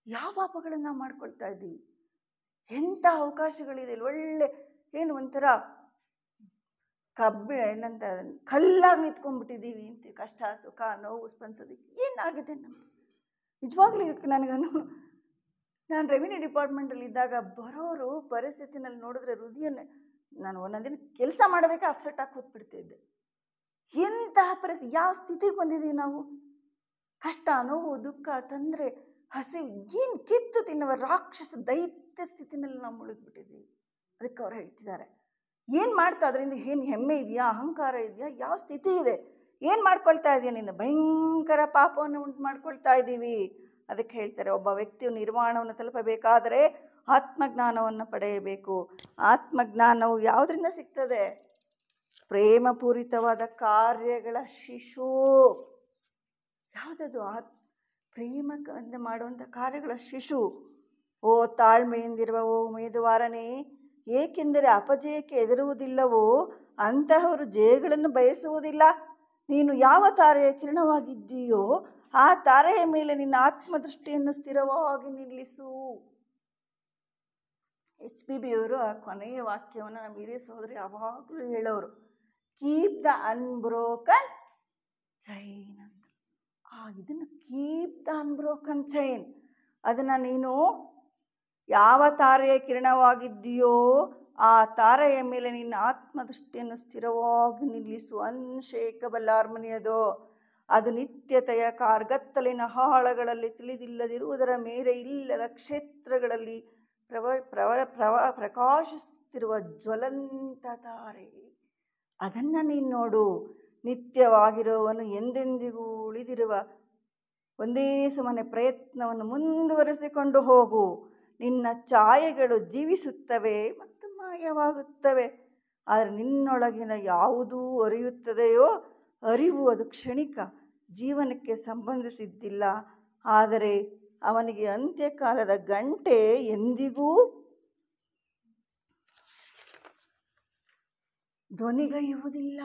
ಯಾವ ಪಾಪಗಳನ್ನು ನಾವು ಮಾಡ್ಕೊಳ್ತಾ ಇದ್ದೀವಿ? ಎಂಥ ಅವಕಾಶಗಳಿದೆ. ಒಳ್ಳೆ ಏನು ಒಂಥರ ಏನಂತ ಕಲ್ಲಾಗಿ ನಿಂತ್ಕೊಂಡ್ಬಿಟ್ಟಿದ್ದೀವಿ ಅಂತೀವಿ. ಕಷ್ಟ, ಸುಖ, ನೋವು ಸ್ಪಂದಿಸೋದಕ್ಕೆ ಏನಾಗಿದೆ ನಮಗೆ? ನಿಜವಾಗ್ಲೂ ಇದಕ್ಕೆ ನಾನು ರೆವಿನ್ಯೂ ಡಿಪಾರ್ಟ್ಮೆಂಟಲ್ಲಿ ಇದ್ದಾಗ ಬರೋರು ಪರಿಸ್ಥಿತಿನಲ್ಲಿ ನೋಡಿದ್ರೆ ಹೃದಯನೇ, ನಾನು ಒಂದೊಂದಿನ ಕೆಲಸ ಮಾಡೋದಕ್ಕೆ ಅಪ್ಸೆಟ್ ಆಗಿ ಕೂತ್ಬಿಡ್ತಿದ್ದೆ. ಎಂತಹ ಪರಿಸ್ಥಿತಿ, ಯಾವ ಸ್ಥಿತಿಗೆ ಬಂದಿದ್ದೀವಿ ನಾವು? ಕಷ್ಟ, ನೋವು, ದುಃಖ, ತೊಂದರೆ, ಹಸಿವು, ಏನು ಕಿತ್ತು ತಿನ್ನುವ ರಾಕ್ಷಸ ದೈತ್ಯ ಸ್ಥಿತಿನಲ್ಲಿ ನಾವು ಮುಳುಗ್ಬಿಟ್ಟಿದ್ದೀವಿ. ಅದಕ್ಕೆ ಅವ್ರು ಹೇಳ್ತಿದ್ದಾರೆ, ಏನು ಮಾಡ್ತಾ ಅದರಿಂದ ಏನು ಹೆಮ್ಮೆ ಇದೆಯಾ, ಅಹಂಕಾರ ಇದೆಯಾ, ಯಾವ ಸ್ಥಿತಿ ಇದೆ, ಏನು ಮಾಡ್ಕೊಳ್ತಾ ಇದೆಯಾ ನೀನು? ಭಯಂಕರ ಪಾಪವನ್ನು ಉಂಟು ಮಾಡ್ಕೊಳ್ತಾ ಇದ್ದೀವಿ. ಅದಕ್ಕೆ ಹೇಳ್ತಾರೆ, ಒಬ್ಬ ವ್ಯಕ್ತಿಯು ನಿರ್ವಾಣವನ್ನು ತಲುಪಬೇಕಾದರೆ ಆತ್ಮಜ್ಞಾನವನ್ನು ಪಡೆಯಬೇಕು. ಆತ್ಮಜ್ಞಾನವು ಯಾವುದರಿಂದ ಸಿಗ್ತದೆ? ಪ್ರೇಮಪೂರಿತವಾದ ಕಾರ್ಯಗಳ ಶಿಶು. ಯಾವುದದು? ಪ್ರೇಮದಿಂದ ಮಾಡುವಂಥ ಕಾರ್ಯಗಳ ಶಿಶು. ಓ ತಾಳ್ಮೆಯಿಂದಿರುವ ಓ ಉಮೇದುವಾರನೇ, ಏಕೆಂದರೆ ಅಪಜಯಕ್ಕೆ ಹೆದರುವುದಿಲ್ಲವೋ ಅಂತಹವರು ಜಯಗಳನ್ನು ಬಯಸುವುದಿಲ್ಲ. ನೀನು ಯಾವ ತಾರೆಯ ಕಿರಣವಾಗಿದ್ದೀಯೋ ಆ ತಾರೆಯ ಮೇಲೆ ನಿನ್ನ ಆತ್ಮದೃಷ್ಟಿಯನ್ನು ಸ್ಥಿರವಾಗಿ ನಿಲ್ಲಿಸು. HPB ಅವರು ಆ ಕೊನೆಯ ವಾಕ್ಯವನ್ನು ನಮ್ಮ ಹಿರಿಯ ಸಹೋದರಿ ಯಾವಾಗಲೂ ಹೇಳೋರು, ಕೀಪ್ ದ ಅನ್ಬ್ರೋಕನ್ ಚೈನ್ ಅಂತ. ಇದನ್ನು ಕೀಪ್ ದ ಅನ್ಬ್ರೋಕನ್ ಚೈನ್, ಅದನ್ನು ನೀನು ಯಾವ ತಾರೆಯ ಕಿರಣವಾಗಿದ್ದೀಯೋ ಆ ತಾರೆಯ ಮೇಲೆ ನಿನ್ನ ಆತ್ಮದೃಷ್ಟಿಯನ್ನು ಸ್ಥಿರವಾಗಿ ನಿಲ್ಲಿಸು. ಅನ್ಶೇಕಬಲ್ ಹಾರ್ಮೋನಿಯದು, ಅದು ನಿತ್ಯತೆಯ ಕಾರ್ಗತ್ತಲಿನ ಹಾಳಗಳಲ್ಲಿ ತಿಳಿದಿಲ್ಲದಿರುವುದರ ಮೇರೆ ಇಲ್ಲದ ಕ್ಷೇತ್ರಗಳಲ್ಲಿ ಪ್ರಕಾಶಿಸುತ್ತಿರುವ ಜ್ವಲಂತ ತಾರೆ. ಅದನ್ನು ನೀನು ನೋಡು. ನಿತ್ಯವಾಗಿರುವವನು ಎಂದೆಂದಿಗೂ ಉಳಿದಿರುವ ಒಂದೇ ಸಮನೆ ಪ್ರಯತ್ನವನ್ನು ಮುಂದುವರಿಸಿಕೊಂಡು ಹೋಗು. ನಿನ್ನ ಛಾಯೆಗಳು ಜೀವಿಸುತ್ತವೆ ಮತ್ತು ಮಾಯವಾಗುತ್ತವೆ, ಆದರೆ ನಿನ್ನೊಳಗಿನ ಯಾವುದೂ ಅರಿಯುತ್ತದೆಯೋ ಅರಿವು ಅದು ಕ್ಷಣಿಕ, ಜೀವನಕ್ಕೆ ಸಂಬಂಧಿಸಿದ್ದಿಲ್ಲ. ಆದರೆ ಅವನಿಗೆ ಅಂತ್ಯಕಾಲದ ಗಂಟೆ ಎಂದಿಗೂ ಧ್ವನಿಗೈಯುವುದಿಲ್ಲ.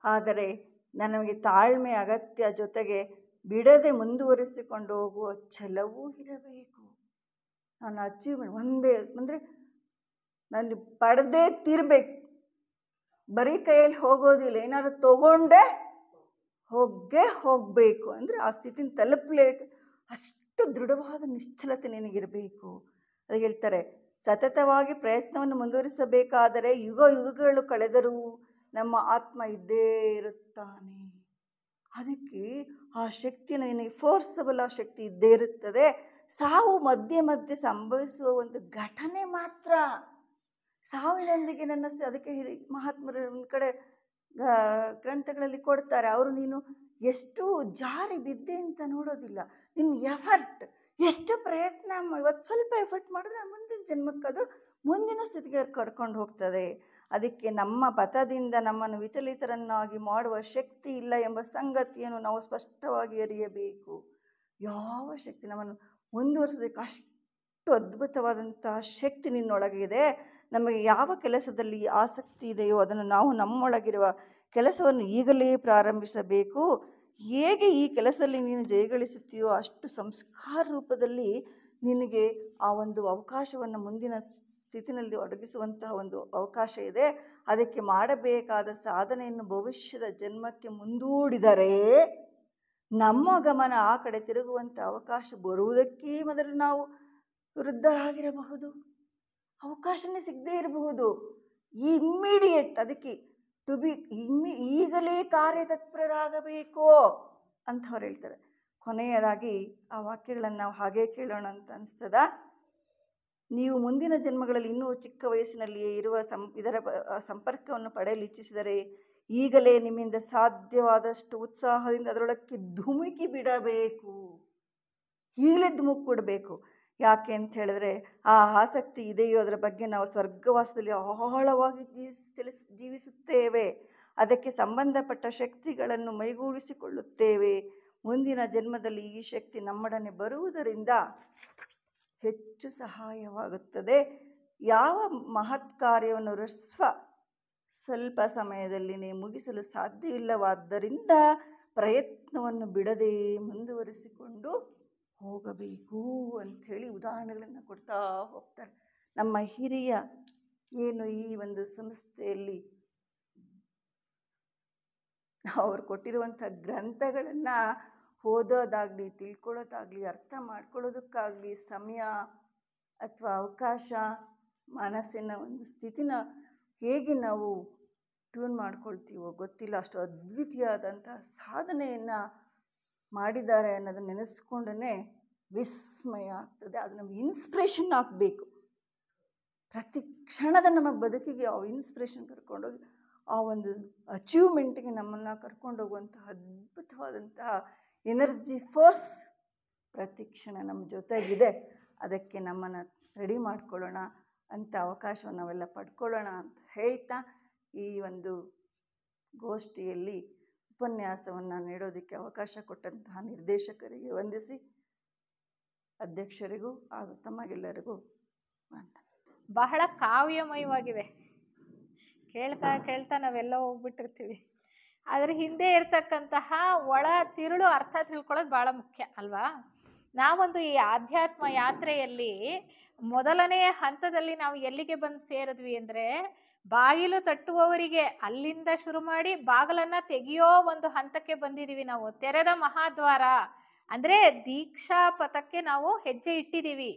ಆದರೆ ನನಗೆ ತಾಳ್ಮೆ ಅಗತ್ಯ, ಜೊತೆಗೆ ಬಿಡದೆ ಮುಂದುವರಿಸಿಕೊಂಡು ಹೋಗುವ ಛಲವೂ ಇರಬೇಕು. ನಾನು ಅಚೀವ್ಮೆಂಟ್ ಒಂದೇ ಅಂದರೆ ನಾನು ಪಡೆದೇ ತೀರ್ಬೇಕು, ಬರೀ ಕೈಯಲ್ಲಿ ಹೋಗೋದಿಲ್ಲ, ಏನಾದ್ರು ತಗೊಂಡೆ ಹೋಗಬೇಕು ಅಂದರೆ ಆ ಸ್ಥಿತಿನ ತಲುಪಲೇಬೇಕು. ಅಷ್ಟು ದೃಢವಾದ ನಿಶ್ಚಲತೆ ನಿನಗಿರಬೇಕು. ಅದು ಹೇಳ್ತಾರೆ, ಸತತವಾಗಿ ಪ್ರಯತ್ನವನ್ನು ಮುಂದುವರಿಸಬೇಕಾದರೆ ಯುಗಗಳು ಕಳೆದರೂ ನಮ್ಮ ಆತ್ಮ ಇದ್ದೇ ಇರುತ್ತಾನೆ. ಅದಕ್ಕೆ ಆ ಶಕ್ತಿಯನ್ನು ನಿನಗೆ ಫೋರ್ಸಬಲ್ ಆ ಶಕ್ತಿ ಇದ್ದೇ ಇರುತ್ತದೆ. ಸಾವು ಮಧ್ಯೆ ಸಂಭವಿಸುವ ಒಂದು ಘಟನೆ ಮಾತ್ರ. ಸಾವಿನೊಂದಿಗೆ ಅದಕ್ಕೆ ಮಹಾತ್ಮರು ಒಂದು ಕಡೆ ಗ್ರಂಥಗಳಲ್ಲಿ ಕೊಡ್ತಾರೆ, ಅವರು ನೀನು ಎಷ್ಟು ಜಾರಿ ಬಿದ್ದೆ ಅಂತ ನೋಡೋದಿಲ್ಲ, ನಿನ್ನ ಎಫರ್ಟ್ ಎಷ್ಟು ಪ್ರಯತ್ನ ಇವತ್ತು ಸ್ವಲ್ಪ ಎಫರ್ಟ್ ಮಾಡಿದ್ರೆ ಮುಂದಿನ ಜನ್ಮಕ್ಕೆ ಅದು ಮುಂದಿನ ಸ್ಥಿತಿಗೆ ಕರ್ಕೊಂಡು ಹೋಗ್ತದೆ. ಅದಕ್ಕೆ ನಮ್ಮ ಪಥದಿಂದ ನಮ್ಮನ್ನು ವಿಚಲಿತರನ್ನಾಗಿ ಮಾಡುವ ಶಕ್ತಿ ಇಲ್ಲ ಎಂಬ ಸಂಗತಿಯನ್ನು ನಾವು ಸ್ಪಷ್ಟವಾಗಿ ಅರಿಯಬೇಕು. ಯಾವ ಶಕ್ತಿ ನಮ್ಮನ್ನು ಮುಂದುವರಿಸೋದಕ್ಕೆ ಅಷ್ಟು ಅದ್ಭುತವಾದಂತಹ ಶಕ್ತಿ ನಿನ್ನೊಳಗಿದೆ. ನಮಗೆ ಯಾವ ಕೆಲಸದಲ್ಲಿ ಆಸಕ್ತಿ ಇದೆಯೋ ಅದನ್ನು ನಾವು ನಮ್ಮೊಳಗಿರುವ ಕೆಲಸವನ್ನು ಈಗಲೇ ಪ್ರಾರಂಭಿಸಬೇಕು. ಹೇಗೆ ಈ ಕೆಲಸದಲ್ಲಿ ನೀನು ಜಯಗಳಿಸುತ್ತೀಯೋ ಅಷ್ಟು ಸಂಸ್ಕಾರ ರೂಪದಲ್ಲಿ ನಿನಗೆ ಆ ಒಂದು ಅವಕಾಶವನ್ನು ಮುಂದಿನ ಸ್ಥಿತಿನಲ್ಲಿ ಒದಗಿಸುವಂತಹ ಒಂದು ಅವಕಾಶ ಇದೆ. ಅದಕ್ಕೆ ಮಾಡಬೇಕಾದ ಸಾಧನೆಯನ್ನು ಭವಿಷ್ಯದ ಜನ್ಮಕ್ಕೆ ಮುಂದೂಡಿದರೆ ನಮ್ಮ ಗಮನ ಆ ಕಡೆ ತಿರುಗುವಂಥ ಅವಕಾಶ ಬರುವುದಕ್ಕೆ ಮೊದಲು ನಾವು ವೃದ್ಧರಾಗಿರಬಹುದು, ಅವಕಾಶನೇ ಸಿಗದೇ ಇರಬಹುದು. ಇಮ್ಮಿಡಿಯೇಟ್ ಅದಕ್ಕೆ ಈಗಲೇ ಕಾರ್ಯತತ್ಪರರಾಗಬೇಕು ಅಂತ ಅವ್ರು ಹೇಳ್ತಾರೆ. ಕೊನೆಯದಾಗಿ ಆ ವಾಕ್ಯಗಳನ್ನು ನಾವು ಹಾಗೇ ಕೇಳೋಣ ಅಂತ ಅನಿಸ್ತದ. ನೀವು ಮುಂದಿನ ಜನ್ಮಗಳಲ್ಲಿ ಇನ್ನೂ ಚಿಕ್ಕ ವಯಸ್ಸಿನಲ್ಲಿಯೇ ಇರುವ ಇದರ ಸಂಪರ್ಕವನ್ನು ಪಡೆಯಲು ಇಚ್ಛಿಸಿದರೆ ಈಗಲೇ ನಿಮ್ಮಿಂದ ಸಾಧ್ಯವಾದಷ್ಟು ಉತ್ಸಾಹದಿಂದ ಅದರೊಳಕ್ಕೆ ಧುಮುಕಿ ಬಿಡಬೇಕು. ಈಗಲೇ ಧುಮುಕು ಬಿಡಬೇಕು. ಯಾಕೆ ಅಂತ ಹೇಳಿದ್ರೆ ಆ ಆಸಕ್ತಿ ಇದೆಯೋ ಅದರ ಬಗ್ಗೆ ನಾವು ಸ್ವರ್ಗವಾಸದಲ್ಲಿ ಆಳವಾಗಿ ಜೀವಿಸುತ್ತೇವೆ. ಅದಕ್ಕೆ ಸಂಬಂಧಪಟ್ಟ ಶಕ್ತಿಗಳನ್ನು ಮೈಗೂಡಿಸಿಕೊಳ್ಳುತ್ತೇವೆ. ಮುಂದಿನ ಜನ್ಮದಲ್ಲಿ ಈ ಶಕ್ತಿ ನಮ್ಮೊಡನೆ ಬರುವುದರಿಂದ ಹೆಚ್ಚು ಸಹಾಯವಾಗುತ್ತದೆ. ಯಾವ ಮಹತ್ ಕಾರ್ಯವನ್ನು ಸ್ವಲ್ಪ ಸಮಯದಲ್ಲಿ ಮುಗಿಸಲು ಸಾಧ್ಯವಿಲ್ಲವಾದ್ದರಿಂದ ಪ್ರಯತ್ನವನ್ನು ಬಿಡದೆ ಮುಂದುವರಿಸಿಕೊಂಡು ಹೋಗಬೇಕು ಅಂಥೇಳಿ ಉದಾಹರಣೆಗಳನ್ನು ಕೊಡ್ತಾ ಹೋಗ್ತಾರೆ. ನಮ್ಮ ಹಿರಿಯ ಏನು ಈ ಒಂದು ಸಂಸ್ಥೆಯಲ್ಲಿ ಅವರು ಕೊಟ್ಟಿರುವಂಥ ಗ್ರಂಥಗಳನ್ನು ಓದೋದಾಗಲಿ, ತಿಳ್ಕೊಳ್ಳೋದಾಗಲಿ, ಅರ್ಥ ಮಾಡ್ಕೊಳ್ಳೋದಕ್ಕಾಗಲಿ ಸಮಯ ಅಥವಾ ಅವಕಾಶ, ಮನಸ್ಸಿನ ಒಂದು ಸ್ಥಿತಿನ ಹೇಗೆ ನಾವು ಟ್ಯೂನ್ ಮಾಡ್ಕೊಳ್ತೀವೋ ಗೊತ್ತಿಲ್ಲ, ಅಷ್ಟು ಅದ್ವಿತೀಯವಾದಂತಹ ಸಾಧನೆಯನ್ನು ಮಾಡಿದ್ದಾರೆ ಅನ್ನೋದನ್ನ ನೆನೆಸ್ಕೊಂಡೇ ವಿಸ್ಮಯ ಆಗ್ತದೆ. ಅದು ನಮಗೆ ಇನ್ಸ್ಪಿರೇಷನ್ ಆಗಬೇಕು. ಪ್ರತಿ ಕ್ಷಣದ ನಮ್ಮ ಬದುಕಿಗೆ ಆ ಇನ್ಸ್ಪಿರೇಷನ್ ಕರ್ಕೊಂಡೋಗಿ ಆ ಒಂದು ಅಚೀವ್ಮೆಂಟ್ಗೆ ನಮ್ಮನ್ನು ಕರ್ಕೊಂಡೋಗುವಂತಹ ಅದ್ಭುತವಾದಂತಹ ಎನರ್ಜಿ ಫೋರ್ಸ್ ಪ್ರತಿ ಕ್ಷಣ ನಮ್ಮ ಜೊತೆಗಿದೆ. ಅದಕ್ಕೆ ನಮ್ಮನ್ನು ರೆಡಿ ಮಾಡ್ಕೊಳ್ಳೋಣ ಅಂತ ಅವಕಾಶವನ್ನು ನಾವೆಲ್ಲ ಪಡ್ಕೊಳ್ಳೋಣ ಅಂತ ಹೇಳ್ತಾ, ಈ ಒಂದು ಗೋಷ್ಠಿಯಲ್ಲಿ ಉಪನ್ಯಾಸವನ್ನು ನೀಡೋದಕ್ಕೆ ಅವಕಾಶ ಕೊಟ್ಟಂತಹ ನಿರ್ದೇಶಕರಿಗೆ ವಂದಿಸಿ, ಅಧ್ಯಕ್ಷರಿಗೂ ಹಾಗೂ ತಮಗೆಲ್ಲರಿಗೂ ವಂದನೆ. ಬಹಳ ಕಾವ್ಯಮಯವಾಗಿವೆ. ಕೇಳ್ತಾ ಕೇಳ್ತಾ ನಾವೆಲ್ಲ ಹೋಗ್ಬಿಟ್ಟಿರ್ತೀವಿ. ಅದ್ರ ಹಿಂದೆ ಇರ್ತಕ್ಕಂತಹ ಒಳ ತಿರುಳು ಅರ್ಥ ತಿಳ್ಕೊಳ್ಳೋದು ಭಾಳ ಮುಖ್ಯ ಅಲ್ವಾ? ನಾವೊಂದು ಈ ಆಧ್ಯಾತ್ಮ ಯಾತ್ರೆಯಲ್ಲಿ ಮೊದಲನೆಯ ಹಂತದಲ್ಲಿ ನಾವು ಎಲ್ಲಿಗೆ ಬಂದು ಸೇರಿದ್ವಿ ಅಂದರೆ, ಬಾಗಿಲು ತಟ್ಟುವವರಿಗೆ ಅಲ್ಲಿಂದ ಶುರು ಮಾಡಿ ಬಾಗಿಲನ್ನು ತೆಗೆಯೋ ಒಂದು ಹಂತಕ್ಕೆ ಬಂದಿದ್ದೀವಿ ನಾವು. ತೆರೆದ ಮಹಾದ್ವಾರ ಅಂದರೆ ದೀಕ್ಷಾ ಪಥಕ್ಕೆ ನಾವು ಹೆಜ್ಜೆ ಇಟ್ಟಿದ್ದೀವಿ.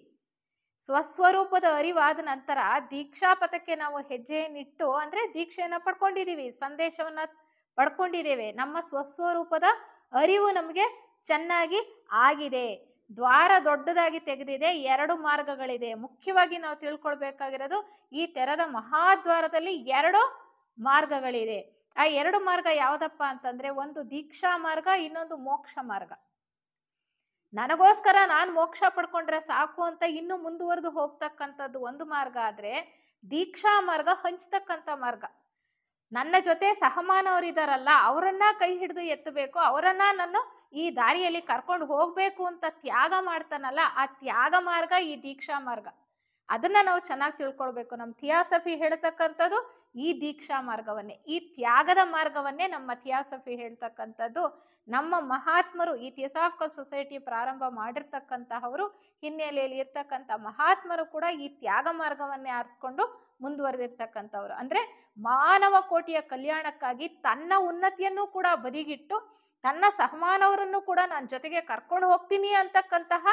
ಸ್ವಸ್ವರೂಪದ ಅರಿವಾದ ನಂತರ ದೀಕ್ಷಾ ಪಥಕ್ಕೆ ನಾವು ಹೆಜ್ಜೆಯನ್ನಿಟ್ಟು ಅಂದರೆ ದೀಕ್ಷೆಯನ್ನು ಪಡ್ಕೊಂಡಿದ್ದೀವಿ, ಸಂದೇಶವನ್ನು ಪಡ್ಕೊಂಡಿದ್ದೇವೆ. ನಮ್ಮ ಸ್ವಸ್ವರೂಪದ ಅರಿವು ನಮಗೆ ಚೆನ್ನಾಗಿ ಆಗಿದೆ. ದ್ವಾರ ದೊಡ್ಡದಾಗಿ ತೆಗೆದಿದೆ. 2 ಮಾರ್ಗಗಳಿದೆ. ಮುಖ್ಯವಾಗಿ ನಾವು ತಿಳ್ಕೊಳ್ಬೇಕಾಗಿರೋದು, ಈ ತೆರೆದ ಮಹಾದ್ವಾರದಲ್ಲಿ 2 ಮಾರ್ಗಗಳಿದೆ. ಆ 2 ಮಾರ್ಗ ಯಾವುದಪ್ಪ ಅಂತಂದ್ರೆ, ಒಂದು ದೀಕ್ಷಾ ಮಾರ್ಗ, ಇನ್ನೊಂದು ಮೋಕ್ಷ ಮಾರ್ಗ. ನನಗೋಸ್ಕರ ನಾನು ಮೋಕ್ಷ ಪಡ್ಕೊಂಡ್ರೆ ಸಾಕು ಅಂತ ಇನ್ನು ಮುಂದುವರೆದು ಹೋಗ್ತಕ್ಕಂಥದ್ದು ಒಂದು ಮಾರ್ಗ ಆದ್ರೆ, ದೀಕ್ಷಾ ಮಾರ್ಗ ಹಂಚ್ತಕ್ಕಂಥ ಮಾರ್ಗ. ನನ್ನ ಜೊತೆ ಸಹಮಾನವರಿದಾರಲ್ಲ, ಅವರನ್ನ ಕೈ ಹಿಡಿದು ಎತ್ತಬೇಕು, ಅವರನ್ನ ನಾನು ಈ ದಾರಿಯಲ್ಲಿ ಕರ್ಕೊಂಡು ಹೋಗ್ಬೇಕು ಅಂತ ತ್ಯಾಗ ಮಾಡ್ತಾನಲ್ಲ, ಆ ತ್ಯಾಗ ಮಾರ್ಗ ಈ ದೀಕ್ಷಾ ಮಾರ್ಗ. ಅದನ್ನ ನಾವು ಚೆನ್ನಾಗಿ ತಿಳ್ಕೊಳ್ಬೇಕು. ನಮ್ಮ ಥಿಯಾಸಫಿ ಹೇಳ್ತಕ್ಕಂಥದ್ದು ಈ ದೀಕ್ಷಾ ಮಾರ್ಗವನ್ನೇ, ಈ ತ್ಯಾಗದ ಮಾರ್ಗವನ್ನೇ ನಮ್ಮ ಥಿಯಾಸಫಿ ಹೇಳ್ತಕ್ಕಂಥದ್ದು. ನಮ್ಮ ಮಹಾತ್ಮರು, ಈ ಥಿಯೋಸಾಫಿಕಲ್ ಸೊಸೈಟಿ ಪ್ರಾರಂಭ ಮಾಡಿರ್ತಕ್ಕಂತಹವರು, ಹಿನ್ನೆಲೆಯಲ್ಲಿ ಇರ್ತಕ್ಕಂಥ ಮಹಾತ್ಮರು ಕೂಡ ಈ ತ್ಯಾಗ ಮಾರ್ಗವನ್ನೇ ಆರಿಸ್ಕೊಂಡು ಮುಂದುವರೆದಿರ್ತಕ್ಕಂಥವ್ರು. ಅಂದ್ರೆ ಮಾನವ ಕೋಟಿಯ ಕಲ್ಯಾಣಕ್ಕಾಗಿ ತನ್ನ ಉನ್ನತಿಯನ್ನು ಕೂಡ ಬದಿಗಿಟ್ಟು ತನ್ನ ಸಹಮಾನವರನ್ನು ಕೂಡ ನಾನು ಜೊತೆಗೆ ಕರ್ಕೊಂಡು ಹೋಗ್ತೀನಿ ಅಂತಕ್ಕಂತಹ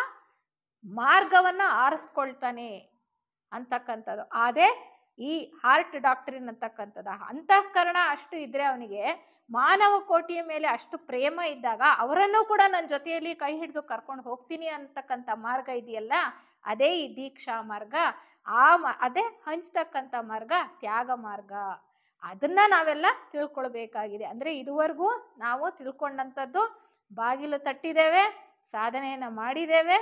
ಮಾರ್ಗವನ್ನ ಆರಿಸ್ಕೊಳ್ತಾನೆ ಅಂತಕ್ಕಂಥದ್ದು. ಅದೇ ಈ ಹಾರ್ಟ್ ಡಾಕ್ಟ್ರಿನ್ ಅಂತಕ್ಕಂಥದ್ದು. ಅಂತಃಕರಣ ಅಷ್ಟು ಇದ್ರೆ ಅವನಿಗೆ, ಮಾನವ ಕೋಟಿಯ ಮೇಲೆ ಅಷ್ಟು ಪ್ರೇಮ ಇದ್ದಾಗ ಅವರನ್ನು ಕೂಡ ನನ್ನ ಜೊತೆಯಲ್ಲಿ ಕೈ ಹಿಡಿದು ಕರ್ಕೊಂಡು ಹೋಗ್ತೀನಿ ಅಂತಕ್ಕಂಥ ಮಾರ್ಗ ಇದೆಯಲ್ಲ, ಅದೇ ಈ ದೀಕ್ಷಾ ಮಾರ್ಗ. ಅದೇ ಹಂಚ್ತಕ್ಕಂಥ ಮಾರ್ಗ ತ್ಯಾಗ ಮಾರ್ಗ. ಅದನ್ನ ನಾವೆಲ್ಲ ತಿಳ್ಕೊಳ್ಬೇಕಾಗಿದೆ. ಅಂದ್ರೆ ಇದುವರೆಗೂ ನಾವು ತಿಳ್ಕೊಂಡಂಥದ್ದು, ಬಾಗಿಲು ತಟ್ಟಿದ್ದೇವೆ, ಸಾಧನೆಯನ್ನ ಮಾಡಿದ್ದೇವೆ,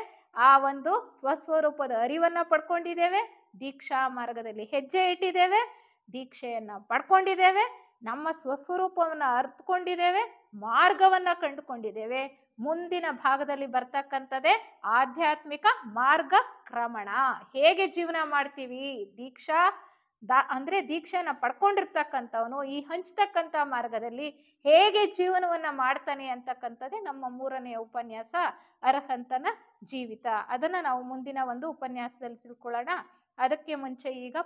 ಆ ಒಂದು ಸ್ವಸ್ವರೂಪದ ಅರಿವನ್ನ ಪಡ್ಕೊಂಡಿದ್ದೇವೆ, ದೀಕ್ಷಾ ಮಾರ್ಗದಲ್ಲಿ ಹೆಜ್ಜೆ ಇಟ್ಟಿದ್ದೇವೆ, ದೀಕ್ಷೆಯನ್ನ ಪಡ್ಕೊಂಡಿದ್ದೇವೆ, ನಮ್ಮ ಸ್ವಸ್ವರೂಪವನ್ನ ಅರ್ಥಕೊಂಡಿದ್ದೇವೆ, ಮಾರ್ಗವನ್ನ ಕಂಡುಕೊಂಡಿದ್ದೇವೆ. ಮುಂದಿನ ಭಾಗದಲ್ಲಿ ಬರ್ತಕ್ಕಂಥದ್ದೇ ಆಧ್ಯಾತ್ಮಿಕ ಮಾರ್ಗ ಕ್ರಮಣ. ಹೇಗೆ ಜೀವನ ಮಾಡ್ತೀವಿ, ಅಂದ್ರೆ ದೀಕ್ಷೆಯನ್ನ ಪಡ್ಕೊಂಡಿರ್ತಕ್ಕಂಥವನು ಈ ಹಂಚ್ತಕ್ಕಂಥ ಮಾರ್ಗದಲ್ಲಿ ಹೇಗೆ ಜೀವನವನ್ನ ಮಾಡ್ತಾನೆ ಅಂತಕ್ಕಂಥದ್ದೇ ನಮ್ಮ 3ನೇ ಉಪನ್ಯಾಸ, ಅರ್ಹಂತನ ಜೀವಿತ. ಅದನ್ನ ನಾವು ಮುಂದಿನ ಒಂದು ಉಪನ್ಯಾಸದಲ್ಲಿ ತಿಳ್ಕೊಳ್ಳೋಣ. ಅದಕ್ಕೆ ಮುಂಚೆ ಈಗ